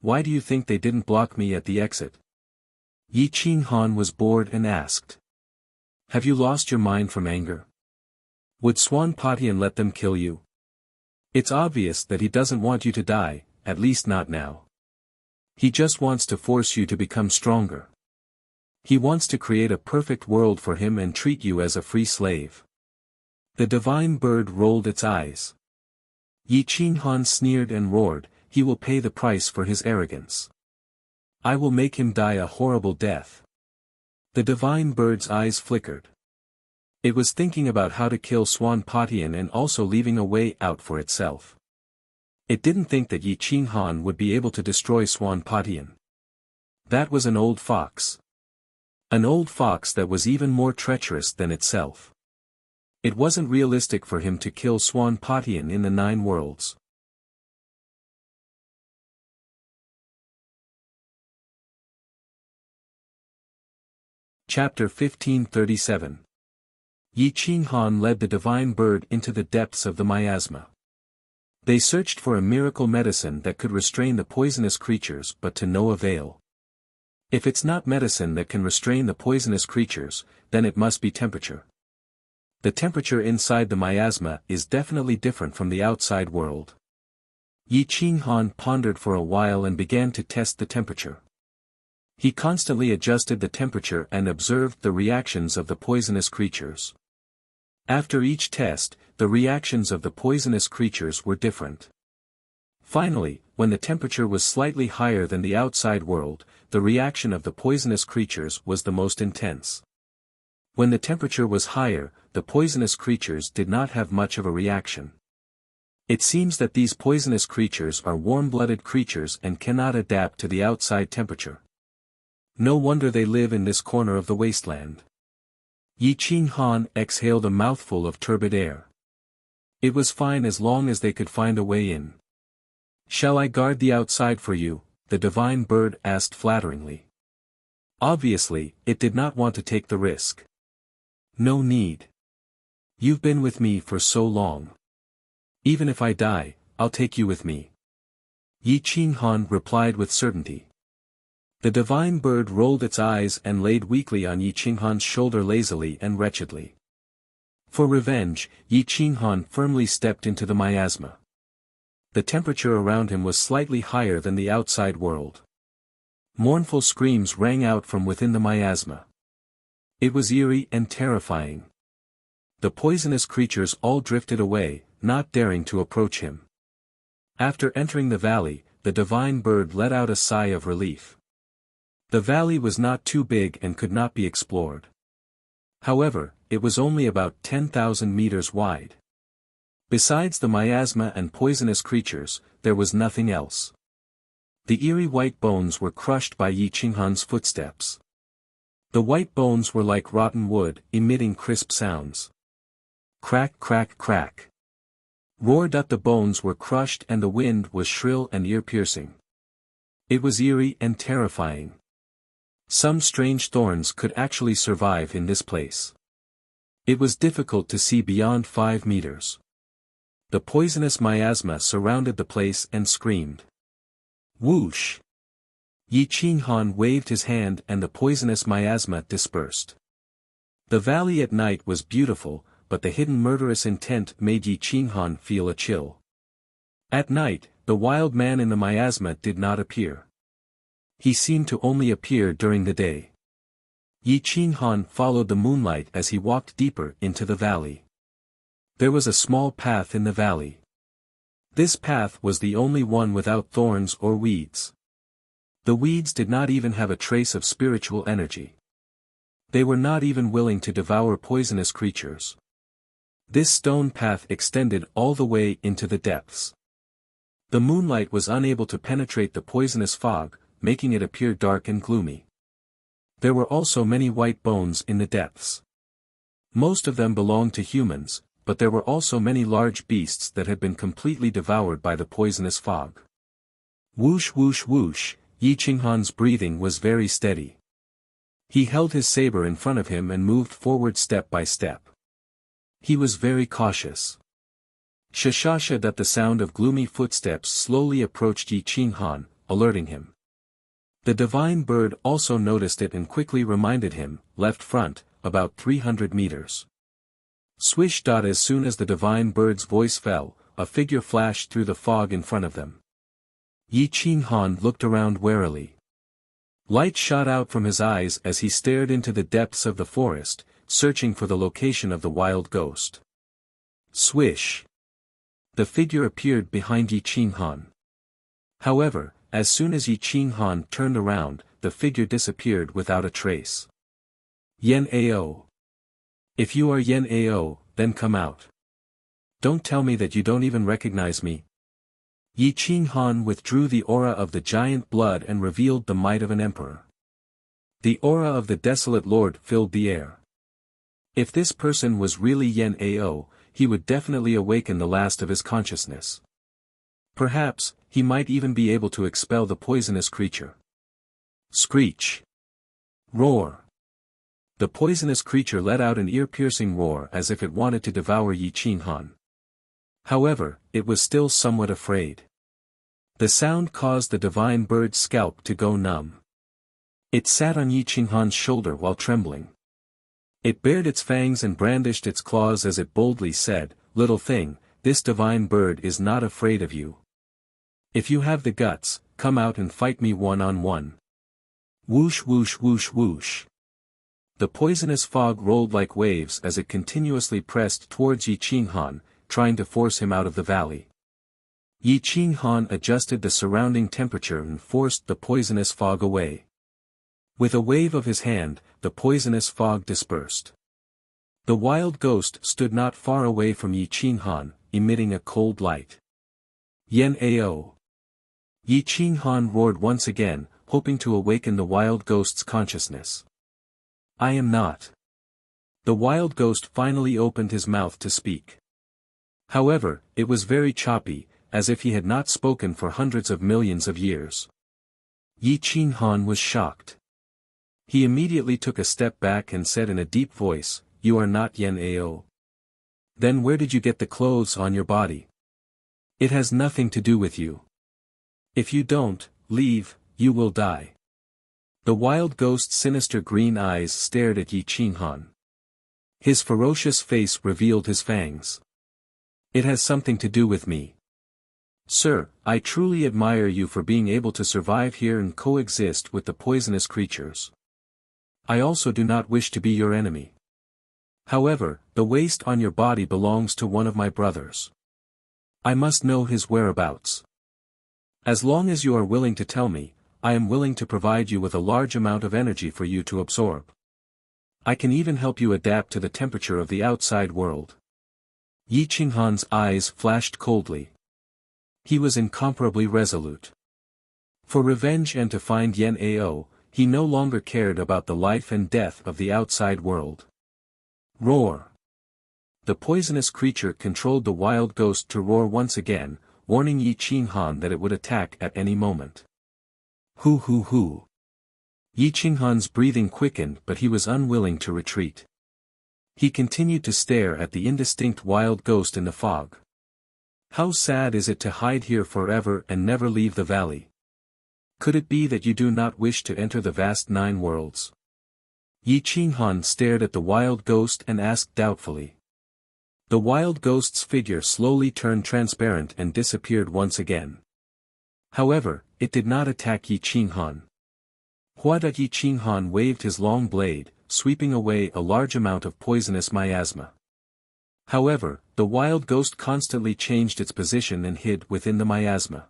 Why do you think they didn't block me at the exit? Yi Qinghan was bored and asked. Have you lost your mind from anger? Would Swan Patian let them kill you? It's obvious that he doesn't want you to die, at least not now. He just wants to force you to become stronger. He wants to create a perfect world for him and treat you as a free slave. The divine bird rolled its eyes. Yi Qinghan sneered and roared, "He will pay the price for his arrogance. I will make him die a horrible death." The divine bird's eyes flickered. It was thinking about how to kill Swan Patian and also leaving a way out for itself. It didn't think that Yi Qinghan would be able to destroy Swan Patian. That was an old fox. An old fox that was even more treacherous than itself. It wasn't realistic for him to kill Swan Patian in the 9 worlds. Chapter 1537. Yi Qinghan led the divine bird into the depths of the miasma. They searched for a miracle medicine that could restrain the poisonous creatures, but to no avail. If it's not medicine that can restrain the poisonous creatures, then it must be temperature. The temperature inside the miasma is definitely different from the outside world. Yi Qinghan pondered for a while and began to test the temperature. He constantly adjusted the temperature and observed the reactions of the poisonous creatures. After each test, the reactions of the poisonous creatures were different. Finally, when the temperature was slightly higher than the outside world, the reaction of the poisonous creatures was the most intense. When the temperature was higher, the poisonous creatures did not have much of a reaction. It seems that these poisonous creatures are warm-blooded creatures and cannot adapt to the outside temperature. No wonder they live in this corner of the wasteland. Yi Qinghan exhaled a mouthful of turbid air. It was fine as long as they could find a way in. "Shall I guard the outside for you?" the divine bird asked flatteringly. Obviously, it did not want to take the risk. "No need. You've been with me for so long. Even if I die, I'll take you with me." Yi Qinghan replied with certainty. The divine bird rolled its eyes and laid weakly on Yi Qinghan's shoulder lazily and wretchedly. For revenge, Yi Qinghan firmly stepped into the miasma. The temperature around him was slightly higher than the outside world. Mournful screams rang out from within the miasma. It was eerie and terrifying. The poisonous creatures all drifted away, not daring to approach him. After entering the valley, the divine bird let out a sigh of relief. The valley was not too big and could not be explored. However, it was only about 10,000 meters wide. Besides the miasma and poisonous creatures, there was nothing else. The eerie white bones were crushed by Yi Qinghan's footsteps. The white bones were like rotten wood, emitting crisp sounds. Crack, crack, crack. Roared that the bones were crushed and the wind was shrill and ear-piercing. It was eerie and terrifying. Some strange thorns could actually survive in this place. It was difficult to see beyond 5 meters. The poisonous miasma surrounded the place and screamed. Whoosh! Yi Qinghan waved his hand and the poisonous miasma dispersed. The valley at night was beautiful, but the hidden murderous intent made Yi Qinghan feel a chill. At night, the wild man in the miasma did not appear. He seemed to only appear during the day. Yi Qinghan followed the moonlight as he walked deeper into the valley. There was a small path in the valley. This path was the only one without thorns or weeds. The weeds did not even have a trace of spiritual energy. They were not even willing to devour poisonous creatures. This stone path extended all the way into the depths. The moonlight was unable to penetrate the poisonous fog, making it appear dark and gloomy. There were also many white bones in the depths. Most of them belonged to humans, but there were also many large beasts that had been completely devoured by the poisonous fog. Whoosh whoosh whoosh, Yi Qinghan's breathing was very steady. He held his saber in front of him and moved forward step by step. He was very cautious. Shashasha that the sound of gloomy footsteps slowly approached Yi Qinghan, alerting him. The divine bird also noticed it and quickly reminded him, left front, about 300 meters. Swish. As soon as the divine bird's voice fell, a figure flashed through the fog in front of them. Yi Qinghan looked around warily. Light shot out from his eyes as he stared into the depths of the forest, searching for the location of the wild ghost. Swish. The figure appeared behind Yi Qinghan. However, as soon as Yi Qinghan turned around, the figure disappeared without a trace. Yan Ao. If you are Yan Ao, then come out. Don't tell me that you don't even recognize me. Yi Qinghan withdrew the aura of the giant blood and revealed the might of an emperor. The aura of the desolate lord filled the air. If this person was really Yan Ao, he would definitely awaken the last of his consciousness. Perhaps, he might even be able to expel the poisonous creature. Screech. Roar. The poisonous creature let out an ear-piercing roar as if it wanted to devour Yi Qinghan. However, it was still somewhat afraid. The sound caused the divine bird's scalp to go numb. It sat on Yi Qinghan's shoulder while trembling. It bared its fangs and brandished its claws as it boldly said, "Little thing, this divine bird is not afraid of you. If you have the guts, come out and fight me one-on-one." Whoosh whoosh whoosh whoosh. The poisonous fog rolled like waves as it continuously pressed towards Yi Qinghan, trying to force him out of the valley. Yi Qinghan adjusted the surrounding temperature and forced the poisonous fog away. With a wave of his hand, the poisonous fog dispersed. The wild ghost stood not far away from Yi Qinghan, emitting a cold light. Yan Ao. Yi Qinghan roared once again, hoping to awaken the wild ghost's consciousness. "I am not." The wild ghost finally opened his mouth to speak. However, it was very choppy, as if he had not spoken for hundreds of millions of years. Yi Qinghan was shocked. He immediately took a step back and said in a deep voice, "You are not Yan Ao. Then where did you get the clothes on your body? It has nothing to do with you. If you don't leave, you will die." The wild ghost's sinister green eyes stared at Yi Qinghan. His ferocious face revealed his fangs. "It has something to do with me. Sir, I truly admire you for being able to survive here and coexist with the poisonous creatures. I also do not wish to be your enemy. However, the waste on your body belongs to one of my brothers. I must know his whereabouts. As long as you are willing to tell me, I am willing to provide you with a large amount of energy for you to absorb. I can even help you adapt to the temperature of the outside world." Yi Qinghan's eyes flashed coldly. He was incomparably resolute. For revenge and to find Yan Ao, he no longer cared about the life and death of the outside world. Roar. The poisonous creature controlled the wild ghost to roar once again, warning Yi Qinghan that it would attack at any moment. Hoo hoo hoo. Yi Qinghan's breathing quickened, but he was unwilling to retreat. He continued to stare at the indistinct wild ghost in the fog. "How sad is it to hide here forever and never leave the valley? Could it be that you do not wish to enter the vast 9 worlds?" Yi Qinghan stared at the wild ghost and asked doubtfully. The wild ghost's figure slowly turned transparent and disappeared once again. However, it did not attack Yi Qinghan. Huada Yi Qinghan waved his long blade, sweeping away a large amount of poisonous miasma. However, the wild ghost constantly changed its position and hid within the miasma.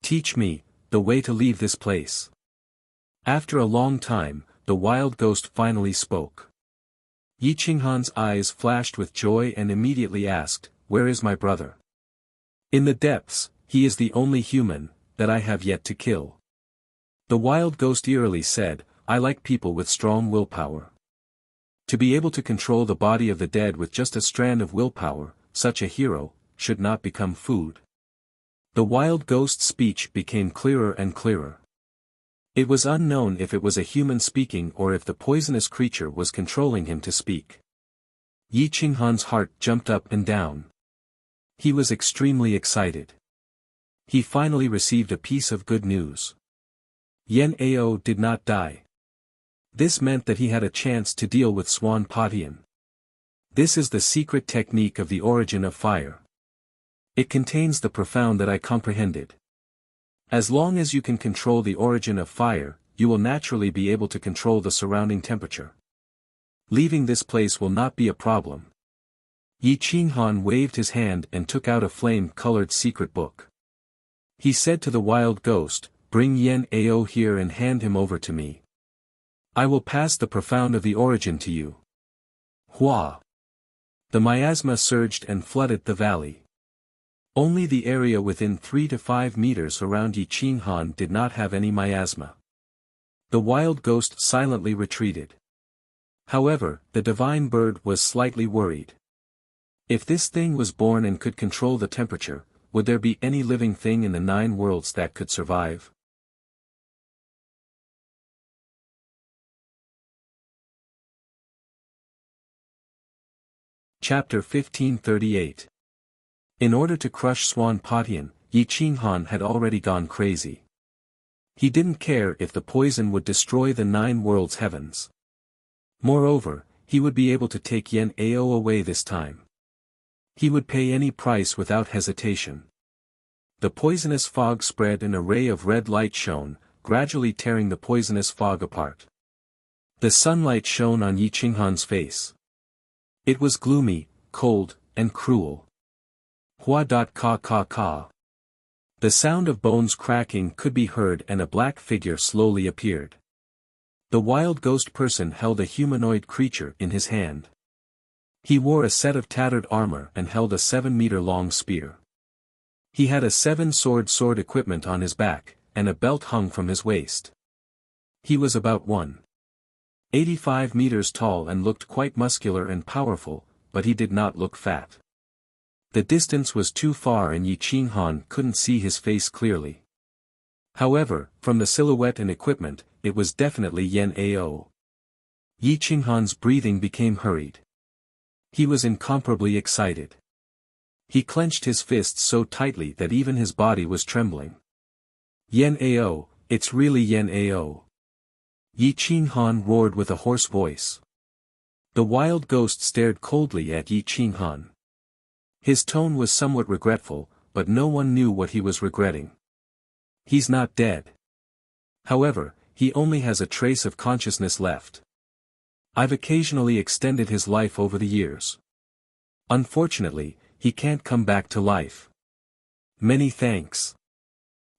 "Teach me the way to leave this place." After a long time, the wild ghost finally spoke. Yi Qinghan's eyes flashed with joy and immediately asked, "Where is my brother?" "In the depths, he is the only human that I have yet to kill." The wild ghost eerily said, "I like people with strong willpower. To be able to control the body of the dead with just a strand of willpower, such a hero should not become food." The wild ghost's speech became clearer and clearer. It was unknown if it was a human speaking or if the poisonous creature was controlling him to speak. Yi Qinghan's heart jumped up and down. He was extremely excited. He finally received a piece of good news. Yan Ao did not die. This meant that he had a chance to deal with Swan Patian. This is the secret technique of the origin of fire. It contains the profound that I comprehended. As long as you can control the origin of fire, you will naturally be able to control the surrounding temperature. Leaving this place will not be a problem. Yi Qinghan waved his hand and took out a flame-colored secret book. He said to the wild ghost, "Bring Yan Ao here and hand him over to me. I will pass the profound of the origin to you." Hua! The miasma surged and flooded the valley. Only the area within 3 to 5 meters around Yi Qinghan did not have any miasma. The wild ghost silently retreated. However, the divine bird was slightly worried. If this thing was born and could control the temperature, would there be any living thing in the 9 worlds that could survive? Chapter 1538. In order to crush Swan Patian, Yi Qinghan had already gone crazy. He didn't care if the poison would destroy the 9 worlds' heavens. Moreover, he would be able to take Yan Ao away this time. He would pay any price without hesitation. The poisonous fog spread, and a ray of red light shone, gradually tearing the poisonous fog apart. The sunlight shone on Yi Qinghan's face. It was gloomy, cold, and cruel. Hua. Ka ka ka. The sound of bones cracking could be heard, and a black figure slowly appeared. The wild ghost person held a humanoid creature in his hand. He wore a set of tattered armor and held a 7-meter-long spear. He had a 7-sword equipment on his back, and a belt hung from his waist. He was about 1.85 meters tall and looked quite muscular and powerful, but he did not look fat. The distance was too far and Yi Qinghan couldn't see his face clearly. However, from the silhouette and equipment, it was definitely Yan Ao. Yi Qinghan's breathing became hurried. He was incomparably excited. He clenched his fists so tightly that even his body was trembling. "Yan Ao, it's really Yan Ao!" Yi Qinghan roared with a hoarse voice. The wild ghost stared coldly at Yi Qinghan. His tone was somewhat regretful, but no one knew what he was regretting. "He's not dead. However, he only has a trace of consciousness left. I've occasionally extended his life over the years. Unfortunately, he can't come back to life. Many thanks."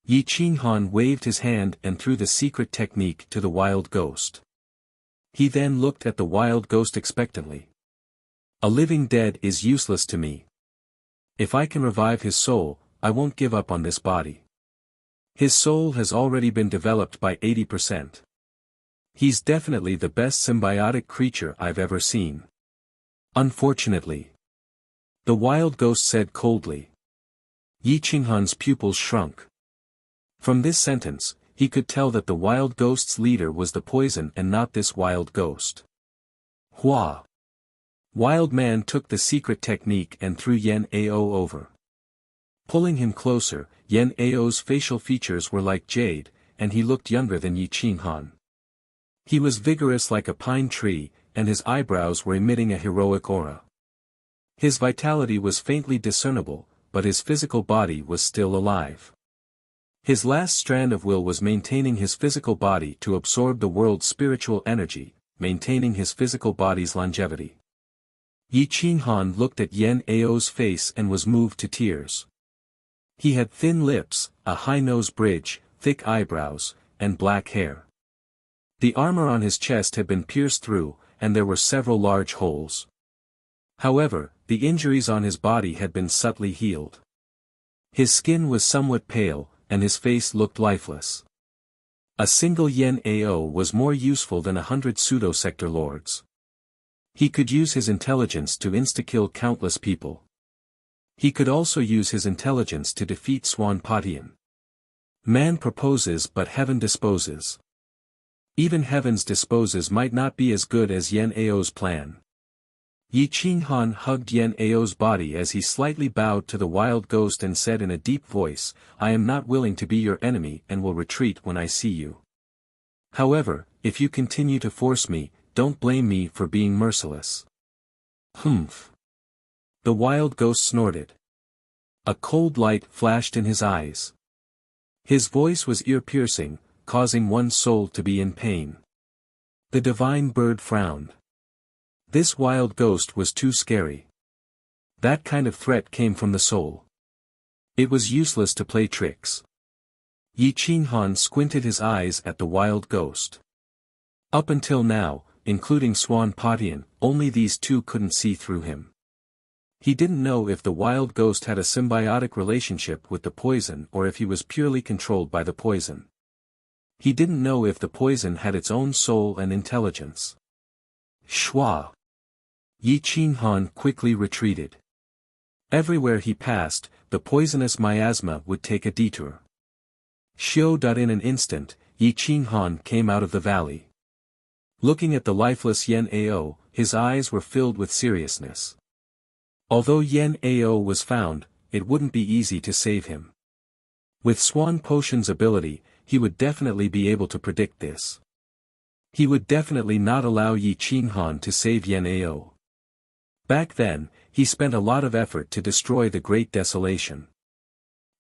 Yi Qinghan waved his hand and threw the secret technique to the wild ghost. He then looked at the wild ghost expectantly. "A living dead is useless to me. If I can revive his soul, I won't give up on this body. His soul has already been developed by 80%. He's definitely the best symbiotic creature I've ever seen. Unfortunately," the wild ghost said coldly. Yi Qinghan's pupils shrunk. From this sentence, he could tell that the wild ghost's leader was the poison and not this wild ghost. Hua! Wild man took the secret technique and threw Yan Ao over. Pulling him closer, Yan Ao's facial features were like jade, and he looked younger than Yi Qinghan. He was vigorous like a pine tree, and his eyebrows were emitting a heroic aura. His vitality was faintly discernible, but his physical body was still alive. His last strand of will was maintaining his physical body to absorb the world's spiritual energy, maintaining his physical body's longevity. Yi Qinghan looked at Yan Ao's face and was moved to tears. He had thin lips, a high nose bridge, thick eyebrows, and black hair. The armor on his chest had been pierced through, and there were several large holes. However, the injuries on his body had been subtly healed. His skin was somewhat pale, and his face looked lifeless. A single Yan Ao was more useful than 100 pseudo-sector lords. He could use his intelligence to insta-kill countless people. He could also use his intelligence to defeat Swan Patian. Man proposes but heaven disposes. Even heaven's disposes might not be as good as Yan Ao's plan. Yi Qinghan hugged Yan Ao's body as he slightly bowed to the wild ghost and said in a deep voice, "I am not willing to be your enemy and will retreat when I see you. However, if you continue to force me, don't blame me for being merciless." "Humph." The wild ghost snorted. A cold light flashed in his eyes. His voice was ear-piercing, causing one's soul to be in pain. The divine bird frowned. This wild ghost was too scary. That kind of threat came from the soul. It was useless to play tricks. Yi Qinghan squinted his eyes at the wild ghost. Up until now, including Swan Patian, only these two couldn't see through him. He didn't know if the wild ghost had a symbiotic relationship with the poison or if he was purely controlled by the poison. He didn't know if the poison had its own soul and intelligence. Shua! Yi Qinghan quickly retreated. Everywhere he passed, the poisonous miasma would take a detour. In an instant, Yi Qinghan came out of the valley. Looking at the lifeless Yan Ao, his eyes were filled with seriousness. Although Yan Ao was found, it wouldn't be easy to save him. With Swan Potion's ability, he would definitely be able to predict this. He would definitely not allow Yi Qinghan to save Yan Ao. Back then, he spent a lot of effort to destroy the Great Desolation.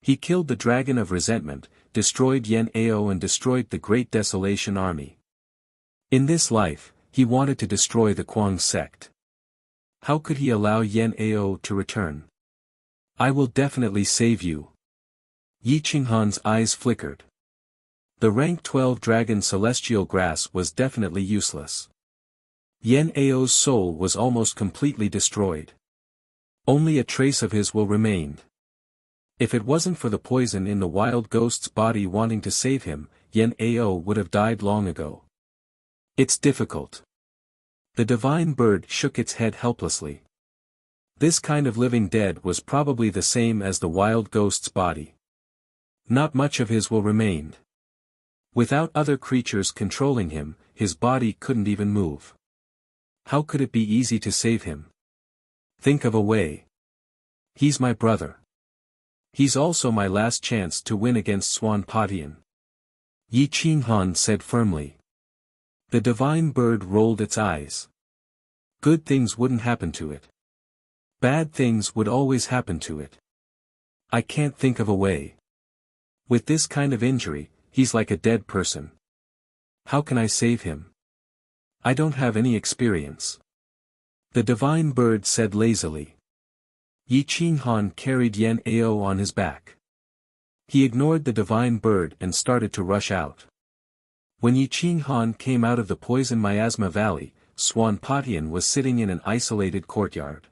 He killed the Dragon of Resentment, destroyed Yan Ao and destroyed the Great Desolation army. In this life, he wanted to destroy the Kuang sect. How could he allow Yan Ao to return? I will definitely save you. Yi Qinghan's eyes flickered. The rank 12 dragon celestial grass was definitely useless. Yan Ao's soul was almost completely destroyed. Only a trace of his will remained. If it wasn't for the poison in the wild ghost's body wanting to save him, Yan Ao would have died long ago. It's difficult. The divine bird shook its head helplessly. This kind of living dead was probably the same as the wild ghost's body. Not much of his will remained. Without other creatures controlling him, his body couldn't even move. How could it be easy to save him? Think of a way. He's my brother. He's also my last chance to win against Swan Patian. Yi Qinghan said firmly. The divine bird rolled its eyes. Good things wouldn't happen to it. Bad things would always happen to it. I can't think of a way. With this kind of injury, he's like a dead person. How can I save him? I don't have any experience. The divine bird said lazily. Yi Qinghan carried Yan Ao on his back. He ignored the divine bird and started to rush out. When Yi Qinghan came out of the poison miasma valley, Swan Patian was sitting in an isolated courtyard.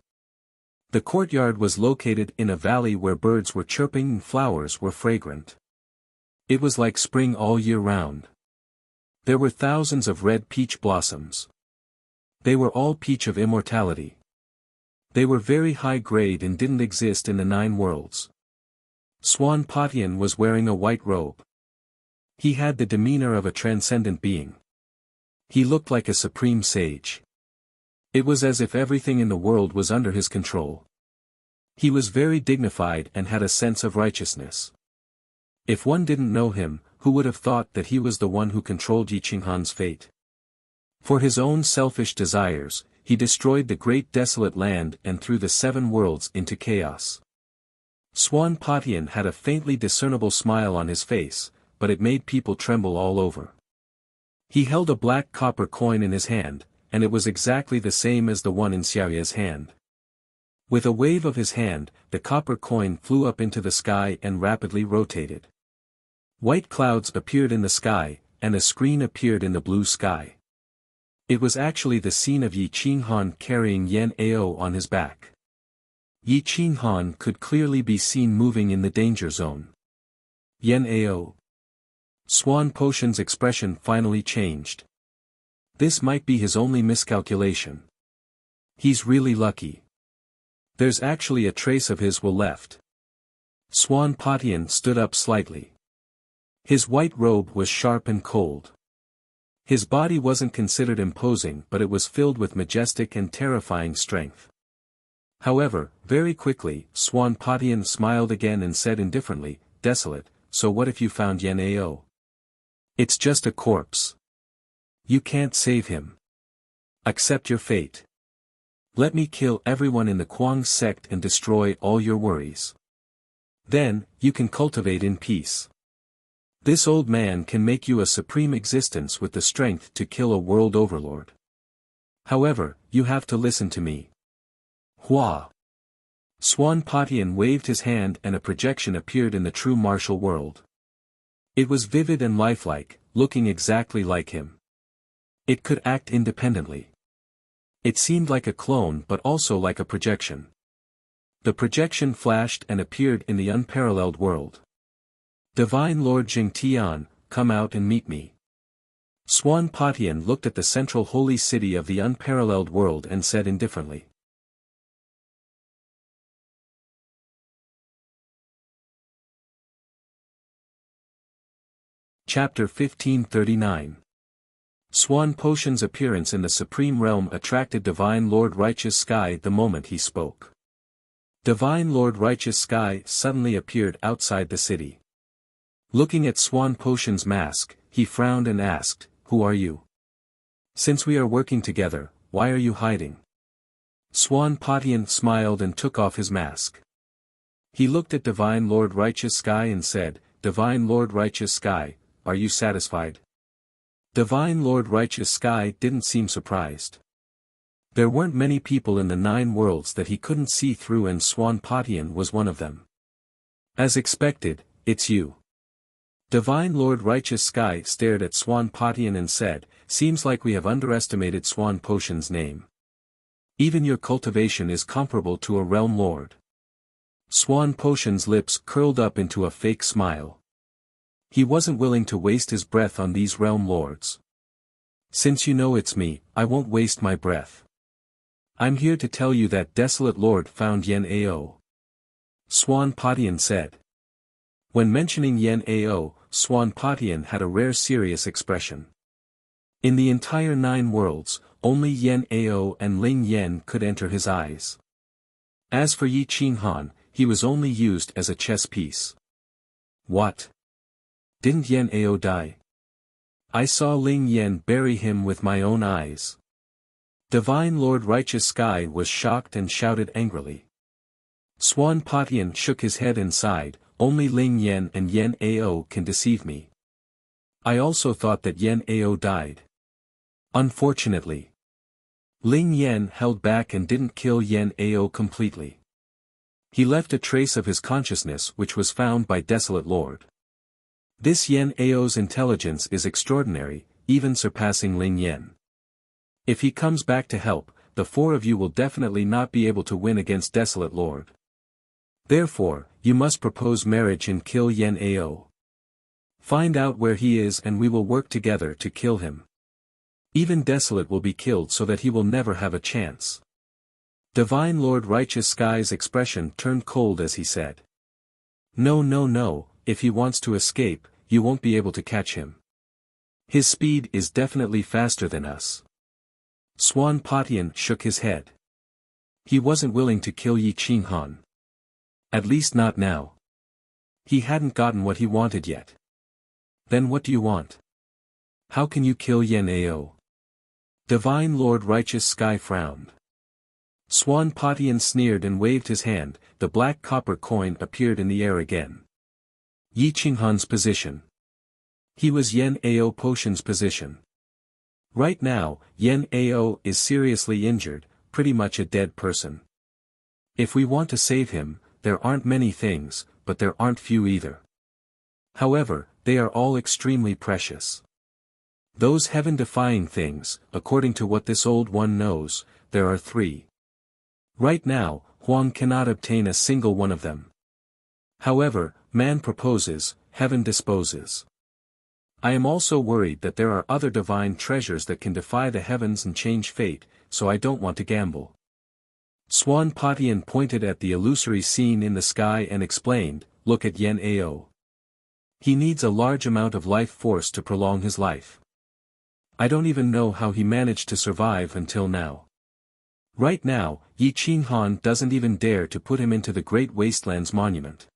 The courtyard was located in a valley where birds were chirping and flowers were fragrant. It was like spring all year round. There were thousands of red peach blossoms. They were all peach of immortality. They were very high grade and didn't exist in the 9 worlds. Swan Patian was wearing a white robe. He had the demeanor of a transcendent being. He looked like a supreme sage. It was as if everything in the world was under his control. He was very dignified and had a sense of righteousness. If one didn't know him, who would have thought that he was the one who controlled Yi Qinghan's fate? For his own selfish desires, he destroyed the great desolate land and threw the 7 worlds into chaos. Swan Patian had a faintly discernible smile on his face, but it made people tremble all over. He held a black copper coin in his hand, and it was exactly the same as the one in Xiaoya's hand. With a wave of his hand, the copper coin flew up into the sky and rapidly rotated. White clouds appeared in the sky, and a screen appeared in the blue sky. It was actually the scene of Yi Qinghan carrying Yan Ao on his back. Yi Qinghan could clearly be seen moving in the danger zone. Yan Ao. Swan Potion's expression finally changed. This might be his only miscalculation. He's really lucky. There's actually a trace of his will left. Swan Patian stood up slightly. His white robe was sharp and cold. His body wasn't considered imposing, but it was filled with majestic and terrifying strength. However, very quickly, Swan Patian smiled again and said indifferently, "Desolate, so what if you found Yan Ao? It's just a corpse. You can't save him. Accept your fate. Let me kill everyone in the Kuang sect and destroy all your worries. Then, you can cultivate in peace. This old man can make you a supreme existence with the strength to kill a world overlord. However, you have to listen to me." Hua. Swan Patian waved his hand and a projection appeared in the true martial world. It was vivid and lifelike, looking exactly like him. It could act independently. It seemed like a clone but also like a projection. The projection flashed and appeared in the unparalleled world. Divine Lord Jingtian, come out and meet me. Swan Patian looked at the central holy city of the unparalleled world and said indifferently. Chapter 1539. Swan Potion's appearance in the Supreme Realm attracted Divine Lord Righteous Sky the moment he spoke. Divine Lord Righteous Sky suddenly appeared outside the city. Looking at Swan Potion's mask, he frowned and asked, "Who are you? Since we are working together, why are you hiding?" Swan Patian smiled and took off his mask. He looked at Divine Lord Righteous Sky and said, "Divine Lord Righteous Sky, are you satisfied?" Divine Lord Righteous Sky didn't seem surprised. There weren't many people in the 9 worlds that he couldn't see through, and Swan Patian was one of them. As expected, it's you. Divine Lord Righteous Sky stared at Swan Patian and said, "Seems like we have underestimated Swan Potion's name. Even your cultivation is comparable to a realm lord." Swan Potion's lips curled up into a fake smile. He wasn't willing to waste his breath on these realm lords. "Since you know it's me, I won't waste my breath. I'm here to tell you that Desolate Lord found Yen Ao." Swan Patian said. When mentioning Yen Ao, Swan Patian had a rare serious expression. In the entire 9 worlds, only Yen Ao and Ling Yen could enter his eyes. As for Yi Qinghan, he was only used as a chess piece. What? Didn't Yen Ao die? I saw Ling Yen bury him with my own eyes. Divine Lord Righteous Sky was shocked and shouted angrily. Swan Patian shook his head and sighed, "Only Ling Yen and Yen Ao can deceive me. I also thought that Yen Ao died. Unfortunately, Ling Yen held back and didn't kill Yen Ao completely. He left a trace of his consciousness which was found by Desolate Lord. This Yen Ao's intelligence is extraordinary, even surpassing Ling Yen. If he comes back to help, the 4 of you will definitely not be able to win against Desolate Lord. Therefore, you must propose marriage and kill Yen Ao. Find out where he is and we will work together to kill him. Even Desolate will be killed so that he will never have a chance." Divine Lord Righteous Sky's expression turned cold as he said. No, if he wants to escape, you won't be able to catch him. His speed is definitely faster than us." Swan Patian shook his head. He wasn't willing to kill Yi Qinghan. At least not now. He hadn't gotten what he wanted yet. Then what do you want? How can you kill Yen Ao? Divine Lord Righteous Sky frowned. Swan Patian sneered and waved his hand, the black copper coin appeared in the air again. Yi Qinghan's position. He was Yen Ao Potion's position. Right now, Yen Ao is seriously injured, pretty much a dead person. If we want to save him, there aren't many things, but there aren't few either. However, they are all extremely precious. Those heaven-defying things, according to what this old one knows, there are 3. Right now, Huang cannot obtain a single one of them. However, man proposes, heaven disposes. I am also worried that there are other divine treasures that can defy the heavens and change fate, so I don't want to gamble. Swan Patian pointed at the illusory scene in the sky and explained, "Look at Yen Ao. He needs a large amount of life force to prolong his life. I don't even know how he managed to survive until now. Right now, Yi Qinghan doesn't even dare to put him into the Great Wastelands Monument."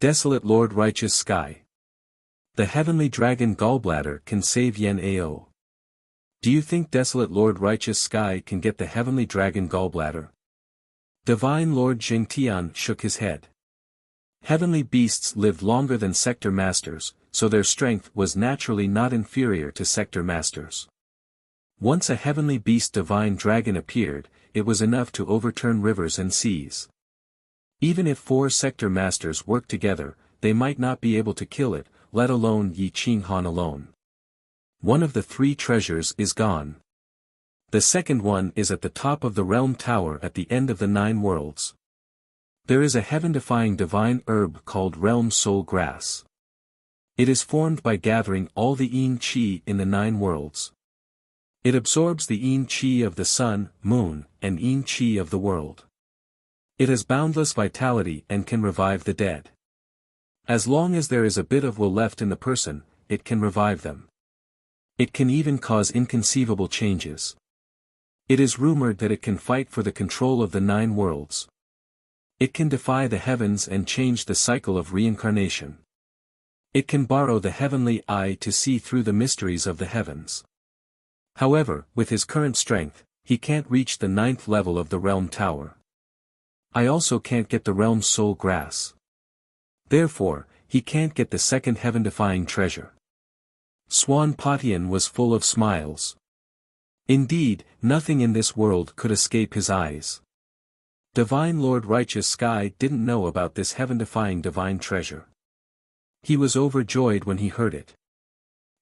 Desolate Lord Righteous Sky. The Heavenly Dragon Gallbladder can save Yen Ao. Do you think Desolate Lord Righteous Sky can get the Heavenly Dragon Gallbladder? Divine Lord Jingtian shook his head. Heavenly beasts lived longer than sector masters, so their strength was naturally not inferior to sector masters. Once a heavenly beast divine dragon appeared, it was enough to overturn rivers and seas. Even if 4 sector masters work together, they might not be able to kill it, let alone Yi Qinghan alone. One of the 3 treasures is gone. The second one is at the top of the realm tower at the end of the 9 worlds. There is a heaven-defying divine herb called realm soul grass. It is formed by gathering all the yin qi in the 9 worlds. It absorbs the yin qi of the sun, moon, and yin qi of the world. It has boundless vitality and can revive the dead. As long as there is a bit of will left in the person, it can revive them. It can even cause inconceivable changes. It is rumored that it can fight for the control of the 9 worlds. It can defy the heavens and change the cycle of reincarnation. It can borrow the heavenly eye to see through the mysteries of the heavens. However, with his current strength, he can't reach the 9th level of the realm tower. I also can't get the realm soul grass. Therefore, he can't get the second heaven-defying treasure. Swan Patian was full of smiles. Indeed, nothing in this world could escape his eyes. Divine Lord Righteous Sky didn't know about this heaven-defying divine treasure. He was overjoyed when he heard it.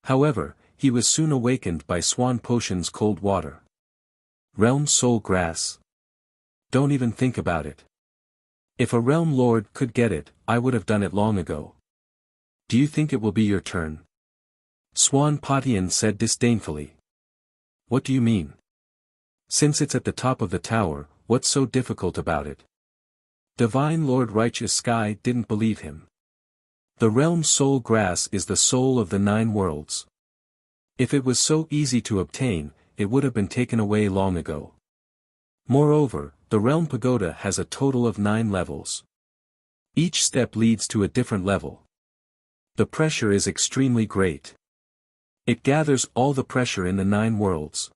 However, he was soon awakened by Swan Potion's cold water. Realm soul grass. Don't even think about it. If a realm lord could get it, I would have done it long ago. Do you think it will be your turn? Swan Patian said disdainfully. What do you mean? Since it's at the top of the tower, what's so difficult about it? Divine Lord Righteous Sky didn't believe him. The realm soul grass is the soul of the 9 worlds. If it was so easy to obtain, it would have been taken away long ago. Moreover, the realm pagoda has a total of 9 levels. Each step leads to a different level. The pressure is extremely great. It gathers all the pressure in the 9 worlds.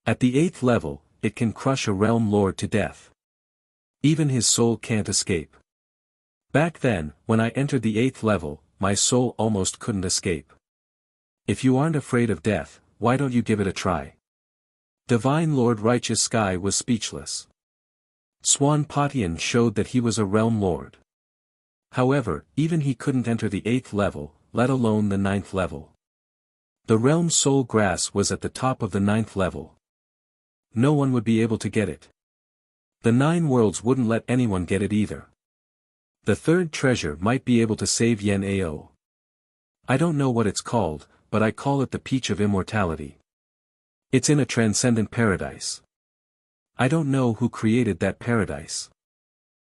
At the 8th level, it can crush a realm lord to death. Even his soul can't escape. Back then, when I entered the 8th level, my soul almost couldn't escape. If you aren't afraid of death, why don't you give it a try? Divine Lord Righteous Sky was speechless. Swan Patian showed that he was a realm lord. However, even he couldn't enter the 8th level, let alone the 9th level. The realm soul grass was at the top of the 9th level. No one would be able to get it. The 9 worlds wouldn't let anyone get it either. The 3rd treasure might be able to save Yen Ao. I don't know what it's called, but I call it the Peach of Immortality. It's in a transcendent paradise. I don't know who created that paradise.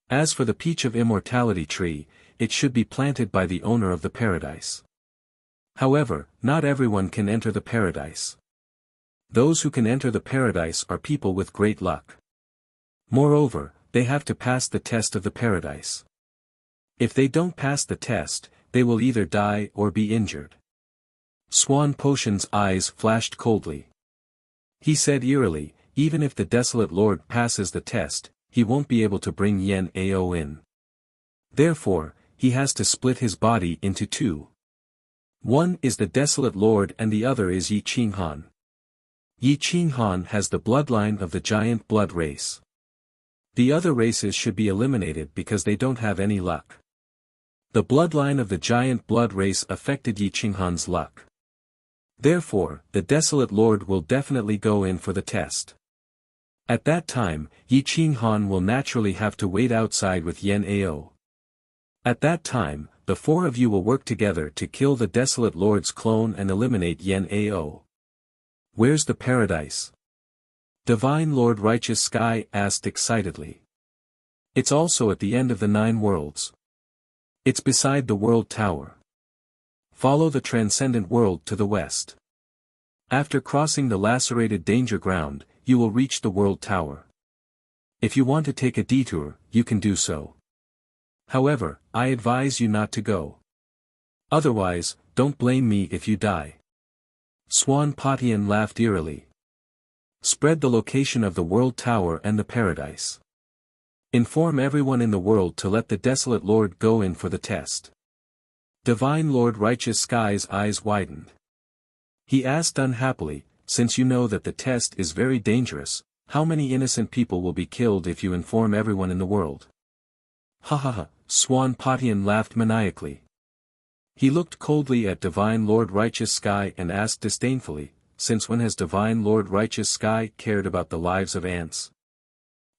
As for the Peach of Immortality tree, it should be planted by the owner of the paradise. However, not everyone can enter the paradise. Those who can enter the paradise are people with great luck. Moreover, they have to pass the test of the paradise. If they don't pass the test, they will either die or be injured. Swan Potion's eyes flashed coldly. He said eerily, even if the Desolate Lord passes the test, he won't be able to bring Yen Ao in. Therefore, he has to split his body into 2. One is the Desolate Lord and the other is Yi Qinghan. Yi Qinghan has the bloodline of the giant blood race. The other races should be eliminated because they don't have any luck. The bloodline of the giant blood race affected Yi Qinghan's luck. Therefore, the Desolate Lord will definitely go in for the test. At that time, Yi Qinghan will naturally have to wait outside with Yen Ao. At that time, the 4 of you will work together to kill the Desolate Lord's clone and eliminate Yen Ao. Where's the paradise? Divine Lord Righteous Sky asked excitedly. It's also at the end of the 9 worlds. It's beside the World Tower. Follow the transcendent world to the west. After crossing the lacerated danger ground, you will reach the World Tower. If you want to take a detour, you can do so. However, I advise you not to go. Otherwise, don't blame me if you die. Swan Patian laughed eerily. Spread the location of the World Tower and the paradise. Inform everyone in the world to let the Desolate Lord go in for the test. Divine Lord Righteous Sky's eyes widened. He asked unhappily, since you know that the test is very dangerous, how many innocent people will be killed if you inform everyone in the world? Ha ha ha, Swan Potian laughed maniacally. He looked coldly at Divine Lord Righteous Sky and asked disdainfully, since when has Divine Lord Righteous Sky cared about the lives of ants?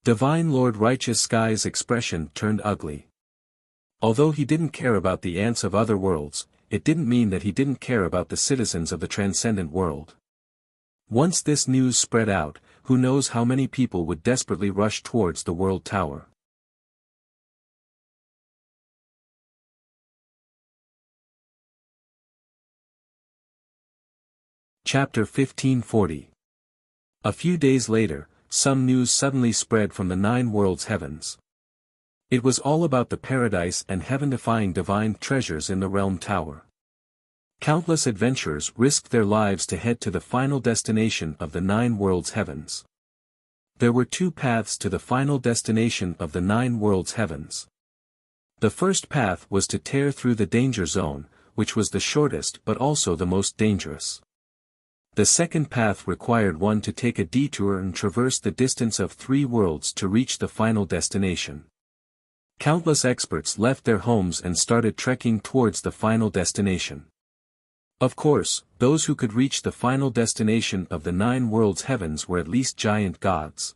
Divine Lord Righteous Sky's expression turned ugly. Although he didn't care about the ants of other worlds, it didn't mean that he didn't care about the citizens of the transcendent world. Once this news spread out, who knows how many people would desperately rush towards the World Tower. Chapter 1540. A few days later, some news suddenly spread from the 9 worlds heavens. It was all about the paradise and heaven-defying divine treasures in the Realm Tower. Countless adventurers risked their lives to head to the final destination of the 9 worlds heavens. There were 2 paths to the final destination of the 9 worlds heavens. The first path was to tear through the danger zone, which was the shortest but also the most dangerous. The second path required one to take a detour and traverse the distance of 3 worlds to reach the final destination. Countless experts left their homes and started trekking towards the final destination. Of course, those who could reach the final destination of the 9 worlds heavens were at least giant gods.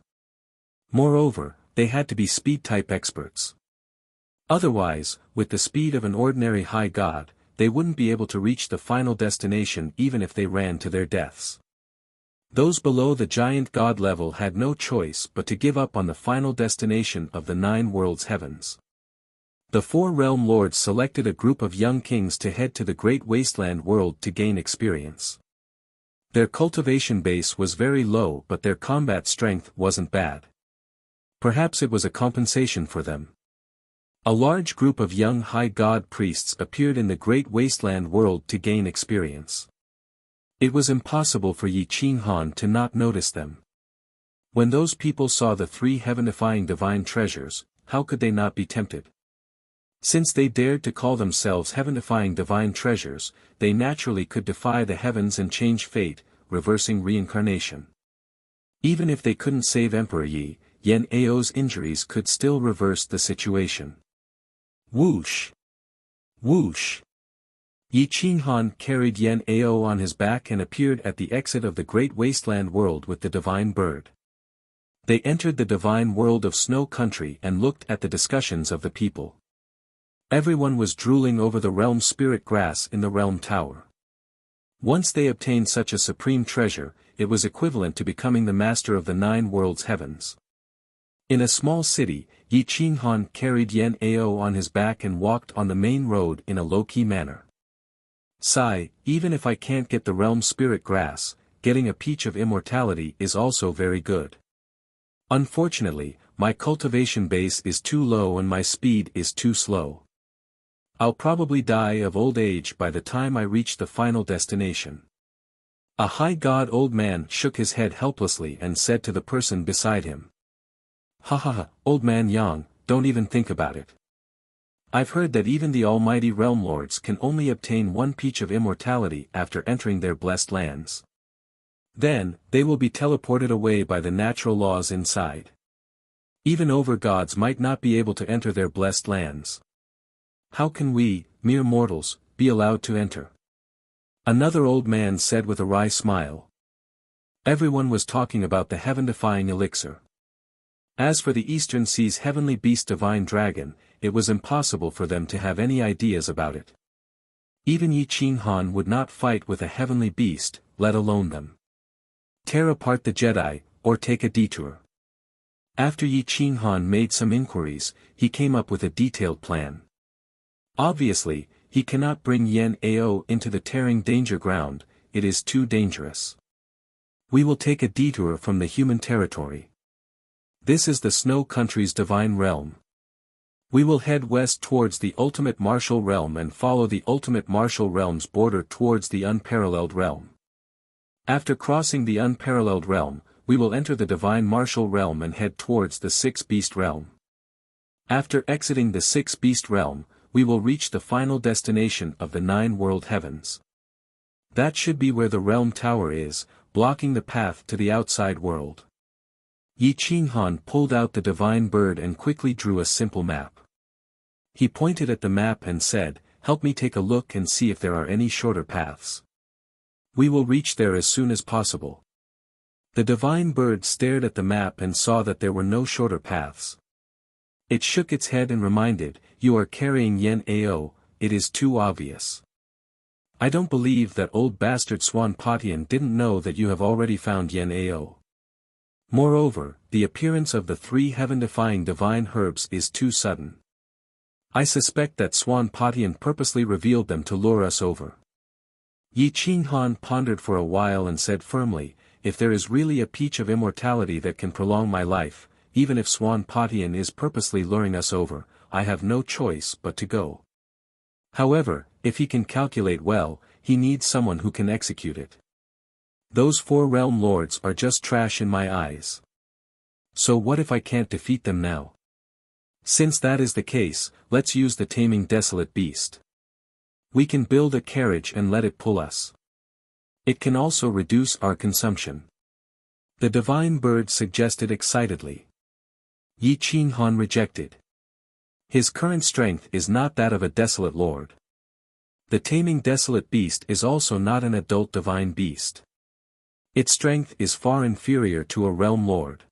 Moreover, they had to be speed-type experts. Otherwise, with the speed of an ordinary high god, they wouldn't be able to reach the final destination even if they ran to their deaths. Those below the giant god level had no choice but to give up on the final destination of the 9 worlds heavens. The 4 realm lords selected a group of young kings to head to the great wasteland world to gain experience. Their cultivation base was very low but their combat strength wasn't bad. Perhaps it was a compensation for them. A large group of young high god priests appeared in the great wasteland world to gain experience. It was impossible for Yi Qinghan to not notice them. When those people saw the 3 heaven-defying divine treasures, how could they not be tempted? Since they dared to call themselves heaven-defying divine treasures, they naturally could defy the heavens and change fate, reversing reincarnation. Even if they couldn't save Emperor Yi, Yan Ao's injuries could still reverse the situation. Whoosh! Whoosh! Yi Qinghan carried Yan Ao on his back and appeared at the exit of the great wasteland world with the divine bird. They entered the divine world of Snow Country and looked at the discussions of the people. Everyone was drooling over the realm spirit grass in the realm tower. Once they obtained such a supreme treasure, it was equivalent to becoming the master of the 9 worlds heavens. In a small city, Yi Qinghan carried Yan Ao on his back and walked on the main road in a low-key manner. Sigh, even if I can't get the realm spirit grass, getting a peach of immortality is also very good. Unfortunately, my cultivation base is too low and my speed is too slow. I'll probably die of old age by the time I reach the final destination. A high god old man shook his head helplessly and said to the person beside him. Ha ha ha, old man Yang, don't even think about it. I've heard that even the almighty realm lords can only obtain 1 peach of immortality after entering their blessed lands. Then, they will be teleported away by the natural laws inside. Even over-gods might not be able to enter their blessed lands. How can we, mere mortals, be allowed to enter? Another old man said with a wry smile. Everyone was talking about the heaven-defying elixir. As for the Eastern Sea's heavenly beast divine dragon, it was impossible for them to have any ideas about it. Even Yi Qinghan would not fight with a heavenly beast, let alone them. Tear apart the Jedi, or take a detour. After Yi Qinghan made some inquiries, he came up with a detailed plan. Obviously, he cannot bring Yan Ao into the tearing danger ground, it is too dangerous. We will take a detour from the human territory. This is the Snow Country's divine realm. We will head west towards the ultimate martial realm and follow the ultimate martial realm's border towards the unparalleled realm. After crossing the unparalleled realm, we will enter the divine martial realm and head towards the 6th beast realm. After exiting the 6th beast realm, we will reach the final destination of the 9 world heavens. That should be where the realm tower is, blocking the path to the outside world. Yi Qinghan pulled out the divine bird and quickly drew a simple map. He pointed at the map and said, "Help me take a look and see if there are any shorter paths. We will reach there as soon as possible." The divine bird stared at the map and saw that there were no shorter paths. It shook its head and reminded, "You are carrying Yen Ao, it is too obvious. I don't believe that old bastard Swan Potian didn't know that you have already found Yen Ao. Moreover, the appearance of the 3 heaven-defying divine herbs is too sudden. I suspect that Swan Potian purposely revealed them to lure us over." Yi Qinghan pondered for a while and said firmly, "If there is really a peach of immortality that can prolong my life, even if Swan Potian is purposely luring us over, I have no choice but to go. However, if he can calculate well, he needs someone who can execute it. Those 4 realm lords are just trash in my eyes. So what if I can't defeat them now? Since that is the case, let's use the taming desolate beast. We can build a carriage and let it pull us. It can also reduce our consumption." The divine bird suggested excitedly. Yi Qinghan rejected. His current strength is not that of a desolate lord. The taming desolate beast is also not an adult divine beast. Its strength is far inferior to a realm lord.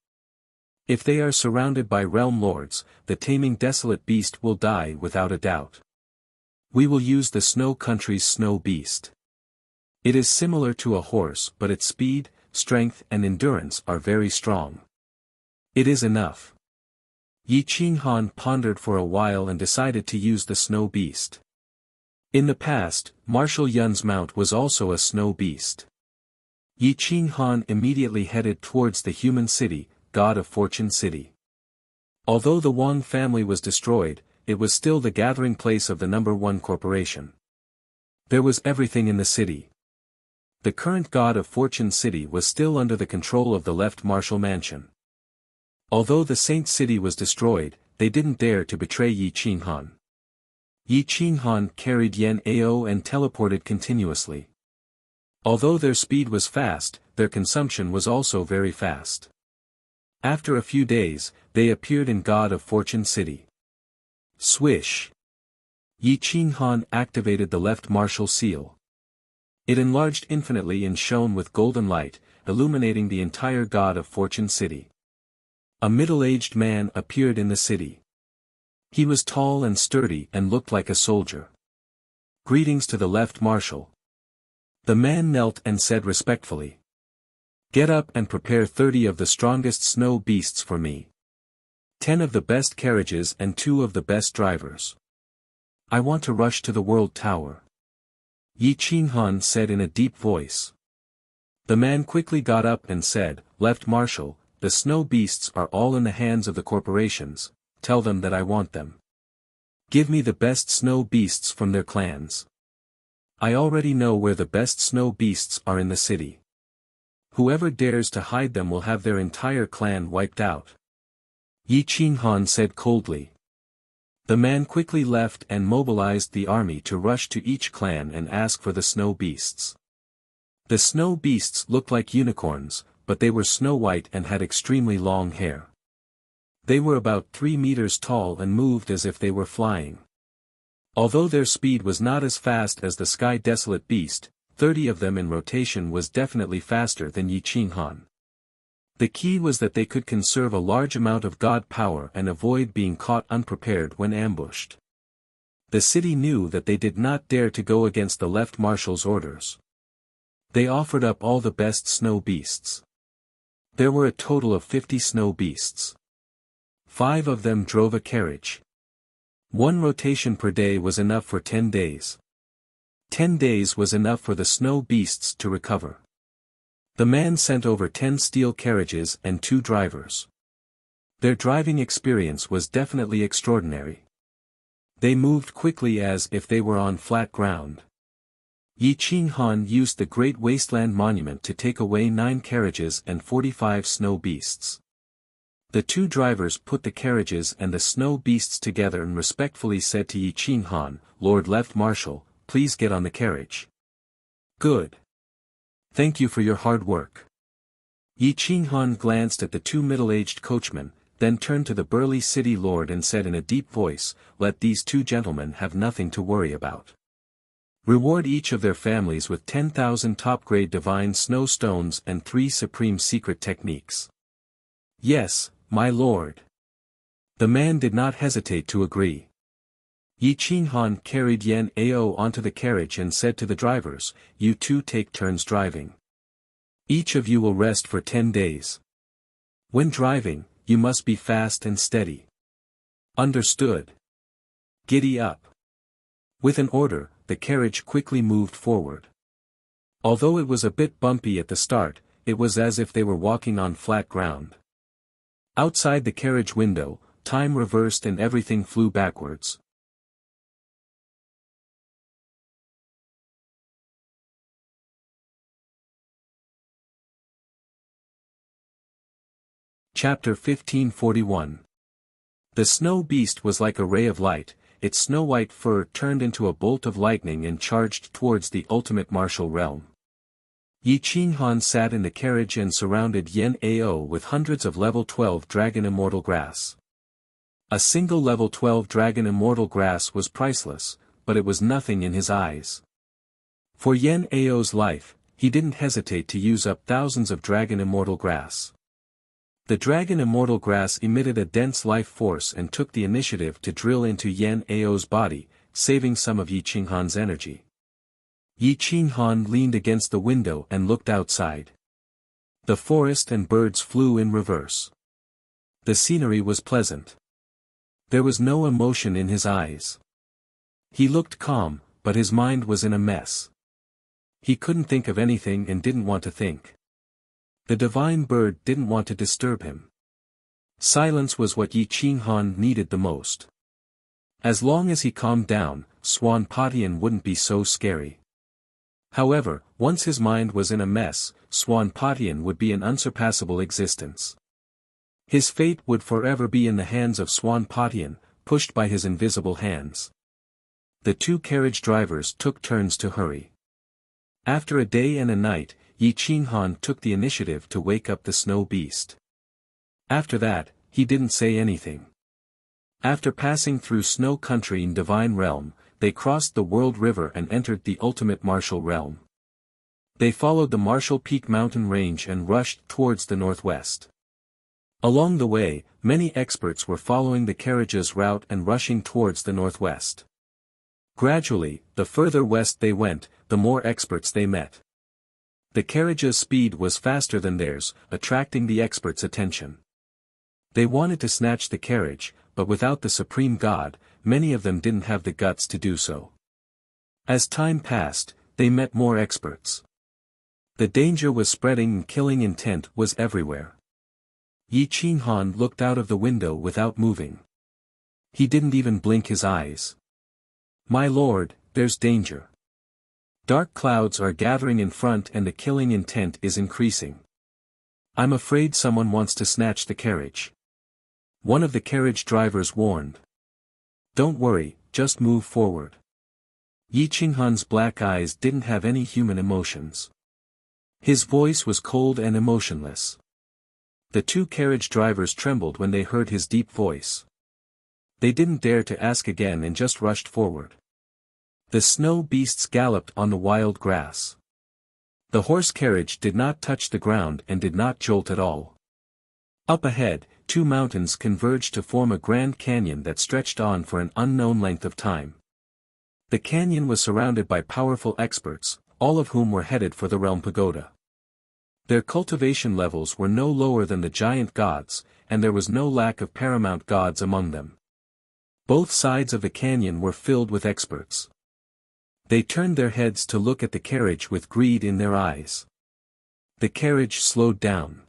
If they are surrounded by realm lords, the taming desolate beast will die without a doubt. We will use the snow country's snow beast. It is similar to a horse, but its speed, strength and endurance are very strong. It is enough. Yi Qinghan pondered for a while and decided to use the snow beast. In the past, Marshal Yun's mount was also a snow beast. Yi Qinghan immediately headed towards the human city, God of Fortune City. Although the Wang family was destroyed, it was still the gathering place of the number 1 corporation. There was everything in the city. The current God of Fortune City was still under the control of the left Marshal Mansion. Although the Saint City was destroyed, they didn't dare to betray Yi Qinghan. Yi Qinghan carried Yen Ao and teleported continuously. Although their speed was fast, their consumption was also very fast. After a few days, they appeared in God of Fortune City. Swish! Yi Qinghan activated the left martial seal. It enlarged infinitely and shone with golden light, illuminating the entire God of Fortune City. A middle-aged man appeared in the city. He was tall and sturdy and looked like a soldier. "Greetings to the left marshal." The man knelt and said respectfully, "Get up and prepare 30 of the strongest snow beasts for me. 10 of the best carriages and 2 of the best drivers. I want to rush to the World Tower." Yi Qinghan said in a deep voice. The man quickly got up and said, "Left Marshal, the snow beasts are all in the hands of the corporations, tell them that I want them. Give me the best snow beasts from their clans. I already know where the best snow beasts are in the city. Whoever dares to hide them will have their entire clan wiped out." Yi Qinghan said coldly. The man quickly left and mobilized the army to rush to each clan and ask for the snow beasts. The snow beasts looked like unicorns, but they were snow white and had extremely long hair. They were about 3 meters tall and moved as if they were flying. Although their speed was not as fast as the sky desolate beast, 30 of them in rotation was definitely faster than Yi Qinghan. The key was that they could conserve a large amount of god power and avoid being caught unprepared when ambushed. The city knew that they did not dare to go against the left marshal's orders. They offered up all the best snow beasts. There were a total of 50 snow beasts. 5 of them drove a carriage. 1 rotation per day was enough for 10 days. 10 days was enough for the snow beasts to recover. The man sent over 10 steel carriages and 2 drivers. Their driving experience was definitely extraordinary. They moved quickly as if they were on flat ground. Yi Qinghan used the Great Wasteland Monument to take away 9 carriages and 45 snow beasts. The 2 drivers put the carriages and the snow beasts together and respectfully said to Yi Qinghan, "Lord Left Marshal, please get on the carriage." "Good. Thank you for your hard work." Yi Qinghan glanced at the 2 middle-aged coachmen, then turned to the burly city lord and said in a deep voice, "Let these two gentlemen have nothing to worry about. Reward each of their families with 10,000 top-grade divine snow stones and 3 supreme secret techniques." "Yes, my lord." The man did not hesitate to agree. Yi Qinghan carried Yan Ao onto the carriage and said to the drivers, "You two take turns driving. Each of you will rest for 10 days. When driving, you must be fast and steady." "Understood." "Giddy up." With an order, the carriage quickly moved forward. Although it was a bit bumpy at the start, it was as if they were walking on flat ground. Outside the carriage window, time reversed and everything flew backwards. Chapter 1541. The snow beast was like a ray of light, its snow-white fur turned into a bolt of lightning and charged towards the ultimate martial realm. Yi Qinghan sat in the carriage and surrounded Yan Ao with hundreds of level 12 dragon immortal grass. A single level 12 dragon immortal grass was priceless, but it was nothing in his eyes. For Yan Ao's life, he didn't hesitate to use up thousands of dragon immortal grass. The dragon immortal grass emitted a dense life force and took the initiative to drill into Yan Ao's body, saving some of Yi Qinghan's energy. Yi Qinghan leaned against the window and looked outside. The forest and birds flew in reverse. The scenery was pleasant. There was no emotion in his eyes. He looked calm, but his mind was in a mess. He couldn't think of anything and didn't want to think. The divine bird didn't want to disturb him. Silence was what Yi Qinghan needed the most. As long as he calmed down, Swan Patian wouldn't be so scary. However, once his mind was in a mess, Swan Patian would be an unsurpassable existence. His fate would forever be in the hands of Swan Patian, pushed by his invisible hands. The two carriage drivers took turns to hurry. After a day and a night, Yi Qinghan took the initiative to wake up the snow beast. After that, he didn't say anything. After passing through snow country in divine realm, they crossed the world river and entered the ultimate martial realm. They followed the Martial Peak mountain range and rushed towards the northwest. Along the way, many experts were following the carriage's route and rushing towards the northwest. Gradually, the further west they went, the more experts they met. The carriage's speed was faster than theirs, attracting the experts' attention. They wanted to snatch the carriage, but without the Supreme God, many of them didn't have the guts to do so. As time passed, they met more experts. The danger was spreading and killing intent was everywhere. Yi Qinghan looked out of the window without moving. He didn't even blink his eyes. "My lord, there's danger. Dark clouds are gathering in front and the killing intent is increasing. I'm afraid someone wants to snatch the carriage." One of the carriage drivers warned. "Don't worry, just move forward." Yi Qinghan's black eyes didn't have any human emotions. His voice was cold and emotionless. The two carriage drivers trembled when they heard his deep voice. They didn't dare to ask again and just rushed forward. The snow beasts galloped on the wild grass. The horse carriage did not touch the ground and did not jolt at all. Up ahead, two mountains converged to form a grand canyon that stretched on for an unknown length of time. The canyon was surrounded by powerful experts, all of whom were headed for the Realm Pagoda. Their cultivation levels were no lower than the giant gods, and there was no lack of paramount gods among them. Both sides of the canyon were filled with experts. They turned their heads to look at the carriage with greed in their eyes. The carriage slowed down.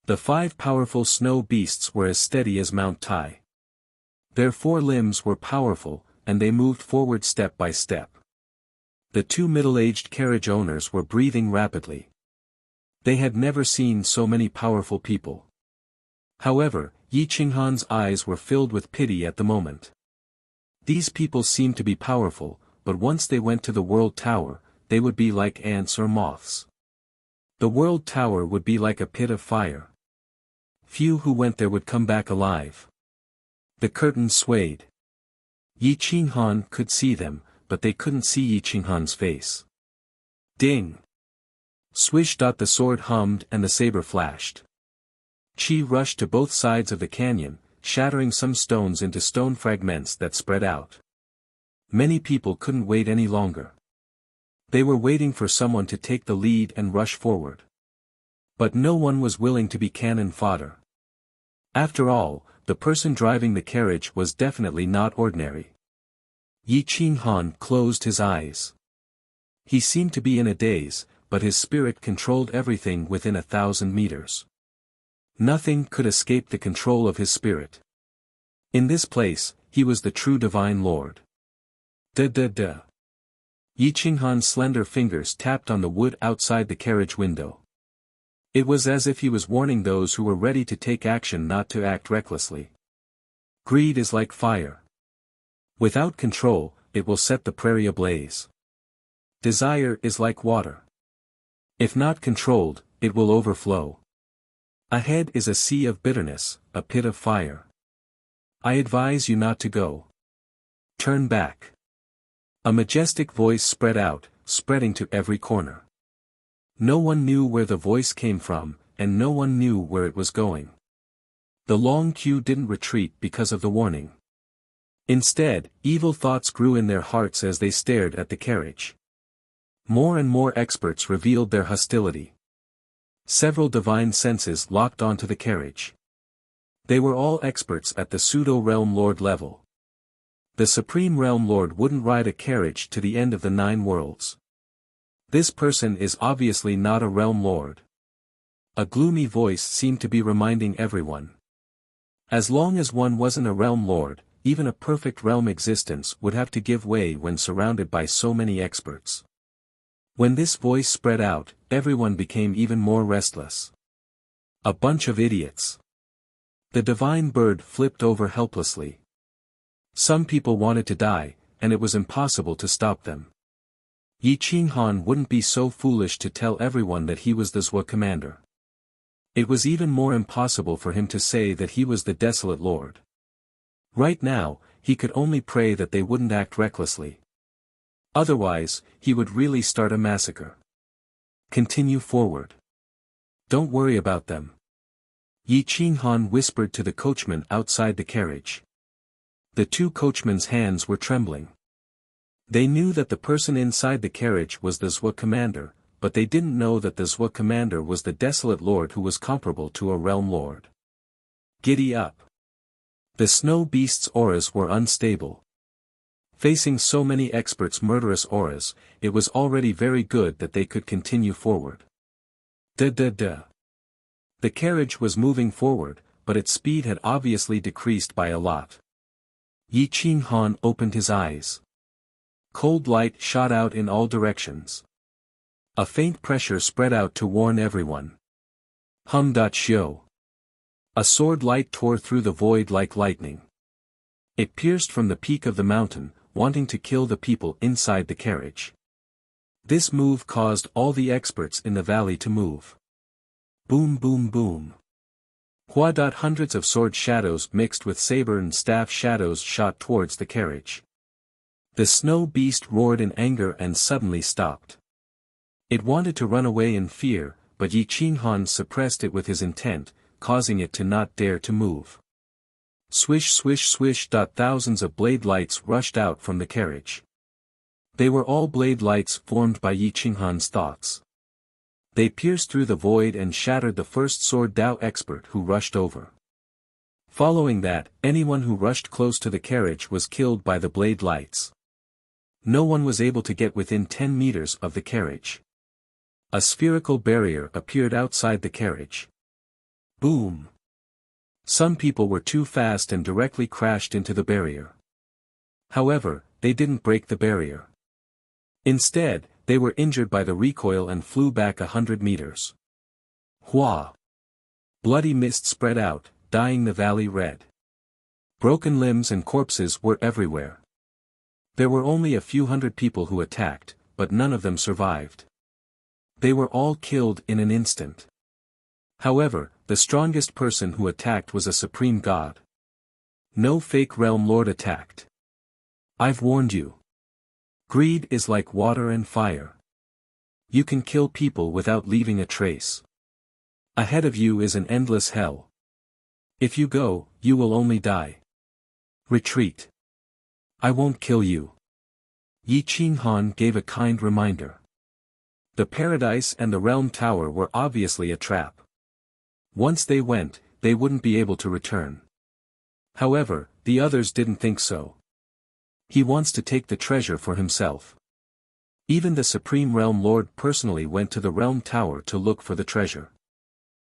The 5 powerful snow beasts were as steady as Mount Tai. Their 4 limbs were powerful, and they moved forward step by step. The 2 middle-aged carriage owners were breathing rapidly. They had never seen so many powerful people. However, Yi Qinghan's eyes were filled with pity at the moment. These people seemed to be powerful, but once they went to the World Tower, they would be like ants or moths. The World Tower would be like a pit of fire. few who went there would come back alive. The curtains swayed. Yi Qinghan could see them, but they couldn't see Yi Qinghan's face. Ding! Swish! The sword hummed and the saber flashed. Qi rushed to both sides of the canyon, shattering some stones into stone fragments that spread out. Many people couldn't wait any longer. They were waiting for someone to take the lead and rush forward. But no one was willing to be cannon fodder. After all, the person driving the carriage was definitely not ordinary. Yi Qinghan closed his eyes. He seemed to be in a daze, but his spirit controlled everything within 1,000 meters. Nothing could escape the control of his spirit. In this place, he was the true divine lord. Da. Yi Qinghan's slender fingers tapped on the wood outside the carriage window. It was as if he was warning those who were ready to take action not to act recklessly. Greed is like fire. Without control, it will set the prairie ablaze. Desire is like water. If not controlled, it will overflow. Ahead is a sea of bitterness, a pit of fire. I advise you not to go. Turn back. A majestic voice spread out, spreading to every corner. No one knew where the voice came from, and no one knew where it was going. The long queue didn't retreat because of the warning. Instead, evil thoughts grew in their hearts as they stared at the carriage. More and more experts revealed their hostility. Several divine senses locked onto the carriage. They were all experts at the pseudo-realm lord level. The Supreme Realm Lord wouldn't ride a carriage to the end of the 9 worlds. This person is obviously not a Realm Lord. A gloomy voice seemed to be reminding everyone. As long as one wasn't a Realm Lord, even a perfect realm existence would have to give way when surrounded by so many experts. When this voice spread out, everyone became even more restless. A bunch of idiots. The divine bird flipped over helplessly. Some people wanted to die, and it was impossible to stop them. Yi Qinghan wouldn't be so foolish to tell everyone that he was the Zhua commander. It was even more impossible for him to say that he was the desolate lord. Right now, he could only pray that they wouldn't act recklessly. Otherwise, he would really start a massacre. Continue forward. Don't worry about them. Yi Qinghan whispered to the coachman outside the carriage. The 2 coachmen's hands were trembling. They knew that the person inside the carriage was the Zhua commander, but they didn't know that the Zhua commander was the desolate lord who was comparable to a realm lord. Giddy up. The snow beast's auras were unstable. Facing so many experts' murderous auras, it was already very good that they could continue forward. Da. The carriage was moving forward, but its speed had obviously decreased by a lot. Yi Qinghan opened his eyes. Cold light shot out in all directions. A faint pressure spread out to warn everyone. Hum.shio. A sword light tore through the void like lightning. It pierced from the peak of the mountain, wanting to kill the people inside the carriage. This move caused all the experts in the valley to move. Boom boom boom. Hundreds of sword shadows mixed with saber and staff shadows shot towards the carriage. The snow beast roared in anger and suddenly stopped. It wanted to run away in fear, but Yi Qinghan suppressed it with his intent, causing it to not dare to move. Swish swish swish. Thousands of blade lights rushed out from the carriage. They were all blade lights formed by Yi Qinghan's thoughts. They pierced through the void and shattered the first sword Dao expert who rushed over. Following that, anyone who rushed close to the carriage was killed by the blade lights. No one was able to get within 10 meters of the carriage. A spherical barrier appeared outside the carriage. Boom! Some people were too fast and directly crashed into the barrier. However, they didn't break the barrier. Instead, they were injured by the recoil and flew back 100 meters. Hua! Bloody mist spread out, dyeing the valley red. Broken limbs and corpses were everywhere. There were only a few hundred people who attacked, but none of them survived. They were all killed in an instant. However, the strongest person who attacked was a supreme god. No fake realm lord attacked. I've warned you. Greed is like water and fire. You can kill people without leaving a trace. Ahead of you is an endless hell. If you go, you will only die. Retreat. I won't kill you. Yi Qinghan gave a kind reminder. The paradise and the realm tower were obviously a trap. Once they went, they wouldn't be able to return. However, the others didn't think so. He wants to take the treasure for himself. Even the Supreme Realm Lord personally went to the Realm Tower to look for the treasure.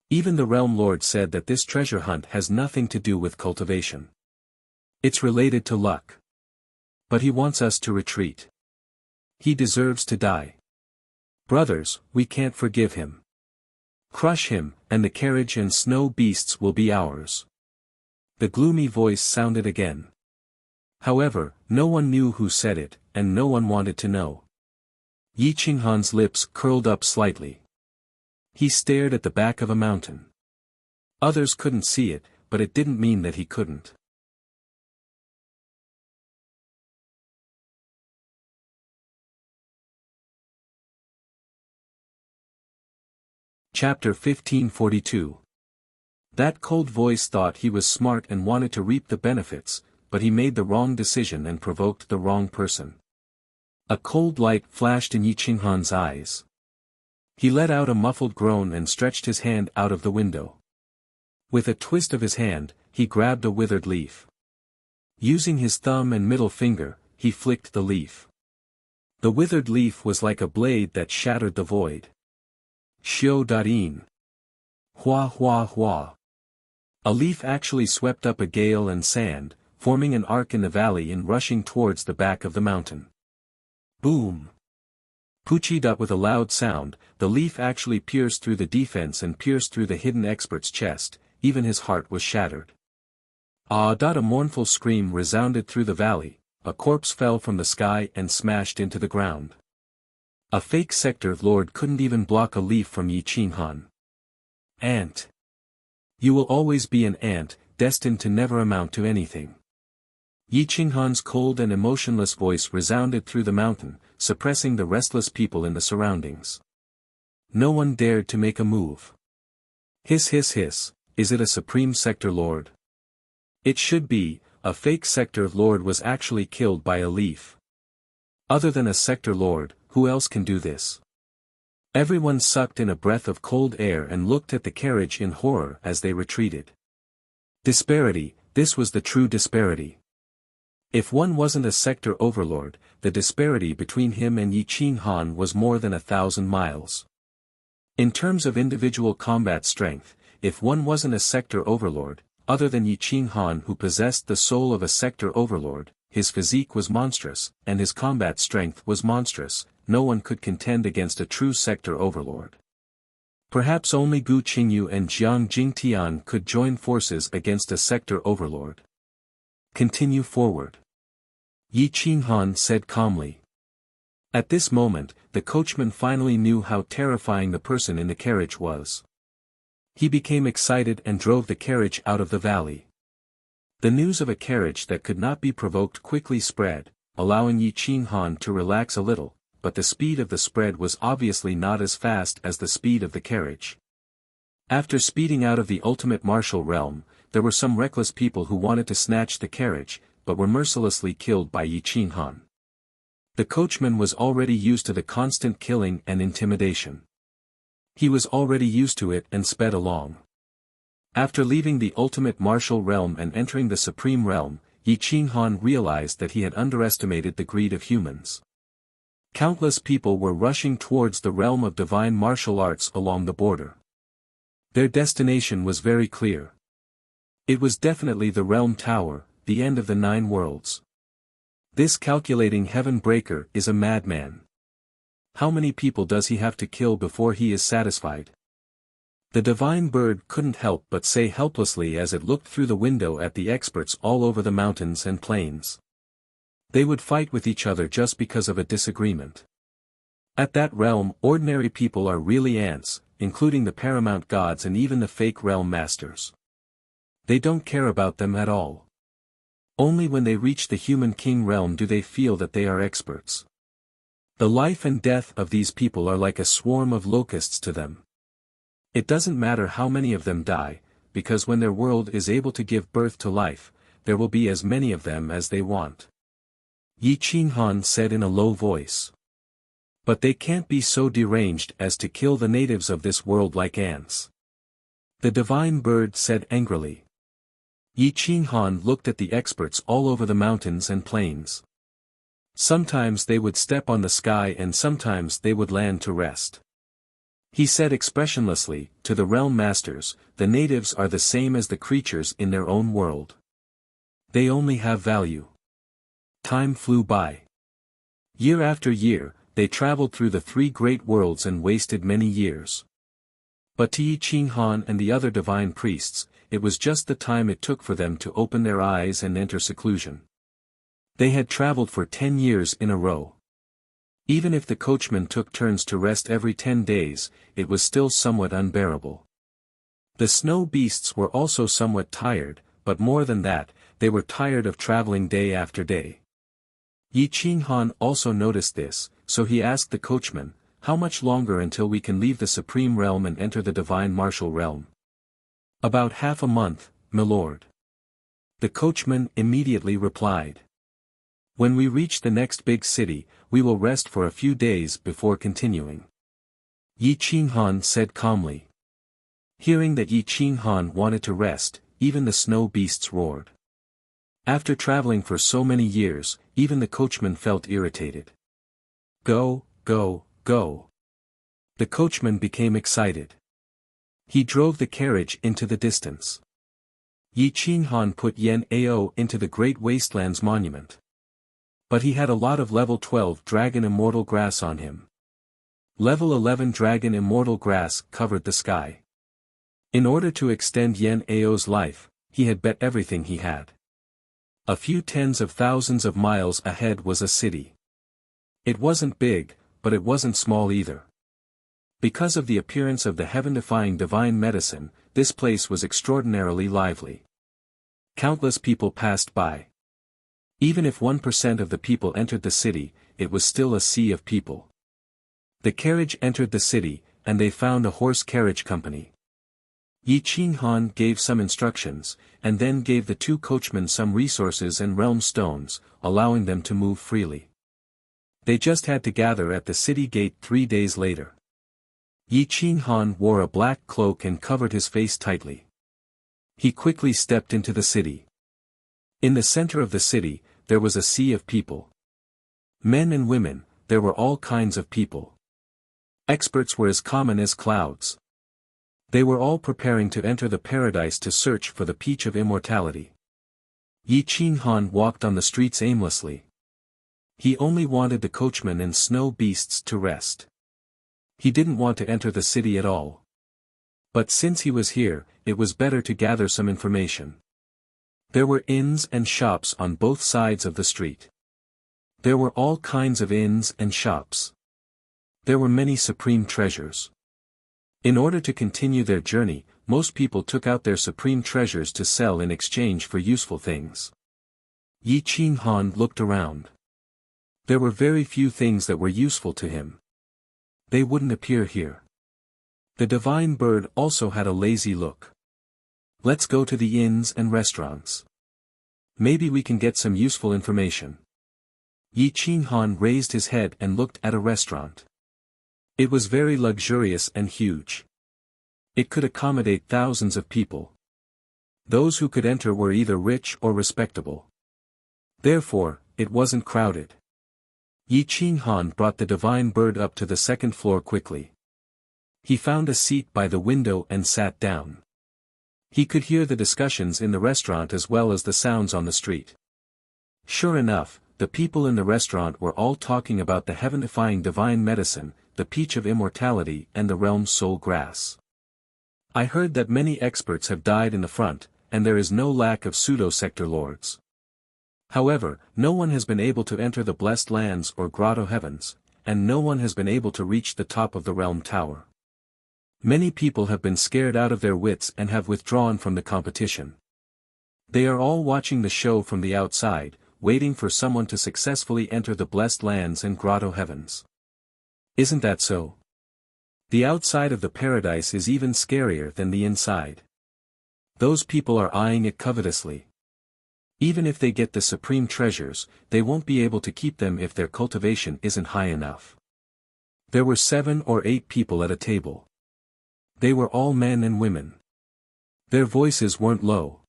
Even the Realm Lord said that this treasure hunt has nothing to do with cultivation. It's related to luck. But he wants us to retreat. He deserves to die. Brothers, we can't forgive him. Crush him, and the carriage and snow beasts will be ours. The gloomy voice sounded again. However, no one knew who said it, and no one wanted to know. Yi Qinghan's lips curled up slightly. He stared at the back of a mountain. Others couldn't see it, but it didn't mean that he couldn't. Chapter 1542. That cold voice thought he was smart and wanted to reap the benefits, but he made the wrong decision and provoked the wrong person. A cold light flashed in Yi Qinghan's eyes. He let out a muffled groan and stretched his hand out of the window. With a twist of his hand, he grabbed a withered leaf. Using his thumb and middle finger, he flicked the leaf. The withered leaf was like a blade that shattered the void. Xiao Darin. Hua hua hua. A leaf actually swept up a gale and sand, forming an arc in the valley and rushing towards the back of the mountain. Boom! Puchida with a loud sound, the leaf actually pierced through the defense and pierced through the hidden expert's chest, even his heart was shattered. Ah! A mournful scream resounded through the valley, a corpse fell from the sky and smashed into the ground. A fake sector lord couldn't even block a leaf from Yi Qinghan. Ant. You will always be an ant, destined to never amount to anything. Yi Qinghan's cold and emotionless voice resounded through the mountain, suppressing the restless people in the surroundings. No one dared to make a move. Hiss hiss hiss, is it a supreme sector lord? It should be. A fake sector lord was actually killed by a leaf. Other than a sector lord, who else can do this? Everyone sucked in a breath of cold air and looked at the carriage in horror as they retreated. Disparity, this was the true disparity. If one wasn't a sector overlord, the disparity between him and Yi Qinghan was more than 1,000 miles. In terms of individual combat strength, if one wasn't a sector overlord, other than Yi Qinghan who possessed the soul of a sector overlord, his physique was monstrous, and his combat strength was monstrous, no one could contend against a true sector overlord. Perhaps only Gu Qingyu and Jiang Jingtian could join forces against a sector overlord. Continue forward. Yi Qinghan said calmly. At this moment, the coachman finally knew how terrifying the person in the carriage was. He became excited and drove the carriage out of the valley. The news of a carriage that could not be provoked quickly spread, allowing Yi Qinghan to relax a little, but the speed of the spread was obviously not as fast as the speed of the carriage. After speeding out of the ultimate martial realm, there were some reckless people who wanted to snatch the carriage, but were mercilessly killed by Yi Qinghan. The coachman was already used to the constant killing and intimidation. He was already used to it and sped along. After leaving the ultimate martial realm and entering the supreme realm, Yi Qinghan realized that he had underestimated the greed of humans. Countless people were rushing towards the realm of divine martial arts along the border. Their destination was very clear. It was definitely the realm tower, the end of the 9 worlds. This calculating heaven breaker is a madman. How many people does he have to kill before he is satisfied? The divine bird couldn't help but say helplessly as it looked through the window at the experts all over the mountains and plains. They would fight with each other just because of a disagreement. At that realm, ordinary people are really ants, including the paramount gods and even the fake realm masters. They don't care about them at all. Only when they reach the human king realm do they feel that they are experts. The life and death of these people are like a swarm of locusts to them. It doesn't matter how many of them die, because when their world is able to give birth to life, there will be as many of them as they want. Yi Qinghan said in a low voice. But they can't be so deranged as to kill the natives of this world like ants. The divine bird said angrily. Yi Qinghan looked at the experts all over the mountains and plains. Sometimes they would step on the sky and sometimes they would land to rest. He said expressionlessly, to the realm masters, the natives are the same as the creatures in their own world. They only have value. Time flew by. Year after year, they traveled through the three great worlds and wasted many years. But to Yi Qinghan and the other divine priests, it was just the time it took for them to open their eyes and enter seclusion. They had traveled for 10 years in a row. Even if the coachmen took turns to rest every 10 days, it was still somewhat unbearable. The snow beasts were also somewhat tired, but more than that, they were tired of traveling day after day. Yi Qinghan also noticed this, so he asked the coachman, "How much longer until we can leave the supreme realm and enter the divine martial realm?" "About half a month, milord." The coachman immediately replied. "When we reach the next big city, we will rest for a few days before continuing." Yi Qinghan said calmly. Hearing that Yi Qinghan wanted to rest, even the snow beasts roared. After traveling for so many years, even the coachman felt irritated. "Go, go, go." The coachman became excited. He drove the carriage into the distance. Yi Qinghan put Yan Ao into the Great Wastelands Monument. But he had a lot of level 12 Dragon Immortal Grass on him. Level 11 Dragon Immortal Grass covered the sky. In order to extend Yan Ao's life, he had bet everything he had. A few tens of thousands of miles ahead was a city. It wasn't big, but it wasn't small either. Because of the appearance of the heaven-defying divine medicine, this place was extraordinarily lively. Countless people passed by. Even if 1% of the people entered the city, it was still a sea of people. The carriage entered the city, and they found a horse carriage company. Yi Qinghan gave some instructions, and then gave the two coachmen some resources and realm stones, allowing them to move freely. They just had to gather at the city gate 3 days later. Yi Qinghan wore a black cloak and covered his face tightly. He quickly stepped into the city. In the center of the city, there was a sea of people. Men and women, there were all kinds of people. Experts were as common as clouds. They were all preparing to enter the paradise to search for the peach of immortality. Yi Qinghan walked on the streets aimlessly. He only wanted the coachmen and snow beasts to rest. He didn't want to enter the city at all. But since he was here, it was better to gather some information. There were inns and shops on both sides of the street. There were all kinds of inns and shops. There were many supreme treasures. In order to continue their journey, most people took out their supreme treasures to sell in exchange for useful things. Yi Qinghan looked around. There were very few things that were useful to him. They wouldn't appear here. The divine bird also had a lazy look. "Let's go to the inns and restaurants. Maybe we can get some useful information." Yi Qinghan raised his head and looked at a restaurant. It was very luxurious and huge. It could accommodate thousands of people. Those who could enter were either rich or respectable. Therefore, it wasn't crowded. Yi Qinghan brought the divine bird up to the second floor quickly. He found a seat by the window and sat down. He could hear the discussions in the restaurant as well as the sounds on the street. Sure enough, the people in the restaurant were all talking about the heaven-defying divine medicine, the peach of immortality and the realm's soul grass. "I heard that many experts have died in the front, and there is no lack of pseudo-sector lords. However, no one has been able to enter the blessed lands or grotto heavens, and no one has been able to reach the top of the realm tower. Many people have been scared out of their wits and have withdrawn from the competition. They are all watching the show from the outside, waiting for someone to successfully enter the blessed lands and grotto heavens. Isn't that so? The outside of the paradise is even scarier than the inside. Those people are eyeing it covetously. Even if they get the supreme treasures, they won't be able to keep them if their cultivation isn't high enough. There were 7 or 8 people at a table. They were all men and women. Their voices weren't low.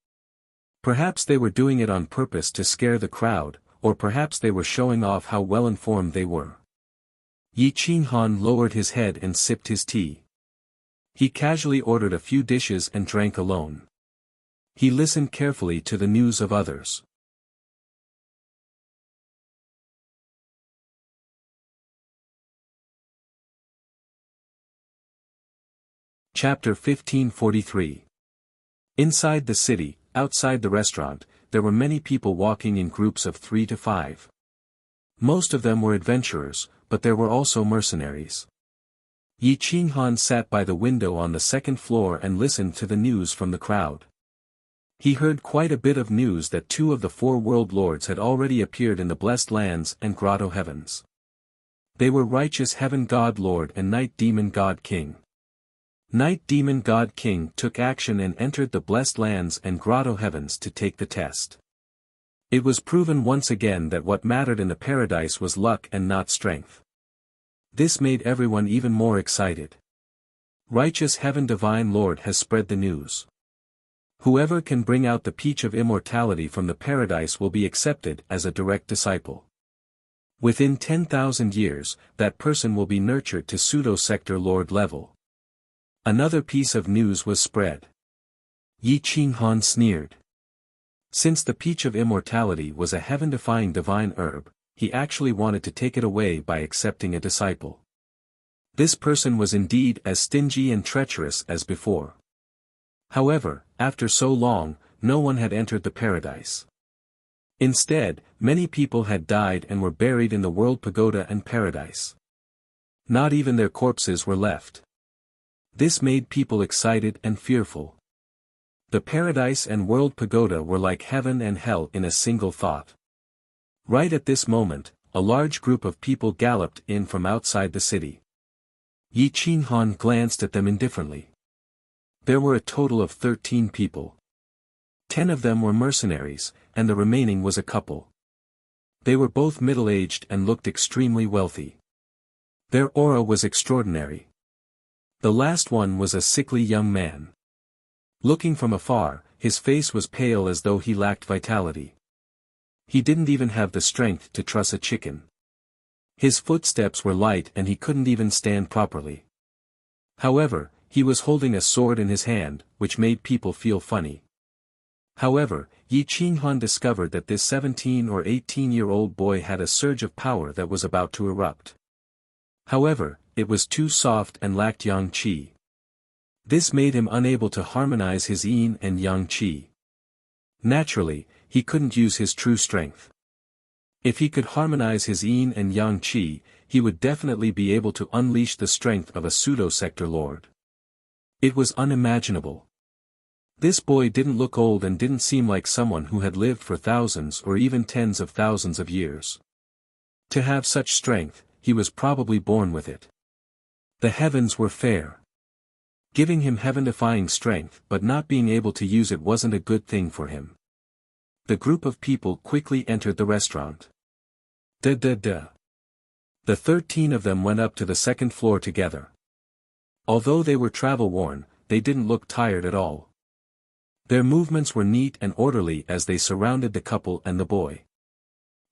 Perhaps they were doing it on purpose to scare the crowd, or perhaps they were showing off how well-informed they were. Yi Qinghan lowered his head and sipped his tea. He casually ordered a few dishes and drank alone. He listened carefully to the news of others. Chapter 1543. Inside the city, outside the restaurant, there were many people walking in groups of 3 to 5. Most of them were adventurers, but there were also mercenaries. Yi Qinghan sat by the window on the second floor and listened to the news from the crowd. He heard quite a bit of news that 2 of the 4 world lords had already appeared in the blessed lands and grotto heavens. They were Righteous Heaven God Lord and Night Demon God King. Night Demon God King took action and entered the blessed lands and grotto heavens to take the test. It was proven once again that what mattered in the paradise was luck and not strength. This made everyone even more excited. Righteous Heaven Divine Lord has spread the news. Whoever can bring out the peach of immortality from the paradise will be accepted as a direct disciple. Within 10,000 years, that person will be nurtured to pseudo-sector lord level. Another piece of news was spread. Yi Qinghan sneered. Since the peach of immortality was a heaven-defying divine herb, he actually wanted to take it away by accepting a disciple. This person was indeed as stingy and treacherous as before. However, after so long, no one had entered the paradise. Instead, many people had died and were buried in the world pagoda and paradise. Not even their corpses were left. This made people excited and fearful. The paradise and world pagoda were like heaven and hell in a single thought. Right at this moment, a large group of people galloped in from outside the city. Yi Qinghan glanced at them indifferently. There were a total of 13 people. 10 of them were mercenaries, and the remaining was a couple. They were both middle-aged and looked extremely wealthy. Their aura was extraordinary. The last one was a sickly young man. Looking from afar, his face was pale as though he lacked vitality. He didn't even have the strength to truss a chicken. His footsteps were light and he couldn't even stand properly. However, he was holding a sword in his hand, which made people feel funny. However, Yi Qinghan discovered that this 17 or 18-year-old boy had a surge of power that was about to erupt. However, it was too soft and lacked yang qi. This made him unable to harmonize his yin and yang qi. Naturally, he couldn't use his true strength. If he could harmonize his yin and yang qi, he would definitely be able to unleash the strength of a pseudo-sector lord. It was unimaginable. This boy didn't look old and didn't seem like someone who had lived for thousands or even tens of thousands of years. To have such strength, he was probably born with it. The heavens were fair. Giving him heaven-defying strength but not being able to use it wasn't a good thing for him. The group of people quickly entered the restaurant. The 13 of them went up to the second floor together. Although they were travel-worn, they didn't look tired at all. Their movements were neat and orderly as they surrounded the couple and the boy.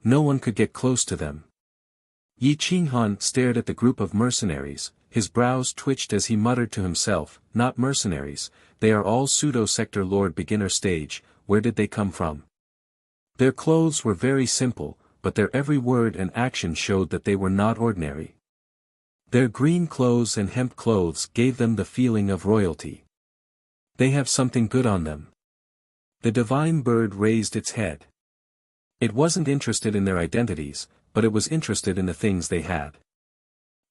No one could get close to them. Yi Qinghan stared at the group of mercenaries, his brows twitched as he muttered to himself, "Not mercenaries, they are all pseudo-sector lord beginner stage, where did they come from?" Their clothes were very simple, but their every word and action showed that they were not ordinary. Their green clothes and hemp clothes gave them the feeling of royalty. They have something good on them. The divine bird raised its head. It wasn't interested in their identities, but it was interested in the things they had.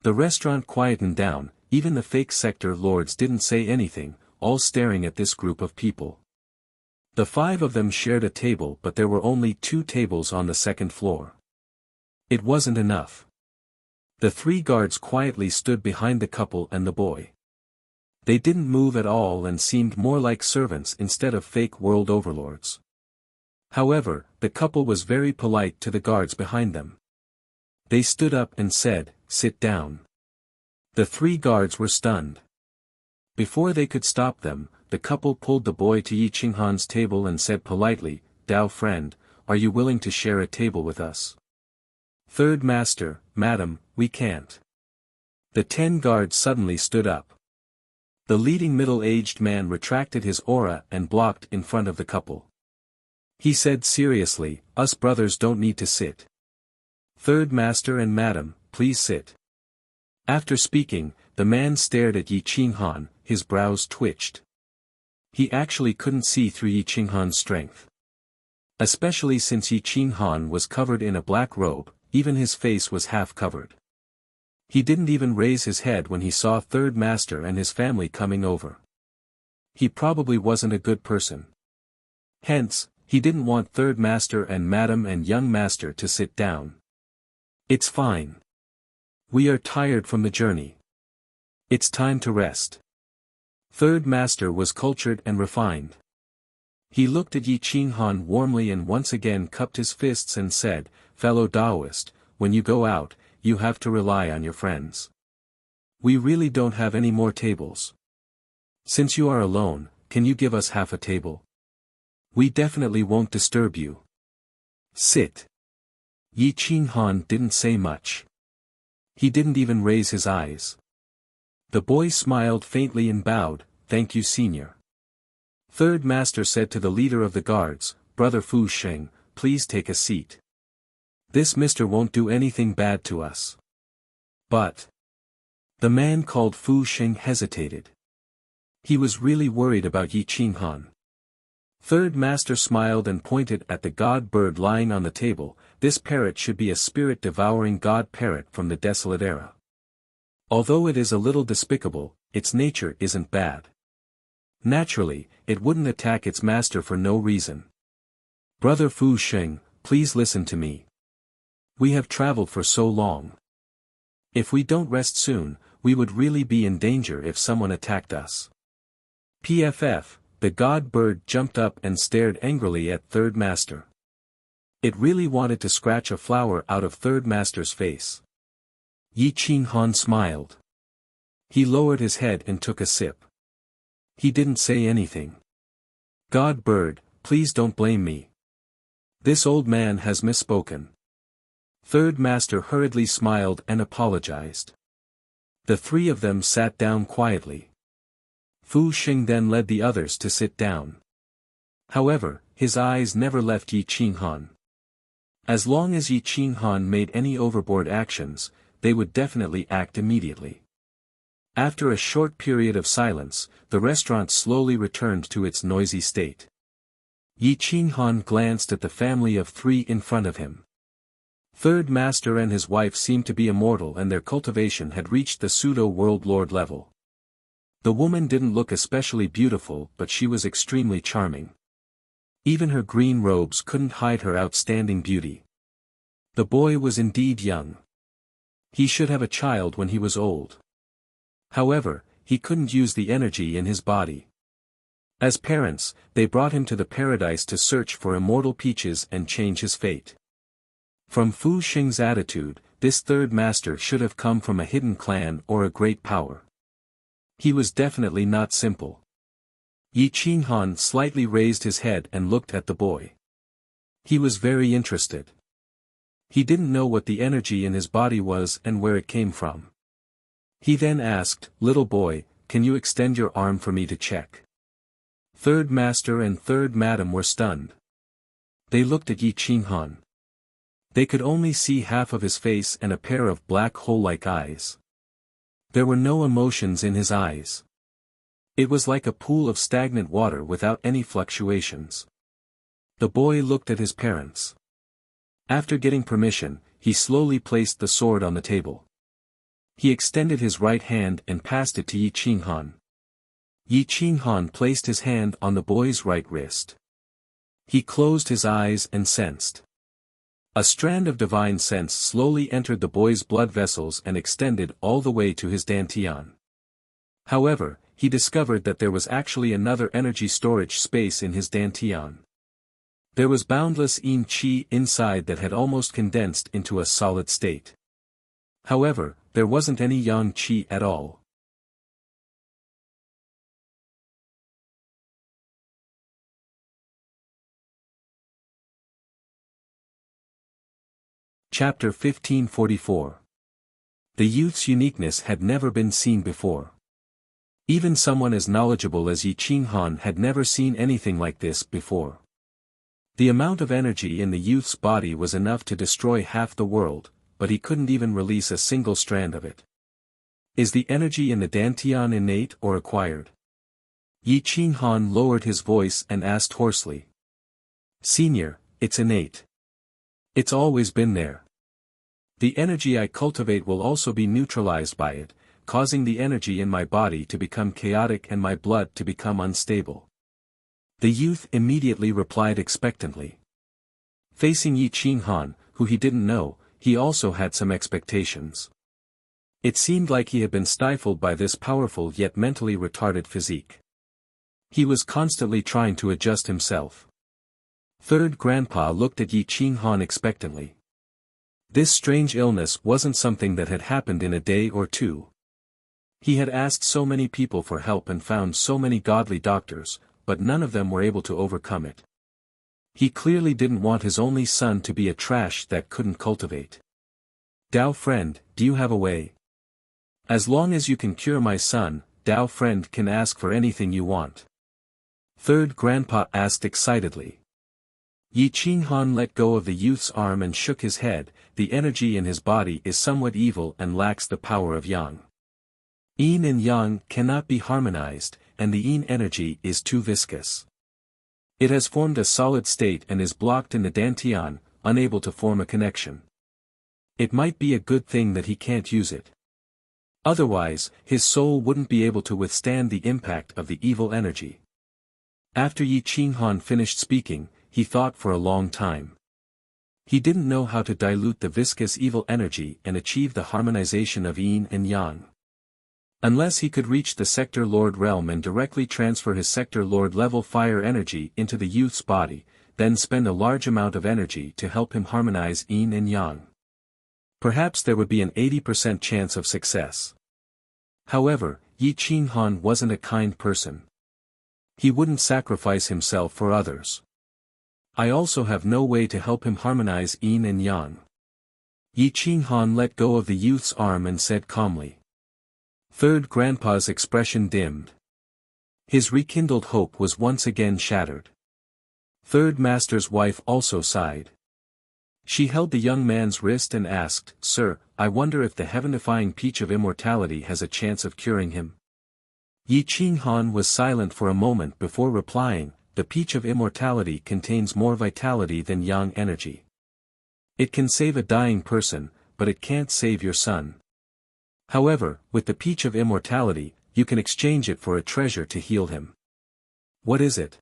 The restaurant quietened down, Even the fake sector lords didn't say anything, all staring at this group of people. The 5 of them shared a table, but there were only 2 tables on the second floor. It wasn't enough. The 3 guards quietly stood behind the couple and the boy. They didn't move at all and seemed more like servants instead of fake world overlords. However, the couple was very polite to the guards behind them. They stood up and said, "Sit down." The 3 guards were stunned. Before they could stop them, the couple pulled the boy to Yi Qinghan's table and said politely, "Dao friend, are you willing to share a table with us?" "Third master, madam, we can't." The 10 guards suddenly stood up. The leading middle-aged man retracted his aura and blocked in front of the couple. He said seriously, "Us brothers don't need to sit. Third master and madam, please sit." After speaking, the man stared at Yi Qinghan, his brows twitched. He actually couldn't see through Yi Qinghan's strength. Especially since Yi Qinghan was covered in a black robe, even his face was half covered. He didn't even raise his head when he saw Third Master and his family coming over. He probably wasn't a good person. Hence, he didn't want Third Master and Madam and Young Master to sit down. "It's fine. We are tired from the journey. It's time to rest." Third Master was cultured and refined. He looked at Yi Qinghan warmly and once again cupped his fists and said, "Fellow Taoist, when you go out, you have to rely on your friends. We really don't have any more tables. Since you are alone, can you give us half a table? We definitely won't disturb you. Sit." Yi Qinghan didn't say much. He didn't even raise his eyes. The boy smiled faintly and bowed, "Thank you, senior." Third Master said to the leader of the guards, "Brother Fu Sheng, please take a seat. This mister won't do anything bad to us." "But..." The man called Fu Sheng hesitated. He was really worried about Yi Qinghan. Third Master smiled and pointed at the god bird lying on the table. "This parrot should be a spirit-devouring god parrot from the desolate era. Although it is a little despicable, its nature isn't bad. Naturally, it wouldn't attack its master for no reason. Brother Fu Sheng, please listen to me. We have traveled for so long. If we don't rest soon, we would really be in danger if someone attacked us." PFF, the god bird jumped up and stared angrily at Third Master. It really wanted to scratch a flower out of Third Master's face. Yi Qinghan smiled. He lowered his head and took a sip. He didn't say anything. "God bird, please don't blame me. This old man has misspoken." Third Master hurriedly smiled and apologized. The 3 of them sat down quietly. Fu Sheng then led the others to sit down. However, his eyes never left Yi Qinghan. As long as Yi Qinghan made any overboard actions, they would definitely act immediately. After a short period of silence, the restaurant slowly returned to its noisy state. Yi Qinghan glanced at the family of 3 in front of him. Third Master and his wife seemed to be immortal and their cultivation had reached the pseudo-world lord level. The woman didn't look especially beautiful, but she was extremely charming. Even her green robes couldn't hide her outstanding beauty. The boy was indeed young. He should have a child when he was old. However, he couldn't use the energy in his body. As parents, they brought him to the paradise to search for immortal peaches and change his fate. From Fu Sheng's attitude, this Third Master should have come from a hidden clan or a great power. He was definitely not simple. Yi Qinghan slightly raised his head and looked at the boy. He was very interested. He didn't know what the energy in his body was and where it came from. He then asked, "Little boy, can you extend your arm for me to check?" Third Master and Third Madam were stunned. They looked at Yi Qinghan. They could only see half of his face and a pair of black hole-like eyes. There were no emotions in his eyes. It was like a pool of stagnant water without any fluctuations. The boy looked at his parents. After getting permission, he slowly placed the sword on the table. He extended his right hand and passed it to Yi Qinghan. Yi Qinghan placed his hand on the boy's right wrist. He closed his eyes and sensed. A strand of divine sense slowly entered the boy's blood vessels and extended all the way to his dantian. However, he discovered that there was actually another energy storage space in his dantian. There was boundless yin qi inside that had almost condensed into a solid state. However, there wasn't any yang qi at all. Chapter 1544. The youth's uniqueness had never been seen before. Even someone as knowledgeable as Yi Qinghan had never seen anything like this before. The amount of energy in the youth's body was enough to destroy half the world, but he couldn't even release a single strand of it. Is the energy in the dantian innate or acquired? Yi Qinghan lowered his voice and asked hoarsely. Senior, it's innate. It's always been there. The energy I cultivate will also be neutralized by it, causing the energy in my body to become chaotic and my blood to become unstable. The youth immediately replied expectantly. Facing Yi Qinghan, who he didn't know, he also had some expectations. It seemed like he had been stifled by this powerful yet mentally retarded physique. He was constantly trying to adjust himself. Third Grandpa looked at Yi Qinghan expectantly. This strange illness wasn't something that had happened in a day or two. He had asked so many people for help and found so many godly doctors, but none of them were able to overcome it. He clearly didn't want his only son to be a trash that couldn't cultivate. Dao friend, do you have a way? As long as you can cure my son, Dao friend can ask for anything you want. Third Grandpa asked excitedly. Yi Qinghan let go of the youth's arm and shook his head. The energy in his body is somewhat evil and lacks the power of yang. Yin and yang cannot be harmonized, and the yin energy is too viscous. It has formed a solid state and is blocked in the dantian, unable to form a connection. It might be a good thing that he can't use it. Otherwise, his soul wouldn't be able to withstand the impact of the evil energy. After Yi Qinghan finished speaking, he thought for a long time. He didn't know how to dilute the viscous evil energy and achieve the harmonization of yin and yang. Unless he could reach the Sector Lord realm and directly transfer his Sector Lord level fire energy into the youth's body, then spend a large amount of energy to help him harmonize yin and yang. Perhaps there would be an 80% chance of success. However, Yi Qinghan wasn't a kind person. He wouldn't sacrifice himself for others. I also have no way to help him harmonize yin and yang. Yi Qinghan let go of the youth's arm and said calmly. Third Grandpa's expression dimmed. His rekindled hope was once again shattered. Third Master's wife also sighed. She held the young man's wrist and asked, Sir, I wonder if the heaven-defying peach of immortality has a chance of curing him. Yi Qinghan was silent for a moment before replying, The peach of immortality contains more vitality than yang energy. It can save a dying person, but it can't save your son. However, with the peach of immortality, you can exchange it for a treasure to heal him. What is it?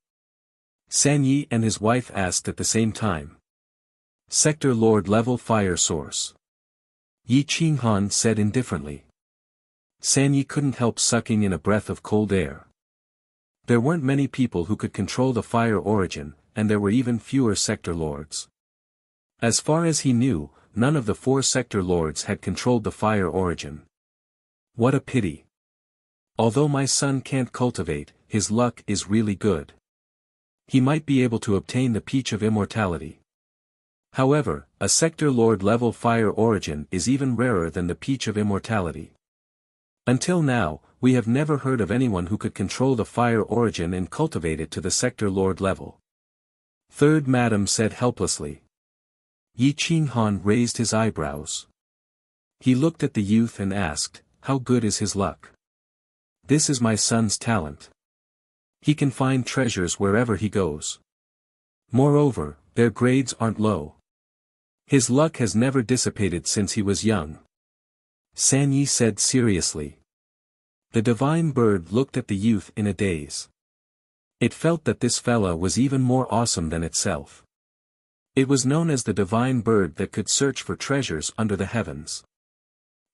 San Yi and his wife asked at the same time. Sector Lord level fire source. Yi Qinghan said indifferently. San Yi couldn't help sucking in a breath of cold air. There weren't many people who could control the fire origin, and there were even fewer Sector Lords. As far as he knew, none of the 4 Sector Lords had controlled the fire origin. What a pity. Although my son can't cultivate, his luck is really good. He might be able to obtain the peach of immortality. However, a Sector Lord level fire origin is even rarer than the peach of immortality. Until now, we have never heard of anyone who could control the fire origin and cultivate it to the Sector Lord level. Third Madam said helplessly. Yi Qinghan raised his eyebrows. He looked at the youth and asked, How good is his luck? This is my son's talent. He can find treasures wherever he goes. Moreover, their grades aren't low. His luck has never dissipated since he was young. San Yi said seriously. The divine bird looked at the youth in a daze. It felt that this fella was even more awesome than itself. It was known as the divine bird that could search for treasures under the heavens.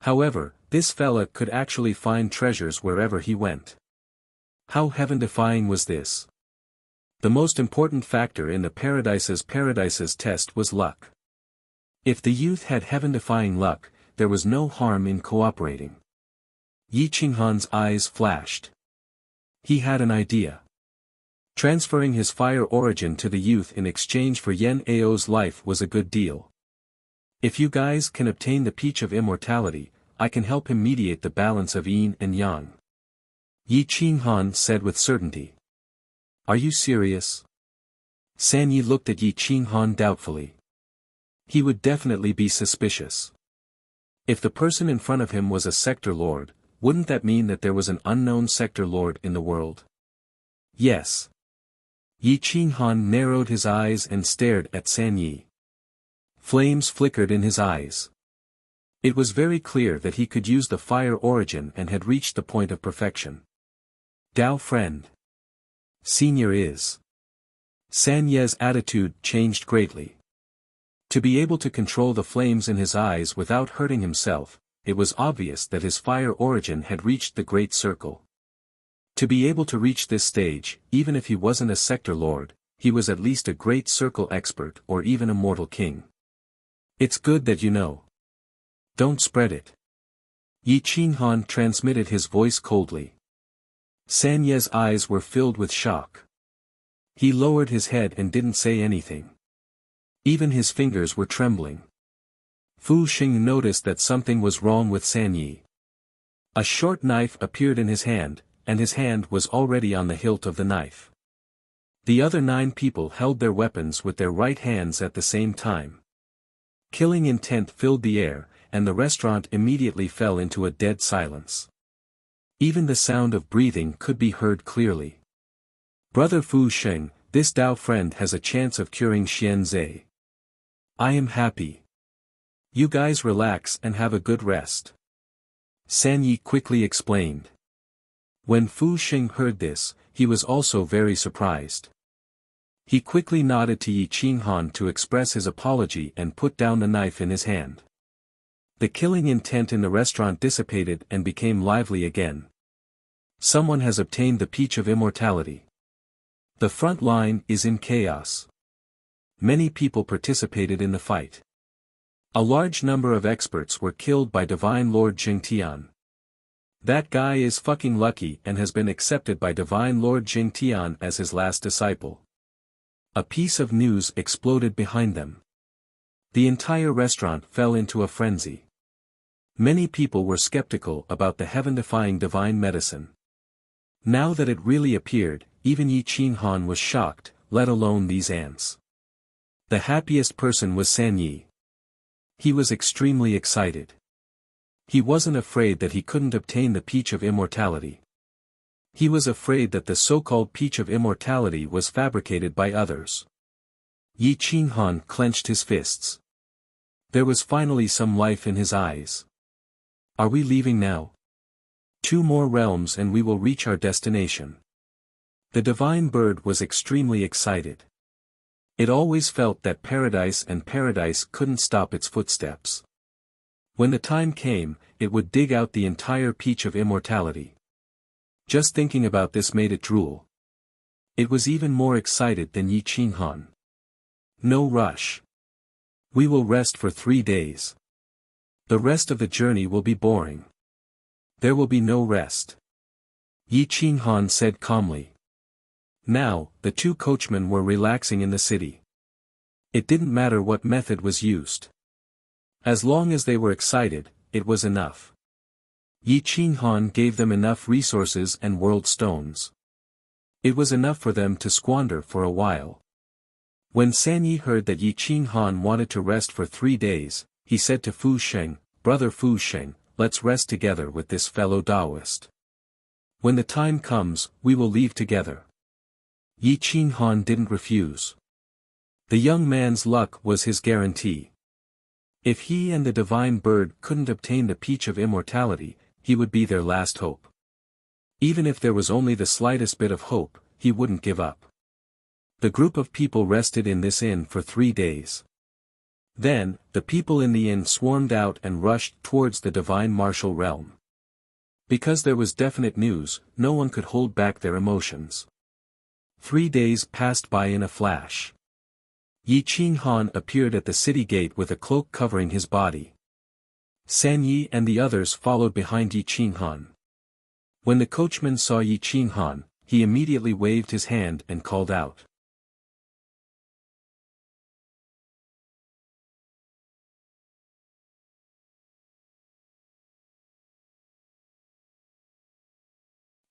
However, this fella could actually find treasures wherever he went. How heaven-defying was this? The most important factor in the Paradises test was luck. If the youth had heaven-defying luck, there was no harm in cooperating. Yi Qinghan's eyes flashed. He had an idea. Transferring his fire origin to the youth in exchange for Yen Ao's life was a good deal. If you guys can obtain the peach of immortality, I can help him mediate the balance of yin and yang. Yi Qinghan said with certainty. Are you serious? San Yi looked at Yi Qinghan doubtfully. He would definitely be suspicious. If the person in front of him was a sector lord, wouldn't that mean that there was an unknown sector lord in the world? Yes. Yi Qinghan narrowed his eyes and stared at San Yi. Flames flickered in his eyes. It was very clear that he could use the fire origin and had reached the point of perfection. Dao friend. Senior is. San Ye's attitude changed greatly. To be able to control the flames in his eyes without hurting himself, it was obvious that his fire origin had reached the great circle. To be able to reach this stage, even if he wasn't a sector lord, he was at least a great circle expert or even a mortal king. It's good that you know. Don't spread it. Yi Qinghan transmitted his voice coldly. San Ye's eyes were filled with shock. He lowered his head and didn't say anything. Even his fingers were trembling. Fu Xing noticed that something was wrong with San Yi. A short knife appeared in his hand, and his hand was already on the hilt of the knife. The other 9 people held their weapons with their right hands at the same time. Killing intent filled the air, and the restaurant immediately fell into a dead silence. Even the sound of breathing could be heard clearly. Brother Fu Xing, this Dao friend has a chance of curing Xian Zhe. I am happy. You guys relax and have a good rest. San Yi quickly explained. When Fu Xing heard this, he was also very surprised. He quickly nodded to Yi Qinghan to express his apology and put down the knife in his hand. The killing intent in the restaurant dissipated and became lively again. Someone has obtained the peach of immortality. The front line is in chaos. Many people participated in the fight. A large number of experts were killed by Divine Lord Jingtian. That guy is fucking lucky and has been accepted by Divine Lord Jingtian as his last disciple. A piece of news exploded behind them. The entire restaurant fell into a frenzy. Many people were skeptical about the heaven-defying divine medicine. Now that it really appeared, even Yi Qinghan was shocked, let alone these ants. The happiest person was San Yi. He was extremely excited. He wasn't afraid that he couldn't obtain the peach of immortality. He was afraid that the so-called peach of immortality was fabricated by others. Yi Qinghan clenched his fists. There was finally some life in his eyes. Are we leaving now? 2 more realms and we will reach our destination. The divine bird was extremely excited. It always felt that paradise couldn't stop its footsteps. When the time came, it would dig out the entire peach of immortality. Just thinking about this made it drool. It was even more excited than Yi Qinghan. No rush. We will rest for 3 days. The rest of the journey will be boring. There will be no rest. Yi Qinghan said calmly. Now, the 2 coachmen were relaxing in the city. It didn't matter what method was used. As long as they were excited, it was enough. Yi Qinghan gave them enough resources and world stones. It was enough for them to squander for a while. When San Yi heard that Yi Qinghan wanted to rest for 3 days, he said to Fu Xing, Brother Fu Xing, let's rest together with this fellow Taoist. When the time comes, we will leave together. Yi Qinghan didn't refuse. The young man's luck was his guarantee. If he and the divine bird couldn't obtain the peach of immortality, he would be their last hope. Even if there was only the slightest bit of hope, he wouldn't give up. The group of people rested in this inn for 3 days. Then, the people in the inn swarmed out and rushed towards the divine martial realm. Because there was definite news, no one could hold back their emotions. 3 days passed by in a flash. Yi Qinghan appeared at the city gate with a cloak covering his body. San Yi and the others followed behind Yi Qinghan. When the coachman saw Yi Qinghan, he immediately waved his hand and called out.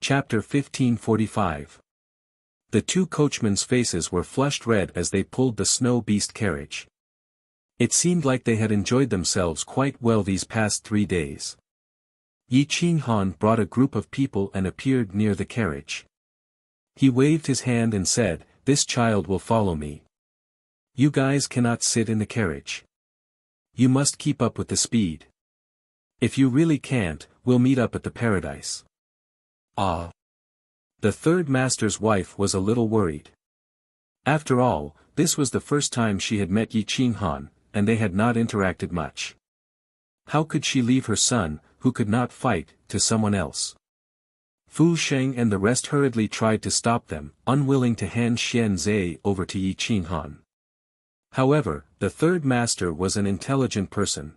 Chapter 1545. The two coachmen's faces were flushed red as they pulled the snow beast carriage. It seemed like they had enjoyed themselves quite well these past 3 days. Yi Qinghan brought a group of people and appeared near the carriage. He waved his hand and said, "This child will follow me. You guys cannot sit in the carriage. You must keep up with the speed. If you really can't, we'll meet up at the paradise." Ah. The third master's wife was a little worried. After all, this was the first time she had met Yi Qinghan, and they had not interacted much. How could she leave her son, who could not fight, to someone else? Fu Sheng and the rest hurriedly tried to stop them, unwilling to hand Xian Zhe over to Yi Qinghan. However, the third master was an intelligent person.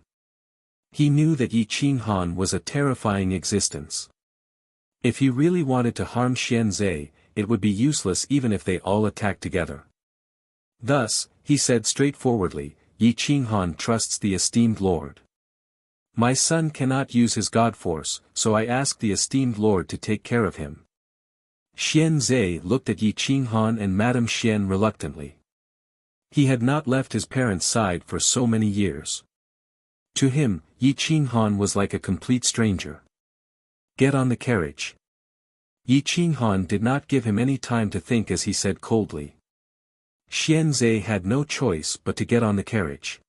He knew that Yi Qinghan was a terrifying existence. If he really wanted to harm Xian Zhe, it would be useless even if they all attacked together. Thus, he said straightforwardly, "Yi Qinghan trusts the esteemed lord. My son cannot use his god force, so I ask the esteemed lord to take care of him." Xian Zhe looked at Yi Qinghan and Madame Xian reluctantly. He had not left his parents' side for so many years. To him, Yi Qinghan was like a complete stranger. "Get on the carriage." Yi Qinghan did not give him any time to think as he said coldly. Xian Zhe had no choice but to get on the carriage.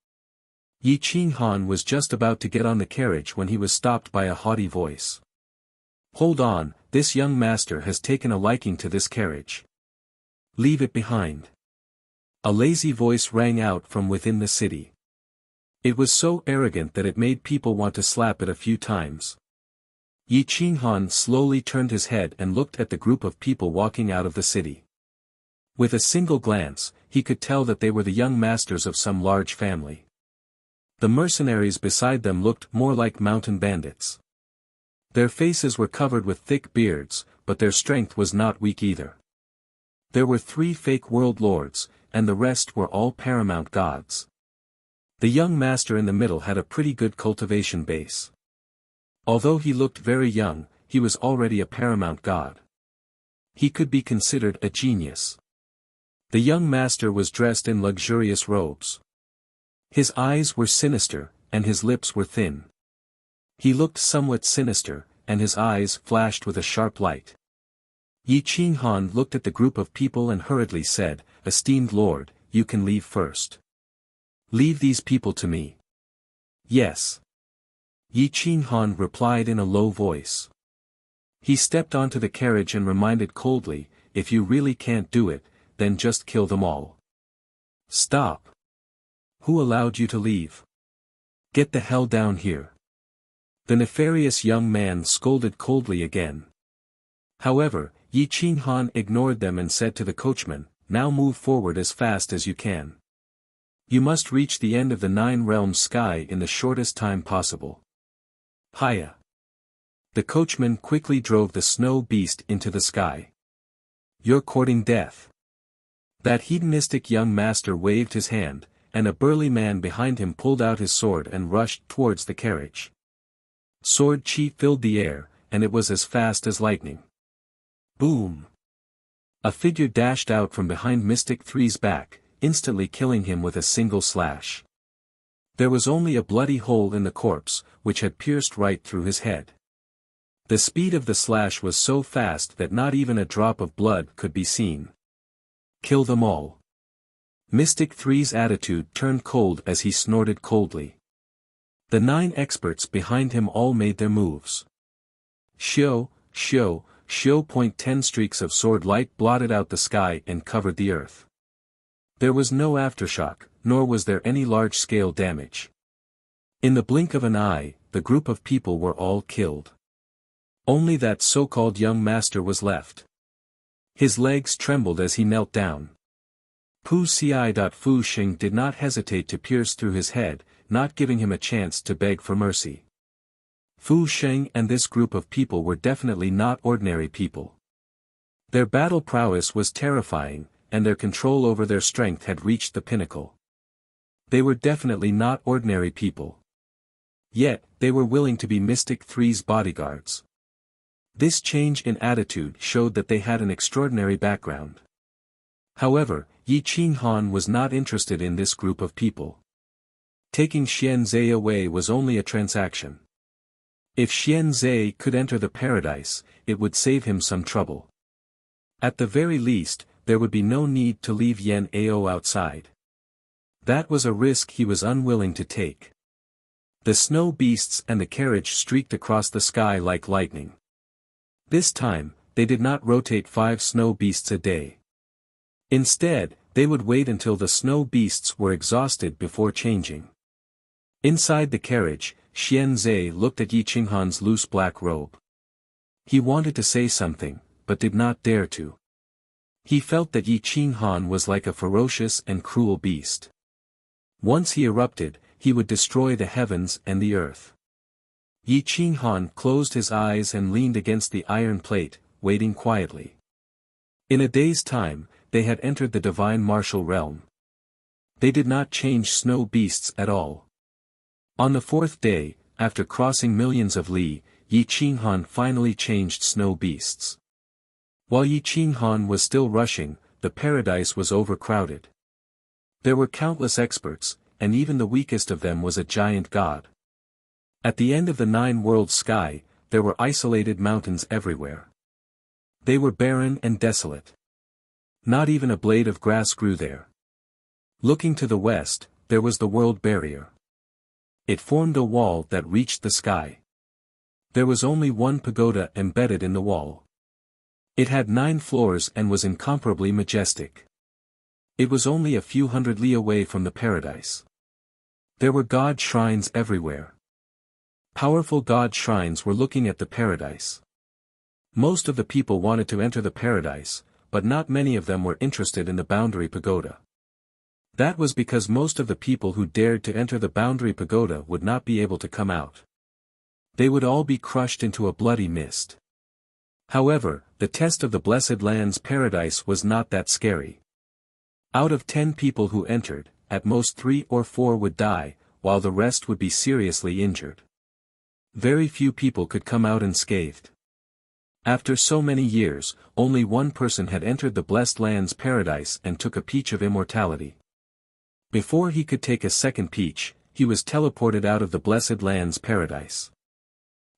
Yi Qinghan was just about to get on the carriage when he was stopped by a haughty voice. "Hold on, this young master has taken a liking to this carriage. Leave it behind." A lazy voice rang out from within the city. It was so arrogant that it made people want to slap it a few times. Yi Qinghan slowly turned his head and looked at the group of people walking out of the city. With a single glance, he could tell that they were the young masters of some large family. The mercenaries beside them looked more like mountain bandits. Their faces were covered with thick beards, but their strength was not weak either. There were 3 fake world lords, and the rest were all paramount gods. The young master in the middle had a pretty good cultivation base. Although he looked very young, he was already a paramount god. He could be considered a genius. The young master was dressed in luxurious robes. His eyes were sinister, and his lips were thin. He looked somewhat sinister, and his eyes flashed with a sharp light. Yi Qinghan looked at the group of people and hurriedly said, "Esteemed lord, you can leave first. Leave these people to me." "Yes." Yi Qinghan replied in a low voice. He stepped onto the carriage and reminded coldly, "If you really can't do it, then just kill them all." "Stop. Who allowed you to leave? Get the hell down here." The nefarious young man scolded coldly again. However, Yi Qinghan ignored them and said to the coachman, "Now move forward as fast as you can. You must reach the end of the 9 realms sky in the shortest time possible." "Hiya." The coachman quickly drove the snow beast into the sky. "You're courting death." That hedonistic young master waved his hand, and a burly man behind him pulled out his sword and rushed towards the carriage. Sword chi filled the air, and it was as fast as lightning. Boom! A figure dashed out from behind Mystic Three's back, instantly killing him with a single slash. There was only a bloody hole in the corpse, which had pierced right through his head. The speed of the slash was so fast that not even a drop of blood could be seen. "Kill them all." Mystic Three's attitude turned cold as he snorted coldly. The 9 experts behind him all made their moves. Shio, shio, shio. 10 streaks of sword light blotted out the sky and covered the earth. There was no aftershock, nor was there any large-scale damage. In the blink of an eye, the group of people were all killed. Only that so-called young master was left. His legs trembled as he knelt down. Fu Xing did not hesitate to pierce through his head, not giving him a chance to beg for mercy. Fu Sheng and this group of people were definitely not ordinary people. Their battle prowess was terrifying, and their control over their strength had reached the pinnacle. They were definitely not ordinary people. Yet, they were willing to be Mystic Three's bodyguards. This change in attitude showed that they had an extraordinary background. However, Yi Qinghan was not interested in this group of people. Taking Xian Zhe away was only a transaction. If Xian Zhe could enter the paradise, it would save him some trouble. At the very least, there would be no need to leave Yan Ao outside. That was a risk he was unwilling to take. The snow beasts and the carriage streaked across the sky like lightning. This time, they did not rotate 5 snow beasts a day. Instead, they would wait until the snow beasts were exhausted before changing. Inside the carriage, Xian Zhe looked at Yi Qinghan's loose black robe. He wanted to say something, but did not dare to. He felt that Yi Qinghan was like a ferocious and cruel beast. Once he erupted, he would destroy the heavens and the earth. Yi Qinghan closed his eyes and leaned against the iron plate, waiting quietly. In a day's time, they had entered the divine martial realm. They did not change snow beasts at all. On the 4th day, after crossing millions of li, Yi Qinghan finally changed snow beasts. While Yi Qinghan was still rushing, the paradise was overcrowded. There were countless experts, and even the weakest of them was a giant god. At the end of the 9-world sky, there were isolated mountains everywhere. They were barren and desolate. Not even a blade of grass grew there. Looking to the west, there was the world barrier. It formed a wall that reached the sky. There was only one pagoda embedded in the wall. It had 9 floors and was incomparably majestic. It was only a few hundred li away from the paradise. There were god shrines everywhere. Powerful god shrines were looking at the paradise. Most of the people wanted to enter the paradise, but not many of them were interested in the boundary pagoda. That was because most of the people who dared to enter the boundary pagoda would not be able to come out. They would all be crushed into a bloody mist. However, the test of the Blessed Land's paradise was not that scary. Out of 10 people who entered, at most 3 or 4 would die, while the rest would be seriously injured. Very few people could come out unscathed. After so many years, only one person had entered the Blessed Land's paradise and took a peach of immortality. Before he could take a second peach, he was teleported out of the Blessed Land's paradise.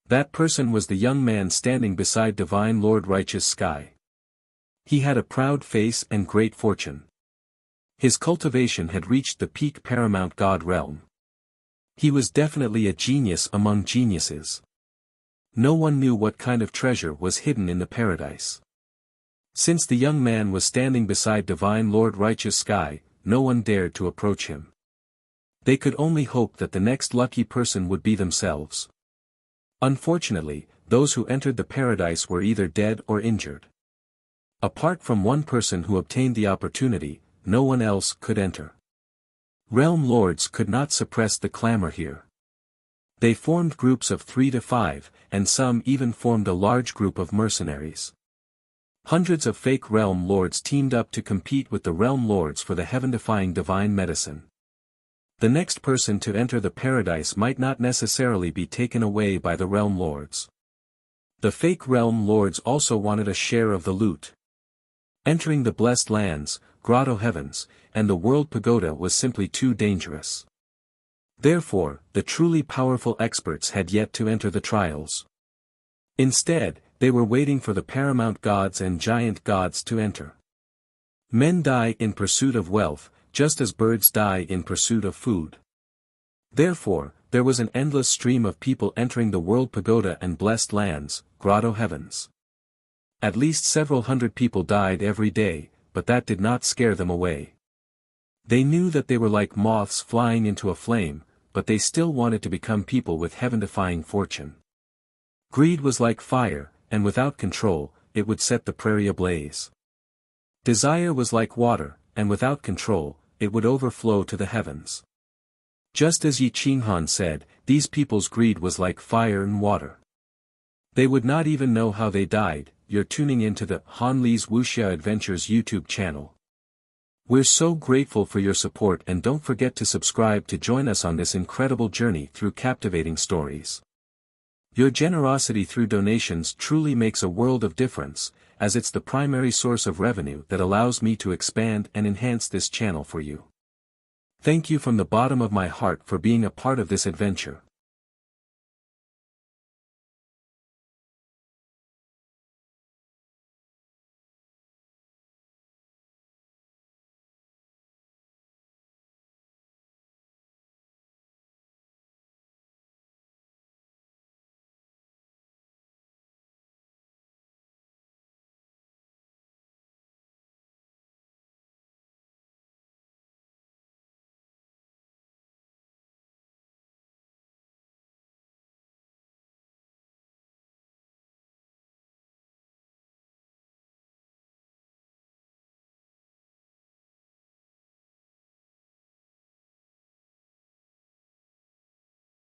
That person was the young man standing beside Divine Lord Righteous Sky. He had a proud face and great fortune. His cultivation had reached the peak paramount god realm. He was definitely a genius among geniuses. No one knew what kind of treasure was hidden in the paradise. Since the young man was standing beside Divine Lord Righteous Sky, no one dared to approach him. They could only hope that the next lucky person would be themselves. Unfortunately, those who entered the paradise were either dead or injured. Apart from one person who obtained the opportunity, no one else could enter. Realm lords could not suppress the clamor here. They formed groups of 3 to 5, and some even formed a large group of mercenaries. Hundreds of fake realm lords teamed up to compete with the realm lords for the heaven-defying divine medicine. The next person to enter the paradise might not necessarily be taken away by the realm lords. The fake realm lords also wanted a share of the loot. Entering the blessed lands, grotto heavens, and the world pagoda was simply too dangerous. Therefore, the truly powerful experts had yet to enter the trials. Instead, they were waiting for the paramount gods and giant gods to enter. Men die in pursuit of wealth, just as birds die in pursuit of food. Therefore, There was an endless stream of people entering the world pagoda and blessed lands, grotto heavens. At least several hundred people died every day, but that did not scare them away. They knew that they were like moths flying into a flame, but they still wanted to become people with heaven-defying fortune. Greed was like fire, and without control, it would set the prairie ablaze. Desire was like water, and without control, it would overflow to the heavens. Just as Yi Qinghan said, these people's greed was like fire and water. They would not even know how they died. You're tuning into the Han Li's Wuxia Adventures YouTube channel. We're so grateful for your support, and don't forget to subscribe to join us on this incredible journey through captivating stories. Your generosity through donations truly makes a world of difference, as it's the primary source of revenue that allows me to expand and enhance this channel for you. Thank you from the bottom of my heart for being a part of this adventure.